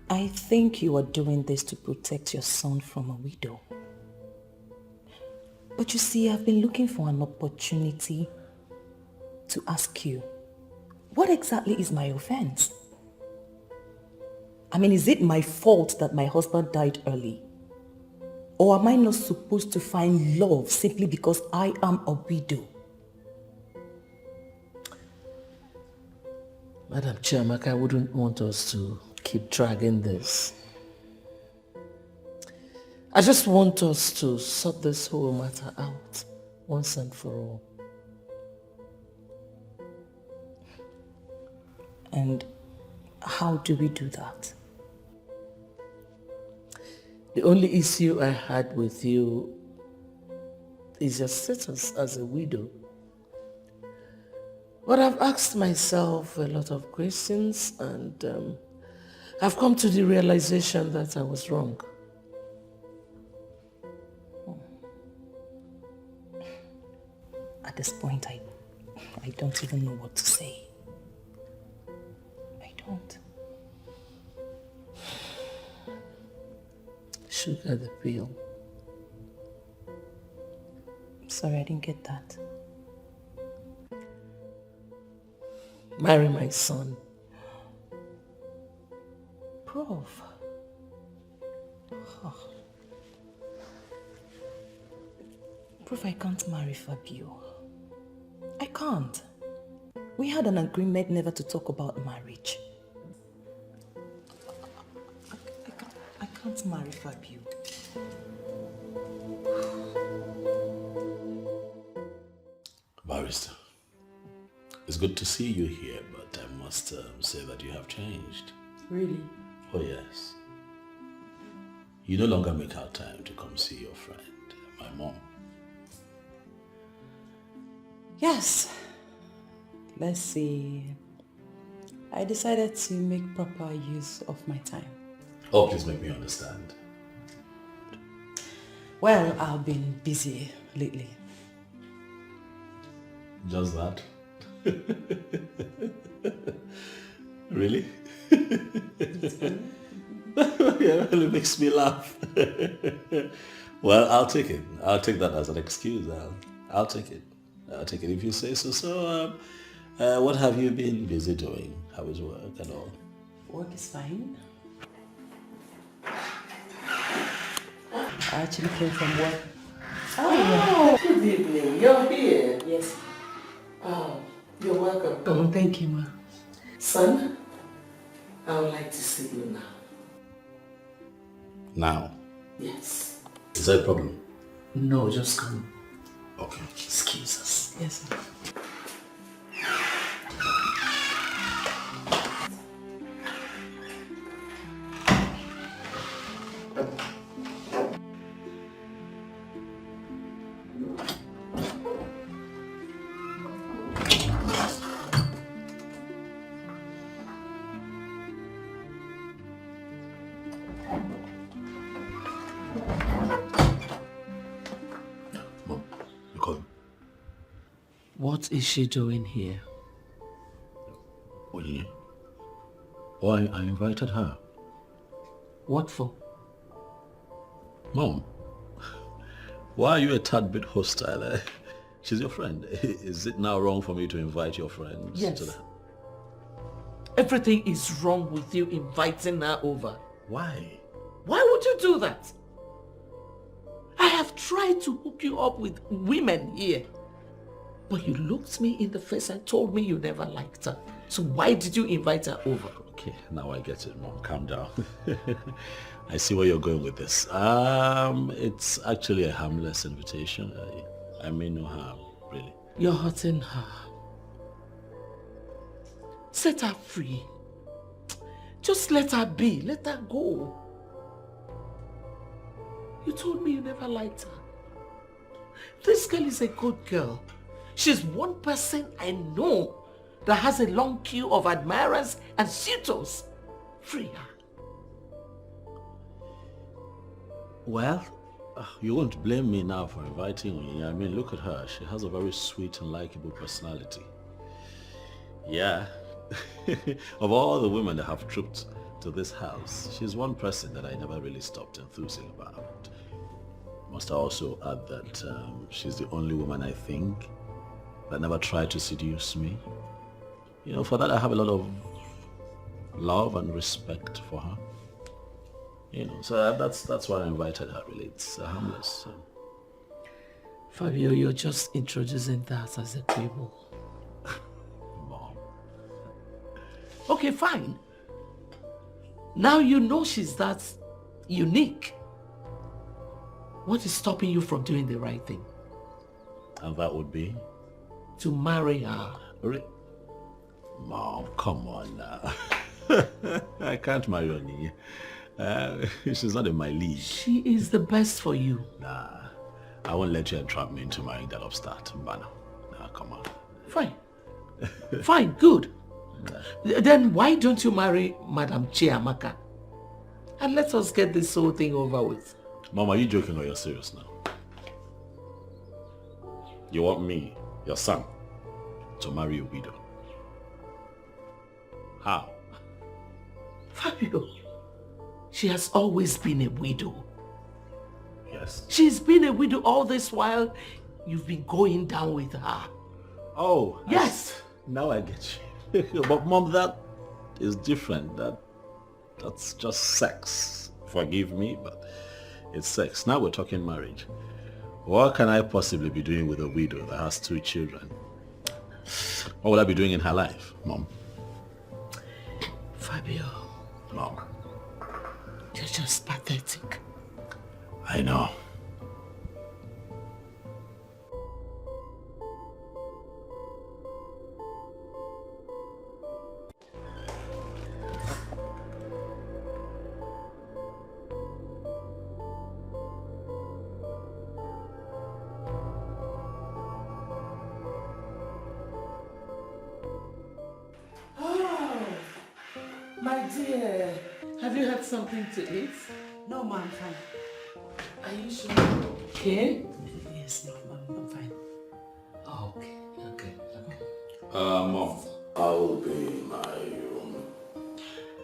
I think you are doing this to protect your son from a widow. But you see, I've been looking for an opportunity to ask you, what exactly is my offense? I mean, is it my fault that my husband died early? Or am I not supposed to find love simply because I am a widow? Madam Chiamaka, I wouldn't want us to keep dragging this. I just want us to sort this whole matter out once and for all. And how do we do that? The only issue I had with you is your status as a widow. But I've asked myself a lot of questions and I've come to the realization that I was wrong. At this point, I don't even know what to say. I don't. Sugar the pill. Sorry, I didn't get that. Marry my son. Prof. Oh. Prof, I can't marry Fabio. I can't. We had an agreement never to talk about marriage. I can't marry Fabio. Barrister, It's good to see you here, but I must say that you have changed. Really? Oh yes. You no longer make out time to come see your friend, my mom. Yes. Let's see. I decided to make proper use of my time. Oh, please make me understand. Well, I've been busy lately. Just that? Really? Yeah, really makes me laugh. Well, I'll take it. I'll take that as an excuse. I'll take it. I'll take it if you say so. So, what have you been busy doing? How is work and all? Work is fine. I actually came from work. Oh, good evening. You're here. Yes. Oh, you're welcome. Oh, thank you, ma. Son, I would like to see you now. Now? Yes. Is that a problem? No, just come. Okay. Excuse us. Yes, sir. What is she doing here? Oh, yeah. Oh, I invited her. What for? Mom, why are you a tad bit hostile? She's your friend. Is it now wrong for me to invite your friends? Yes. To the... Everything is wrong with you inviting her over. Why? Why would you do that? I have tried to hook you up with women here. But you looked me in the face and told me you never liked her. So why did you invite her over? Okay, now I get it, Mom. Calm down. I see where you're going with this. It's actually a harmless invitation. I mean no harm, really. You're hurting her. Set her free. Just let her be. Let her go. You told me you never liked her. This girl is a good girl. She's one person I know that has a long queue of admirers and suitors. Free her. Well, you won't blame me now for inviting me. I mean, look at her. She has a very sweet and likable personality. Yeah. Of all the women that have trooped to this house, she's one person that I never really stopped enthusing about. Must I also add that she's the only woman I think that never tried to seduce me. You know, for that I have a lot of love and respect for her. You know, so that's why I invited her, really. It's harmless. Fabio, you're just introducing that as a quibble. Mom. Okay, fine. Now you know she's that unique. What is stopping you from doing the right thing? And that would be? To marry her. Mom, come on now. I can't marry Oni. She's not in my league. She is the best for you. Nah, I won't let you entrap me into marrying that upstart. Nah, come on. Fine. Fine, good. Then why don't you marry Madam Chiamaka? And let us get this whole thing over with. Mom, are you joking or you're serious now? You want me, your son, to marry a widow? How? Fabio, she has always been a widow. Yes. She's been a widow all this while you've been going down with her. Oh. Yes. Now I get you. But Mom, that is different. That's just sex. Forgive me, but it's sex. Now we're talking marriage. What can I possibly be doing with a widow that has 2 children? What will I be doing in her life, Mom? Fabio. Mom. You're just pathetic. I know. My dear, have you had something to eat? No, ma, I'm fine. Are you sure you're okay? Yes, no, I'm fine. Oh, okay. Mom, I will be in my room.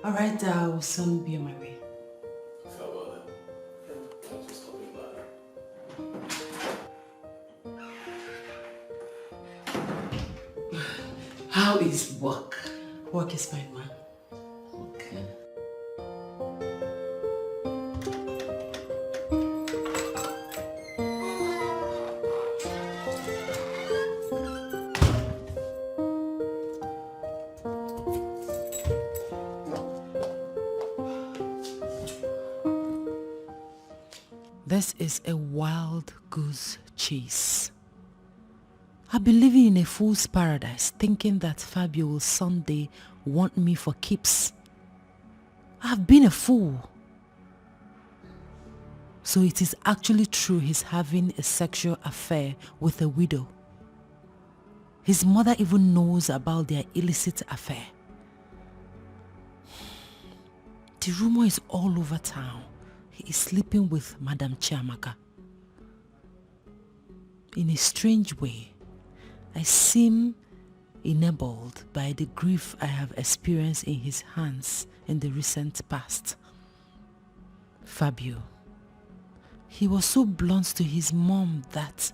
All right, I will soon be on my way. Farewell. Thanks for stopping by. How is work? Work is fine, ma. Okay. This is a wild goose chase. I've been living in a fool's paradise thinking that Fabio will someday want me for keeps. I've been a fool. So it is actually true he's having a sexual affair with a widow. His mother even knows about their illicit affair. The rumor is all over town. He is sleeping with Madam Chiamaka. In a strange way, I seem enabled by the grief I have experienced in his hands in the recent past. Fabio. He was so blunt to his mom that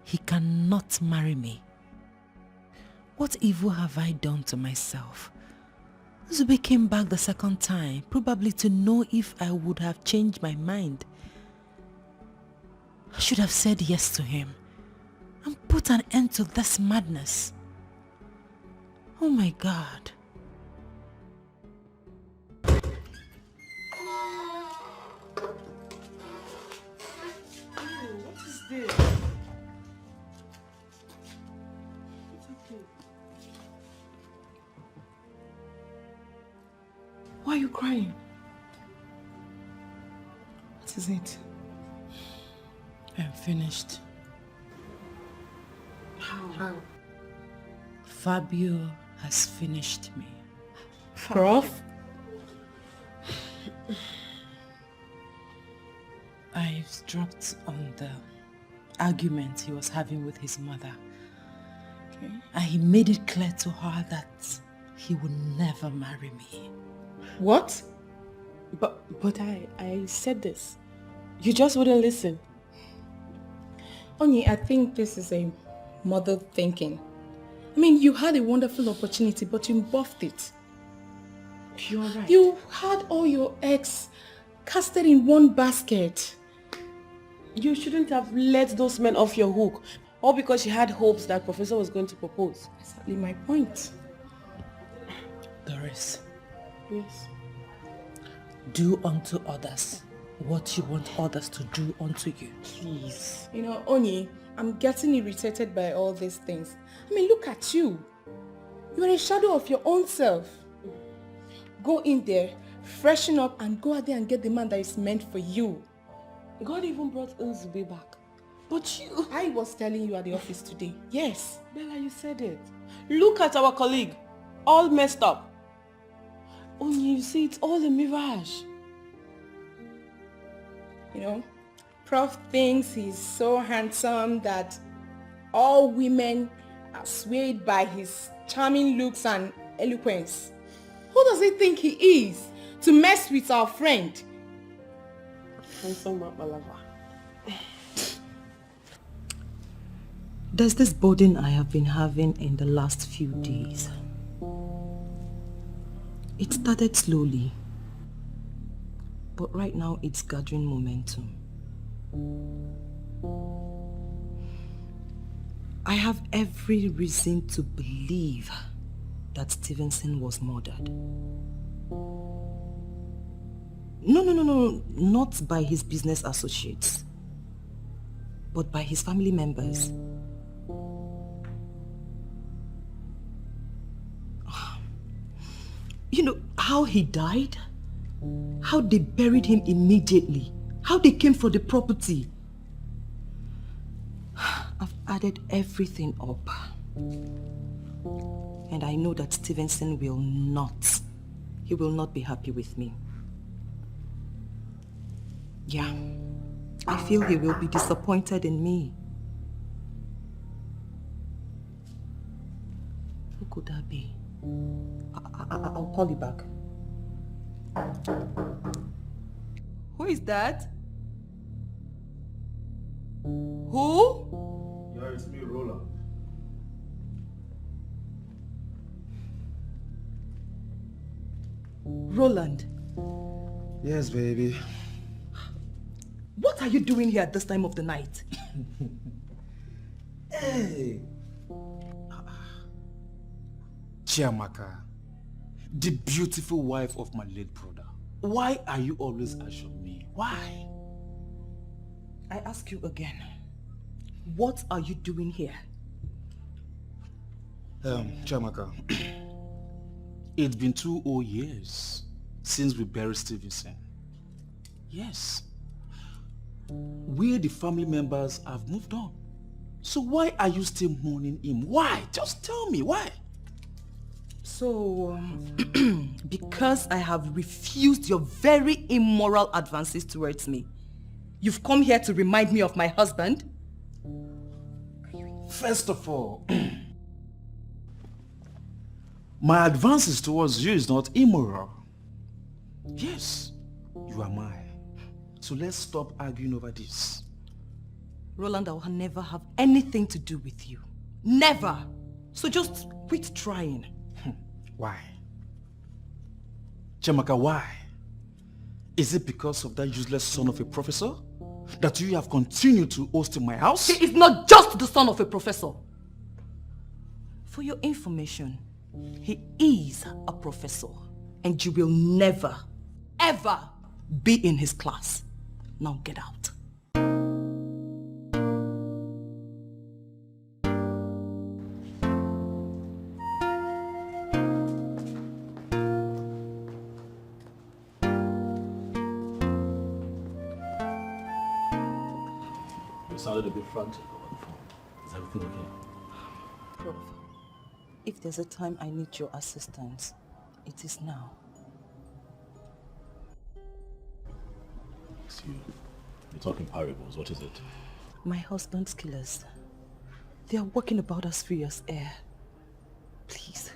he cannot marry me. What evil have I done to myself? Zube came back the second time, probably to know if I would have changed my mind. I should have said yes to him and put an end to this madness. Oh my God. What is this? Why are you crying? What is it? I'm finished. How? Fabio has finished me. Prof? I dropped on the argument he was having with his mother. Okay. And he made it clear to her that he would never marry me. What? But I said this. You just wouldn't listen. Onyi, I think this is a mother thinking. I mean, you had a wonderful opportunity, but you buffed it. You're right. You had all your eggs casted in one basket. You shouldn't have let those men off your hook. All because you had hopes that Professor was going to propose. Exactly my point. Doris. Yes. Do unto others what you want others to do unto you. Please. You know, Onyi, I'm getting irritated by all these things. I mean, look at you. You're a shadow of your own self. Go in there, freshen up, and go out there and get the man that is meant for you. God even brought Nzube back. But you... I was telling you at the office today. Yes. Bella, you said it. Look at our colleague. All messed up. Only you see, it's all a mirage. You know, Prof thinks he's so handsome that all women are swayed by his charming looks and eloquence. Who does he think he is to mess with our friend? Handsome Malava. There's this burden I have been having in the last few days. It started slowly, but right now it's gathering momentum. I have every reason to believe that Stevenson was murdered. No, not by his business associates, but by his family members. You know how he died? How they buried him immediately? How they came for the property? I've added everything up. And I know that Stevenson will not he will not be happy with me. Yeah, I feel he will be disappointed in me. Who could that be? I'll call you back. Who is that? Who? Yeah, it's me, Roland. Roland. Yes, baby. What are you doing here at this time of the night? Hey! Chiamaka, the beautiful wife of my late brother. Why are you always asking me? Why? I ask you again. What are you doing here? Chiamaka, it's been 2 whole years since we buried Stevenson. Yes. We, the family members, have moved on. So why are you still mourning him? Why? Just tell me, why? So, because I have refused your very immoral advances towards me, you've come here to remind me of my husband? First of all, my advances towards you is not immoral. Yes, you are mine. So let's stop arguing over this. Roland, I will never have anything to do with you. Never! So just quit trying. Why? Chiamaka, why? Is it because of that useless son of a professor that you have continued to host in my house? He is not just the son of a professor. For your information, he is a professor, and you will never, ever be in his class. Now get out. You sounded a bit frantic over the phone. Is everything okay? Prof, if there's a time I need your assistance, it is now. You're talking parables. What is it? My husband's killers. They are walking about as free as air. Please,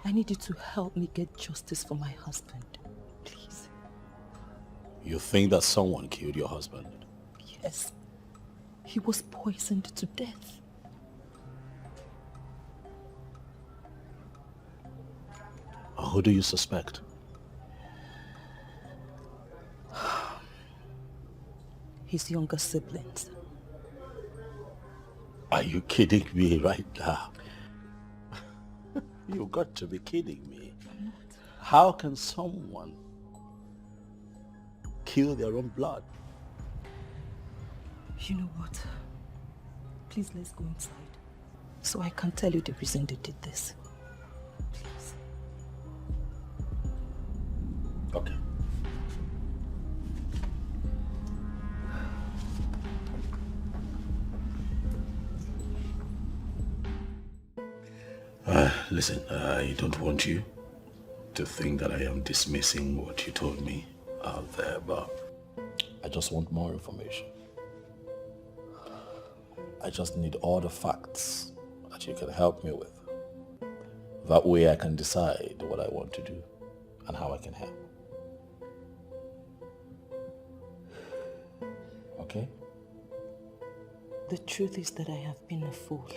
I need you to help me get justice for my husband. Please. You think that someone killed your husband? Yes. He was poisoned to death. Who do you suspect? His younger siblings. Are you kidding me right now? You got to be kidding me. How can someone kill their own blood? You know what? Please, let's go inside so I can tell you the reason they did this. Please. Okay. Listen, I don't want you to think that I am dismissing what you told me out there, but I just want more information. I just need all the facts that you can help me with. That way I can decide what I want to do and how I can help. Okay? The truth is that I have been a fool.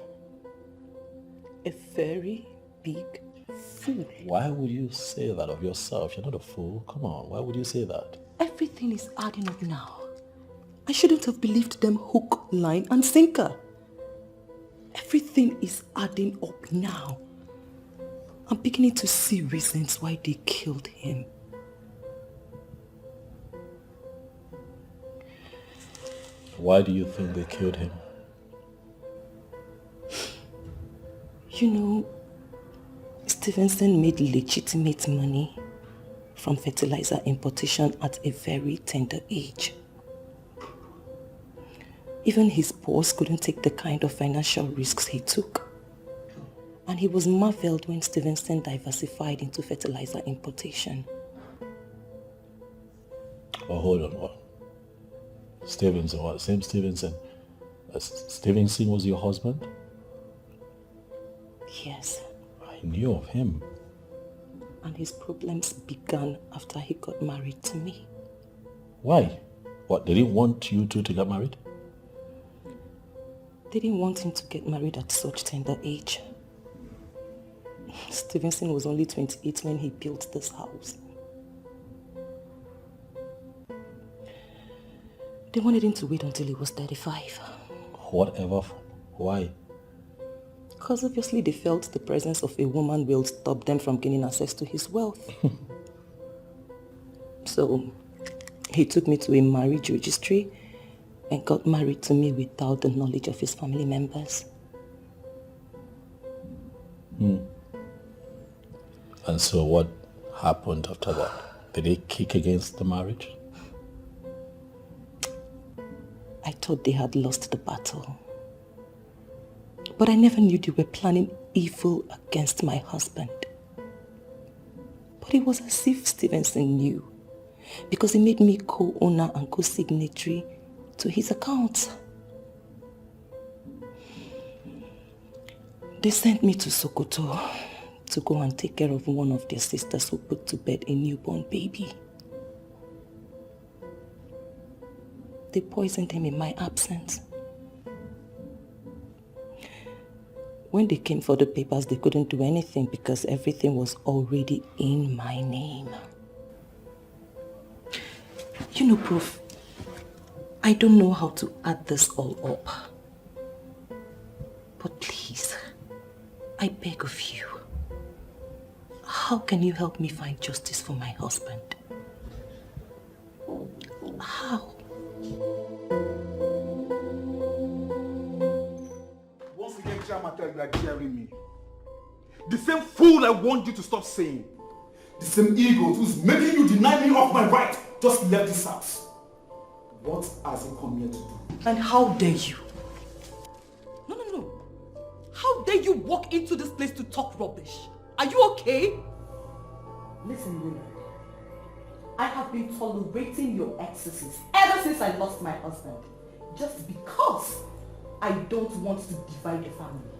A very big fool. Why would you say that of yourself? You're not a fool. Come on, why would you say that? Everything is adding up now. I shouldn't have believed them hook, line, and sinker. Everything is adding up now. I'm beginning to see reasons why they killed him. Why do you think they killed him? You know, Stevenson made legitimate money from fertilizer importation at a very tender age. Even his boss couldn't take the kind of financial risks he took. And he was marveled when Stevenson diversified into fertilizer importation. Oh, hold on, what? Stevenson, what? Same Stevenson? Stevenson was your husband? Yes. I knew of him. And his problems began after he got married to me. Why? What, they didn't want you two to get married? They didn't want him to get married at such tender age. Stevenson was only 28 when he built this house. They wanted him to wait until he was 35. Whatever. Why? Because obviously they felt the presence of a woman will stop them from gaining access to his wealth. So he took me to a marriage registry and got married to me without the knowledge of his family members. And so what happened after that? Did they kick against the marriage? I thought they had lost the battle. But I never knew they were planning evil against my husband. But it was as if Stevenson knew, because he made me co-owner and co-signatory to his account. They sent me to Sokoto to go and take care of one of their sisters who put to bed a newborn baby. They poisoned him in my absence. When they came for the papers, they couldn't do anything because everything was already in my name. You know, Prof, I don't know how to add this all up. But please, I beg of you, how can you help me find justice for my husband? How? Once again, Chiamaka, you are daring me. The same fool I want you to stop saying. The same ego who's making you deny me of my right just left this house. What has he come here to do? And how dare you? No. How dare you walk into this place to talk rubbish? Are you okay? Listen, Luna. I have been tolerating your excesses ever since I lost my husband. Just because I don't want to divide the family.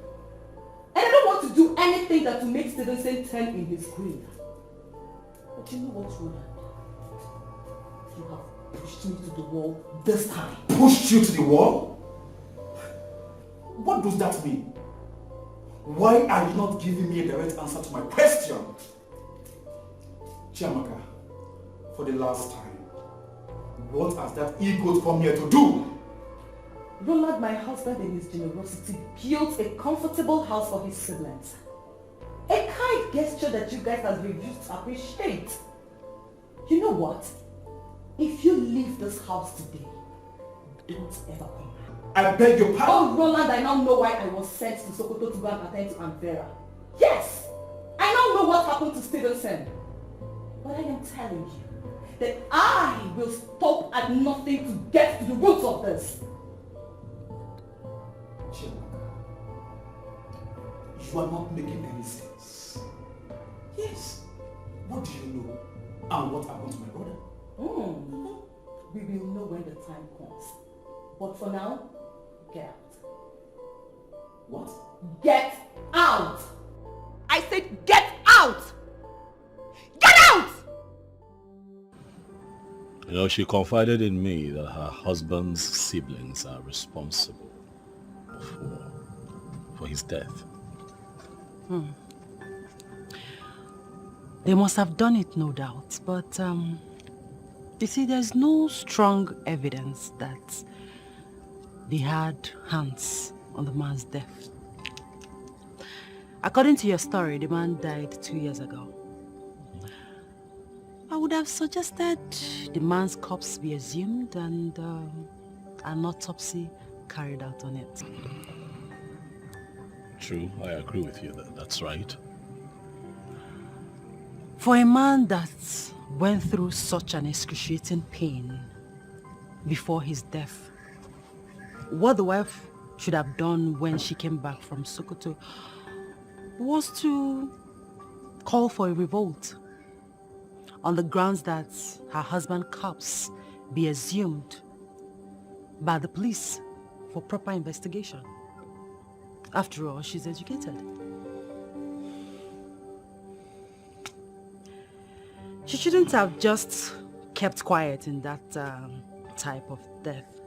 And I don't want to do anything that will make Stevenson turn in his grave. But you know what, Roland? You have pushed me to the wall this time. Pushed you to the wall? What does that mean? Why are you not giving me a direct answer to my question? Chiamaka, for the last time, what has that ego come here to do? Roland, my husband, in his generosity, built a comfortable house for his siblings. A kind gesture that you guys have refused to appreciate. You know what? If you leave this house today, don't ever come back. I beg your pardon. Oh, Roland, I now know why I was sent to Sokoto to go and attend to Anvera. Yes! I now know what happened to Stevenson. But I am telling you that I will stop at nothing to get to the roots of this. You are not making any sense. Yes. What do you know? And what happened to my brother? We will know when the time comes. But for now, get out. What? Get out! I said get out! Get out! You know, she confided in me that her husband's siblings are responsible for his death. They must have done it, no doubt. But, you see, there's no strong evidence that they had hands on the man's death. According to your story, the man died 2 years ago. I would have suggested the man's corpse be exhumed and an autopsy carried out on it. True, I agree with you. That's right. For a man that went through such an excruciating pain before his death, what the wife should have done when she came back from Sokoto was to call for a revolt on the grounds that her husband's corpse be exhumed by the police for proper investigation. After all, she's educated. She shouldn't have just kept quiet in that type of death,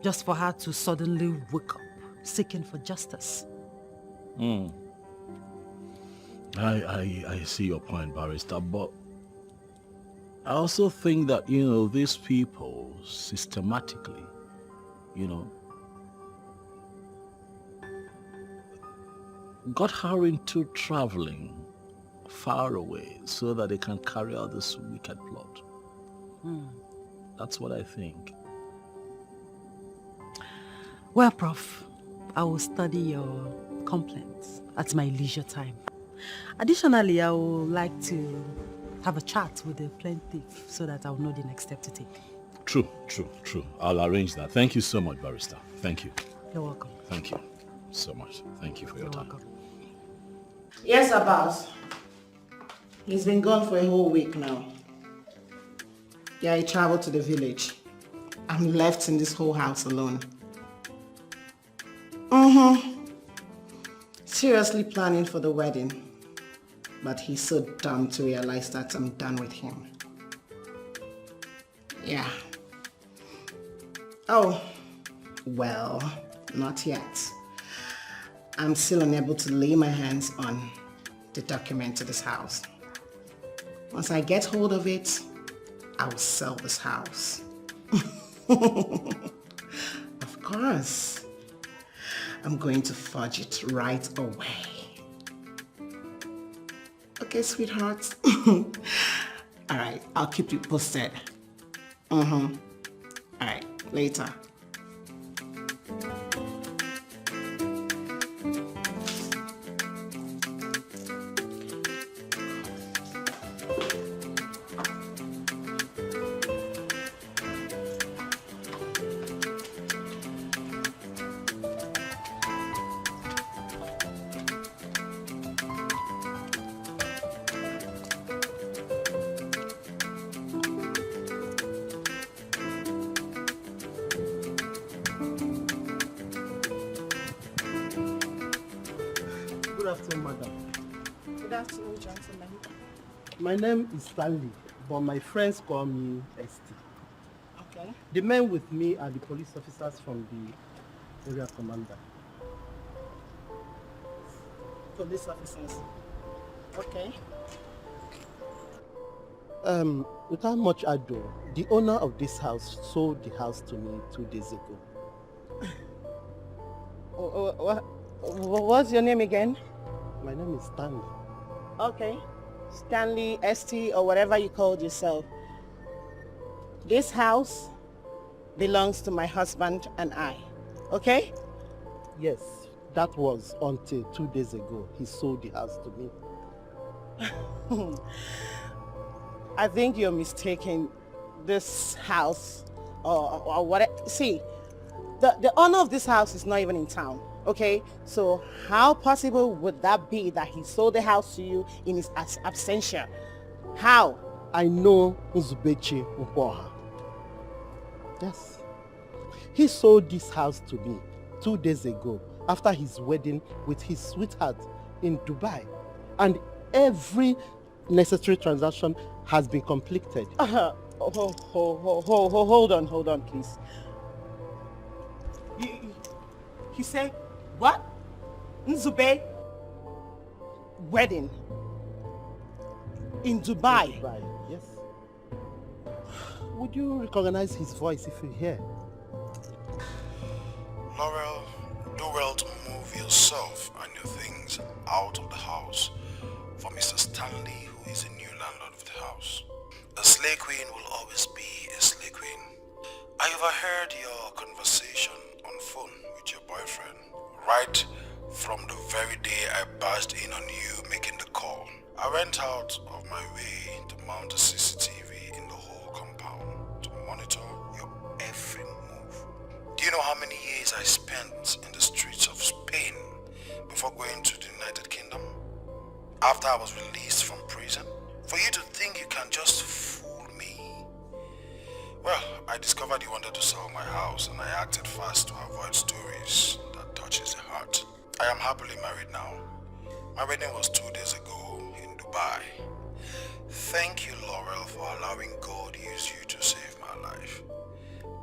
just for her to suddenly wake up seeking for justice. I see your point, Barrister, but I also think that, these people systematically, got her into traveling far away so that they can carry out this wicked plot. That's what I think. Well, Prof, I will study your complaints at my leisure time. Additionally, I would like to have a chat with the plaintiff so that I'll know the next step to take. True. I'll arrange that. Thank you so much, Barrister. Thank you. You're welcome. Thank you so much. Thank you for your time. Welcome. Yes, Abbas. He's been gone for a whole week now. Yeah, he traveled to the village. I'm left in this whole house alone. Seriously planning for the wedding. But he's so dumb to realize that I'm done with him. Yeah. Oh, well, not yet. I'm still unable to lay my hands on the document to this house. Once I get hold of it, I will sell this house. Of course. I'm going to forge it right away. Okay, sweetheart. All right, I'll keep you posted. All right, later. Good afternoon, madam. Good afternoon, gentlemen. My name is Stanley, but my friends call me ST. Okay. The men with me are the police officers from the area commander. Police officers. Okay. Without much ado, the owner of this house sold the house to me 2 days ago. What's your name again? My name is Stanley. Okay. Stanley, ST, or whatever you called yourself. This house belongs to my husband and I. Okay? Yes, that was until 2 days ago. He sold the house to me. I think you're mistaken. This house, or what? See, the owner of this house is not even in town. Okay, so how possible would that be that he sold the house to you in his absentia? How? I know Nzubechi Mpoha. Yes. He sold this house to me 2 days ago after his wedding with his sweetheart in Dubai. And every necessary transaction has been completed. Hold on, please. He said, what? Nzube? Wedding? In Dubai? Dubai, yes. Would you recognize his voice if you hear? Laurel, do well to move yourself and your things out of the house for Mr. Stanley, who is a new landlord of the house. A slay queen will always be a slay queen. I overheard your conversation on phone with your boyfriend right from the very day I barged in on you making the call. I went out of my way to mount a CCTV in the whole compound to monitor your every move. Do you know how many years I spent in the streets of Spain before going to the United Kingdom? After I was released from prison? For you to think you can just fool me? Well, I discovered you wanted to sell my house and I acted fast to avoid stories that touches the heart. I am happily married now. My wedding was 2 days ago in Dubai. Thank you, Laurel, for allowing God use you to save my life.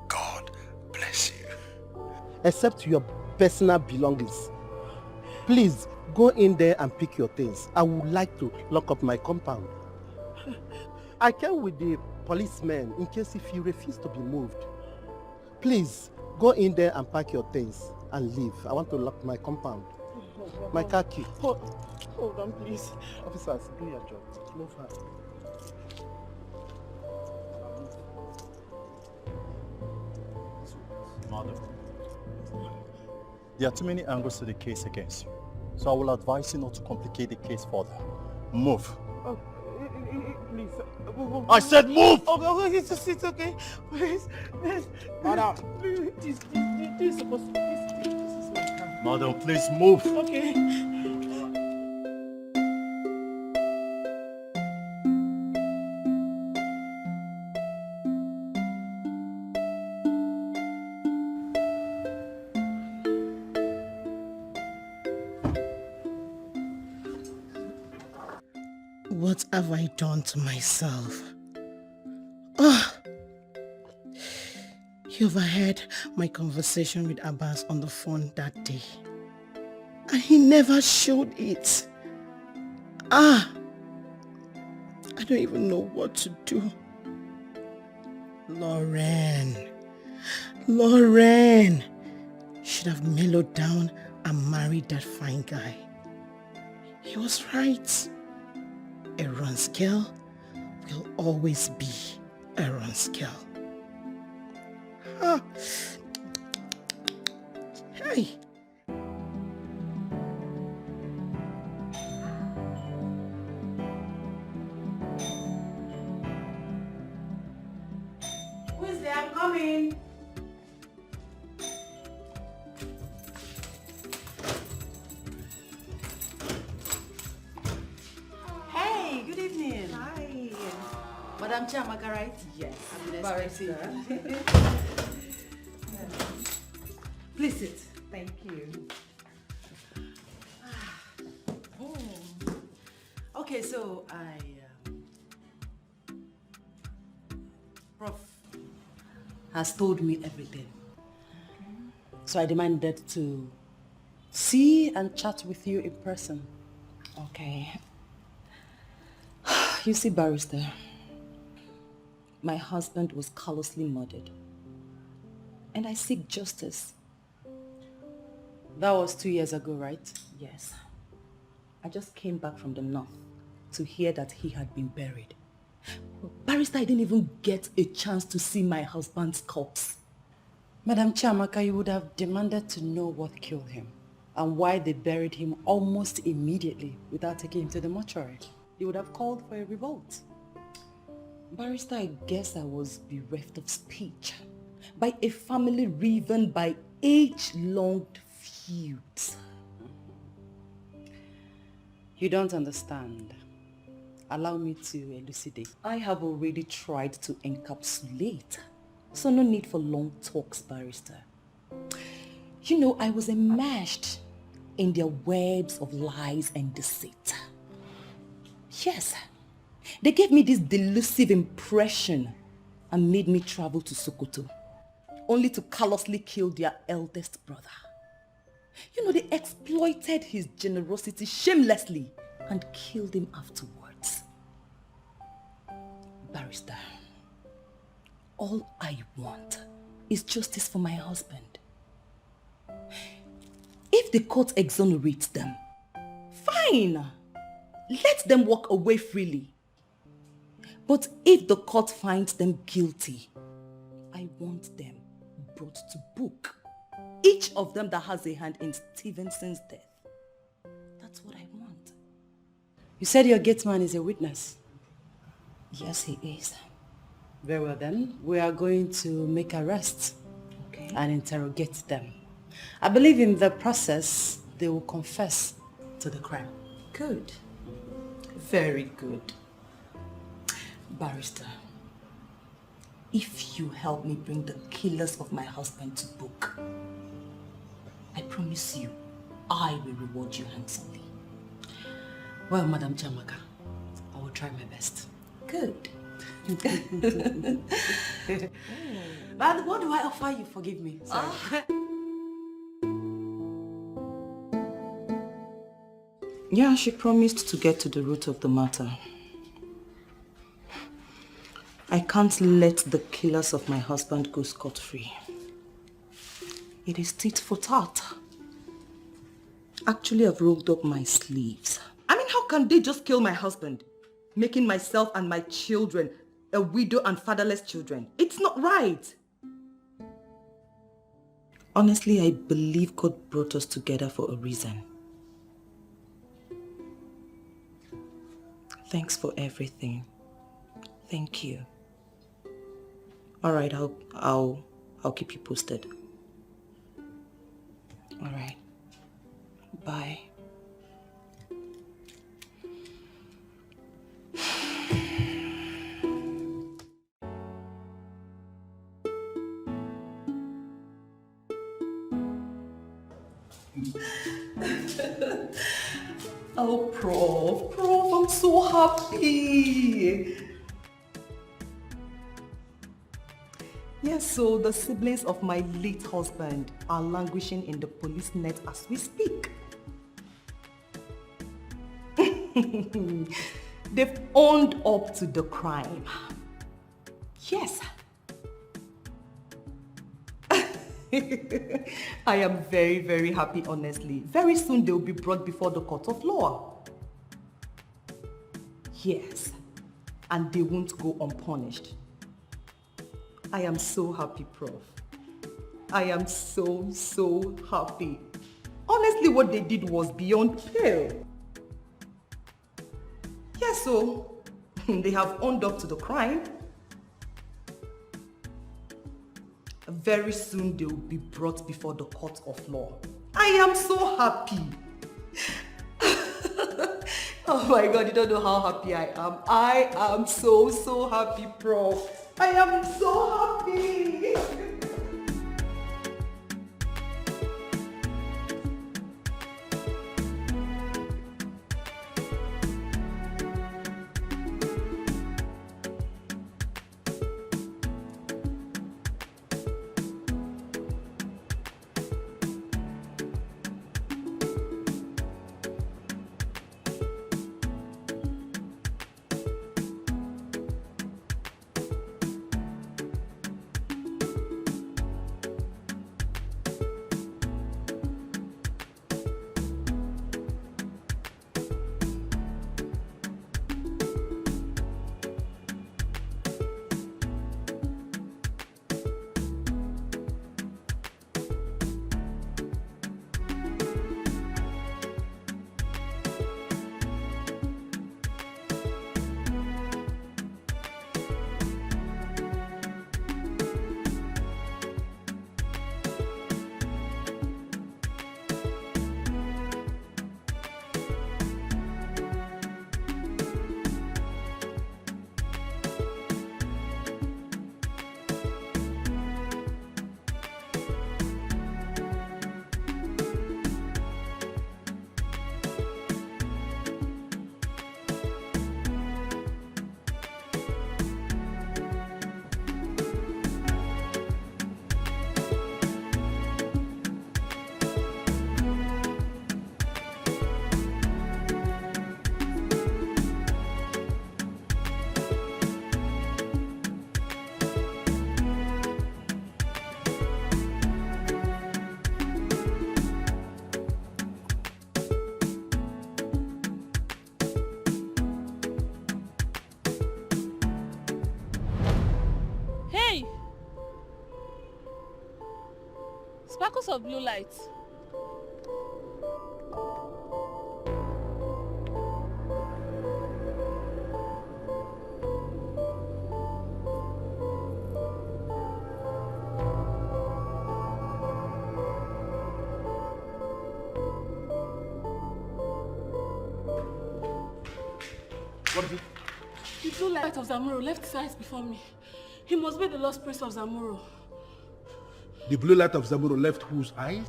God bless you. Except your personal belongings. Please, go in there and pick your things. I would like to lock up my compound. I came with the policemen in case if you refuse to be moved. Please, go in there and pack your things and leave. I want to lock my compound. My car key. Hold on, please. Officers, do your job. Move her. Madam, there are too many angles to the case against you, so I will advise you not to complicate the case further. Move. Oh, please. I said move! Oh, it's okay. Please. Madam. Please, this is supposed to be this is my car. Madam, please move. Okay. What have I done to myself? Oh, you overheard my conversation with Abbas on the phone that day. And he never showed it. I don't even know what to do. Lauren should have mellowed down and married that fine guy. He was right. Aaron's girl will always be Aaron's girl. Hey. Who is there? I'm coming. Hey, good evening. Hi. Madam Chiamaka, right? Yes. Barrister. Please sit. Thank you. Okay, so Prof has told me everything. So I demanded to see and chat with you in person. Okay. You see, Barrister, my husband was callously murdered. And I seek justice. That was 2 years ago, right? Yes. I just came back from the north to hear that he had been buried. Barrister, I didn't even get a chance to see my husband's corpse. Madam Chiamaka, you would have demanded to know what killed him and why they buried him almost immediately without taking him to the mortuary. You would have called for a revolt. Barrister, I guess I was bereft of speech by a family riven by age-long feuds. You don't understand. Allow me to elucidate. I have already tried to encapsulate, so no need for long talks, Barrister. You know, I was enmeshed in their webs of lies and deceit. Yes, they gave me this delusive impression and made me travel to Sokoto, only to callously kill their eldest brother. You know, they exploited his generosity shamelessly and killed him afterwards. Barrister, all I want is justice for my husband. If the court exonerates them, fine. Let them walk away freely. But if the court finds them guilty, I want them brought to book. Each of them that has a hand in Stevenson's death. That's what I want. You said your gate man is a witness? Yes, he is. Very well then, we are going to make arrests and interrogate them. I believe in the process they will confess to the crime. Good. Very good. Barrister, if you help me bring the killers of my husband to book, I promise you, I will reward you handsomely. Well, Madam Chamaka, I will try my best. Good. But what do I offer you? Forgive me. Sorry. Yeah, she promised to get to the root of the matter. I can't let the killers of my husband go scot-free. It is tit for tat. Actually, I've rolled up my sleeves. I mean, how can they just kill my husband, making myself and my children a widow and fatherless children? It's not right. Honestly, I believe God brought us together for a reason. Thanks for everything. Thank you. All right, I'll keep you posted. All right. Bye. Oh, Prof, I'm so happy. Yes, so the siblings of my late husband are languishing in the police net as we speak. They've owned up to the crime. Yes. I am very, very happy, honestly. Very soon they will be brought before the court of law. Yes, and they won't go unpunished. I am so happy, Prof. I am so, so happy. Honestly, what they did was beyond pale. Yes, so they have owned up to the crime. Very soon they will be brought before the court of law. I am so happy. Oh my God, you don't know how happy I am. I am so, so happy, Prof. I am so happy. Sparkles of blue light. light of Zamuro left his eyes before me. He must be the lost prince of Zamuro. The blue light of Zamuro left whose eyes?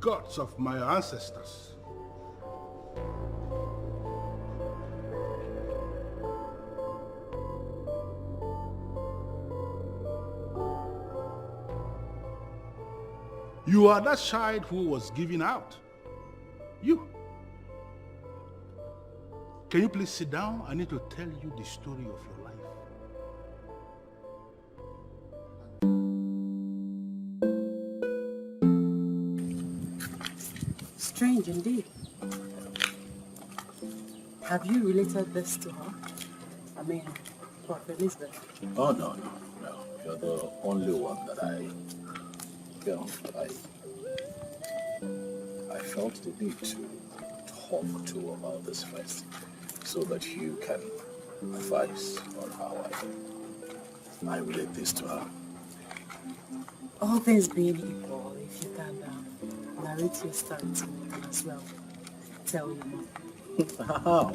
Gods of my ancestors. You are that child who was given out. You. Can you please sit down? I need to tell you the story of your life. Strange indeed. Have you related this to her? I mean, Prof. Elizabeth? Oh, no. You're the only one that I felt the need to talk to about this first, so that you can advise on how I relate this to her. All things being equal, if you can narrate your story to me as well. Tell you. How?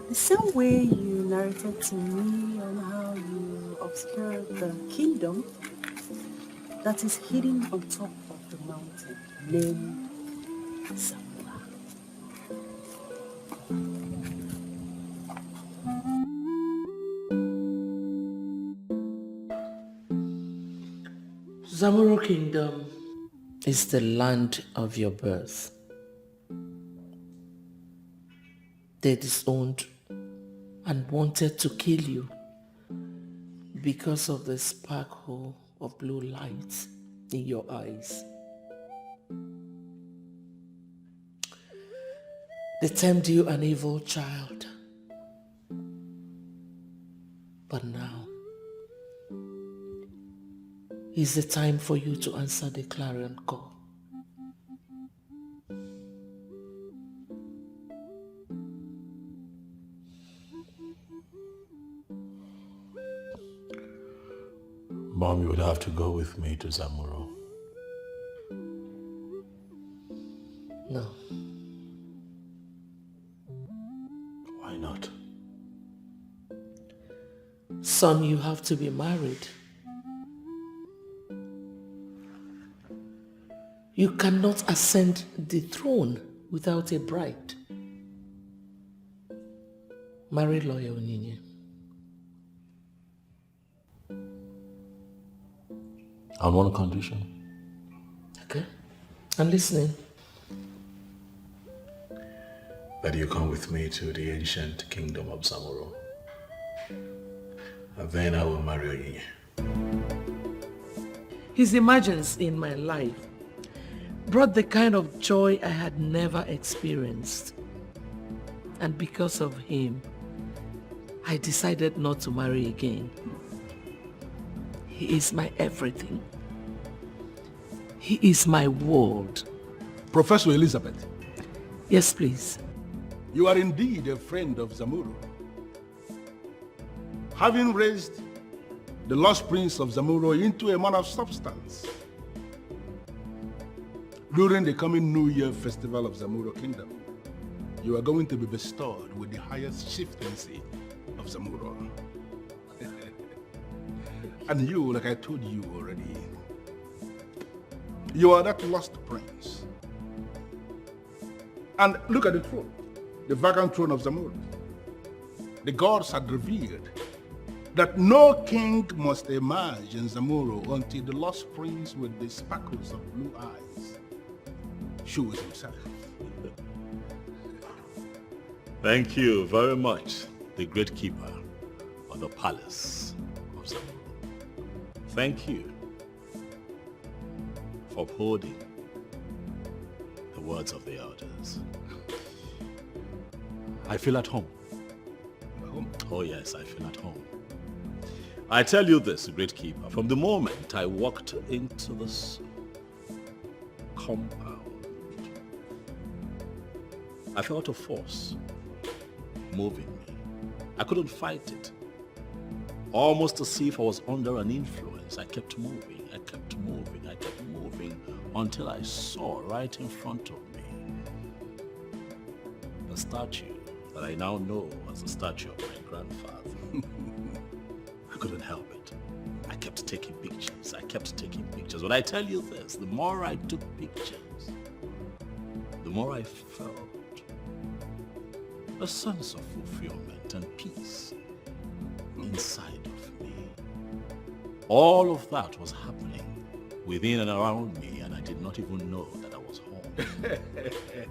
The same way you narrated to me on how you obscured the kingdom that is hidden on top of the mountain named Zamora. Zamuro Kingdom is the land of your birth. They disowned and wanted to kill you because of the sparkle of blue light in your eyes. They termed you an evil child. But now is the time for you to answer the clarion call. Mom, you would have to go with me to Zamuro. No. Why not? Son, you have to be married. You cannot ascend the throne without a bride. Marry Lawyer Onyinye. On one condition. Okay, I'm listening. That you come with me to the ancient kingdom of Zamuro. And then I will marry Onyinye. His emergence in my life brought the kind of joy I had never experienced. And because of him, I decided not to marry again. He is my everything. He is my world. Professor Elizabeth. Yes, please. You are indeed a friend of Zamuro. Having raised the lost prince of Zamuro into a man of substance. During the coming New Year festival of Zamuro Kingdom, you are going to be bestowed with the highest chieftaincy of Zamuro. And you, like I told you already, you are that lost prince. And look at the throne, the vacant throne of Zamuro. The gods had revealed that no king must emerge in Zamuro until the lost prince with the sparkles of blue eyes shows himself. Thank you very much, the great keeper of the palace of Zamuro. Thank you for upholding the words of the elders. I feel at home. Oh yes, I feel at home. I tell you this, great keeper, from the moment I walked into this compound, I felt a force moving me. I couldn't fight it. Almost as if I was under an influence. I kept moving, until I saw right in front of me a statue that I now know as a statue of my grandfather. I couldn't help it. I kept taking pictures. But I tell you this, the more I took pictures, the more I felt a sense of fulfillment and peace inside of me. All of that was happening within and around me, and I did not even know that I was home.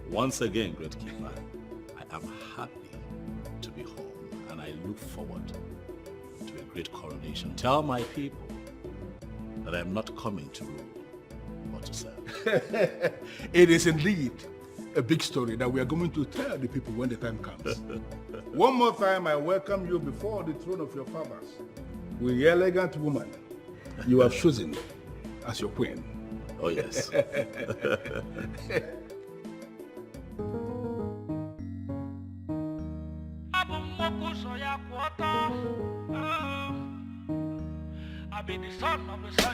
Once again, Great Keeper, I am happy to be home, and I look forward to a great coronation. Tell my people that I am not coming to rule, but to serve. It is indeed a big story that we are going to tell the people when the time comes. One more time, I welcome you before the throne of your fathers, with the elegant woman you have chosen as your queen. Oh, yes. I be the son of the soil.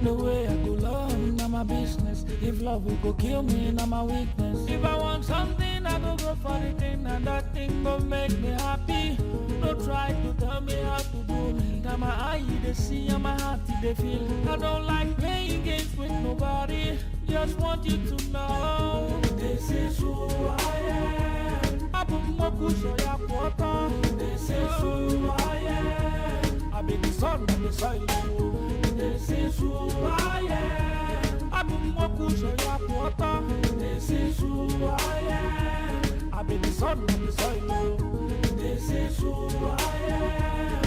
The way I go love, now my business. If love will go kill me, now my weakness. If I want something, I go for the thing, and that thing will make me happy. Don't try to tell me how to do me. Now my eye they see and my heart they feel. I don't like playing games with nobody. Just want you to know this is who I am. This is who I am. I be the son of the soil. This is who I am. This is who I am. I be the son of the soil. This is who I am.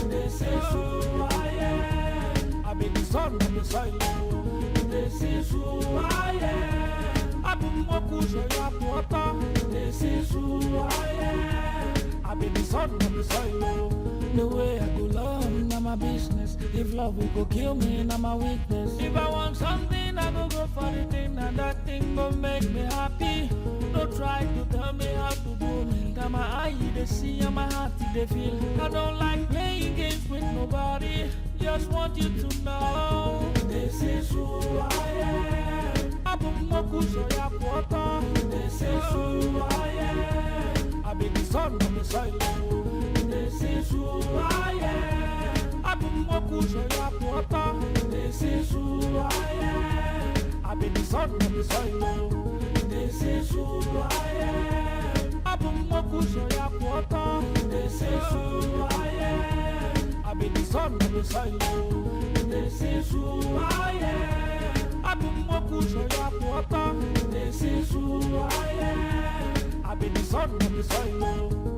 This is who I am. I be the son of the soil. This is who I am. This is who I am. I be the son of the soil. The way I go love, now my business. If love will go kill me, now my weakness. If I want something, I go for the thing, and that thing will make me happy. Don't try to tell me how to do me. Now my eye they see and my heart they feel. I don't like playing games with nobody. Just want you to know this is who I am. This is who I am. I be the son of the soil. This is who I am. This is who I am. I be the son of the soil. This is who I am. This is who I am. I be the son of the soil. This is who I am. This is who I am. I be the son of the soil.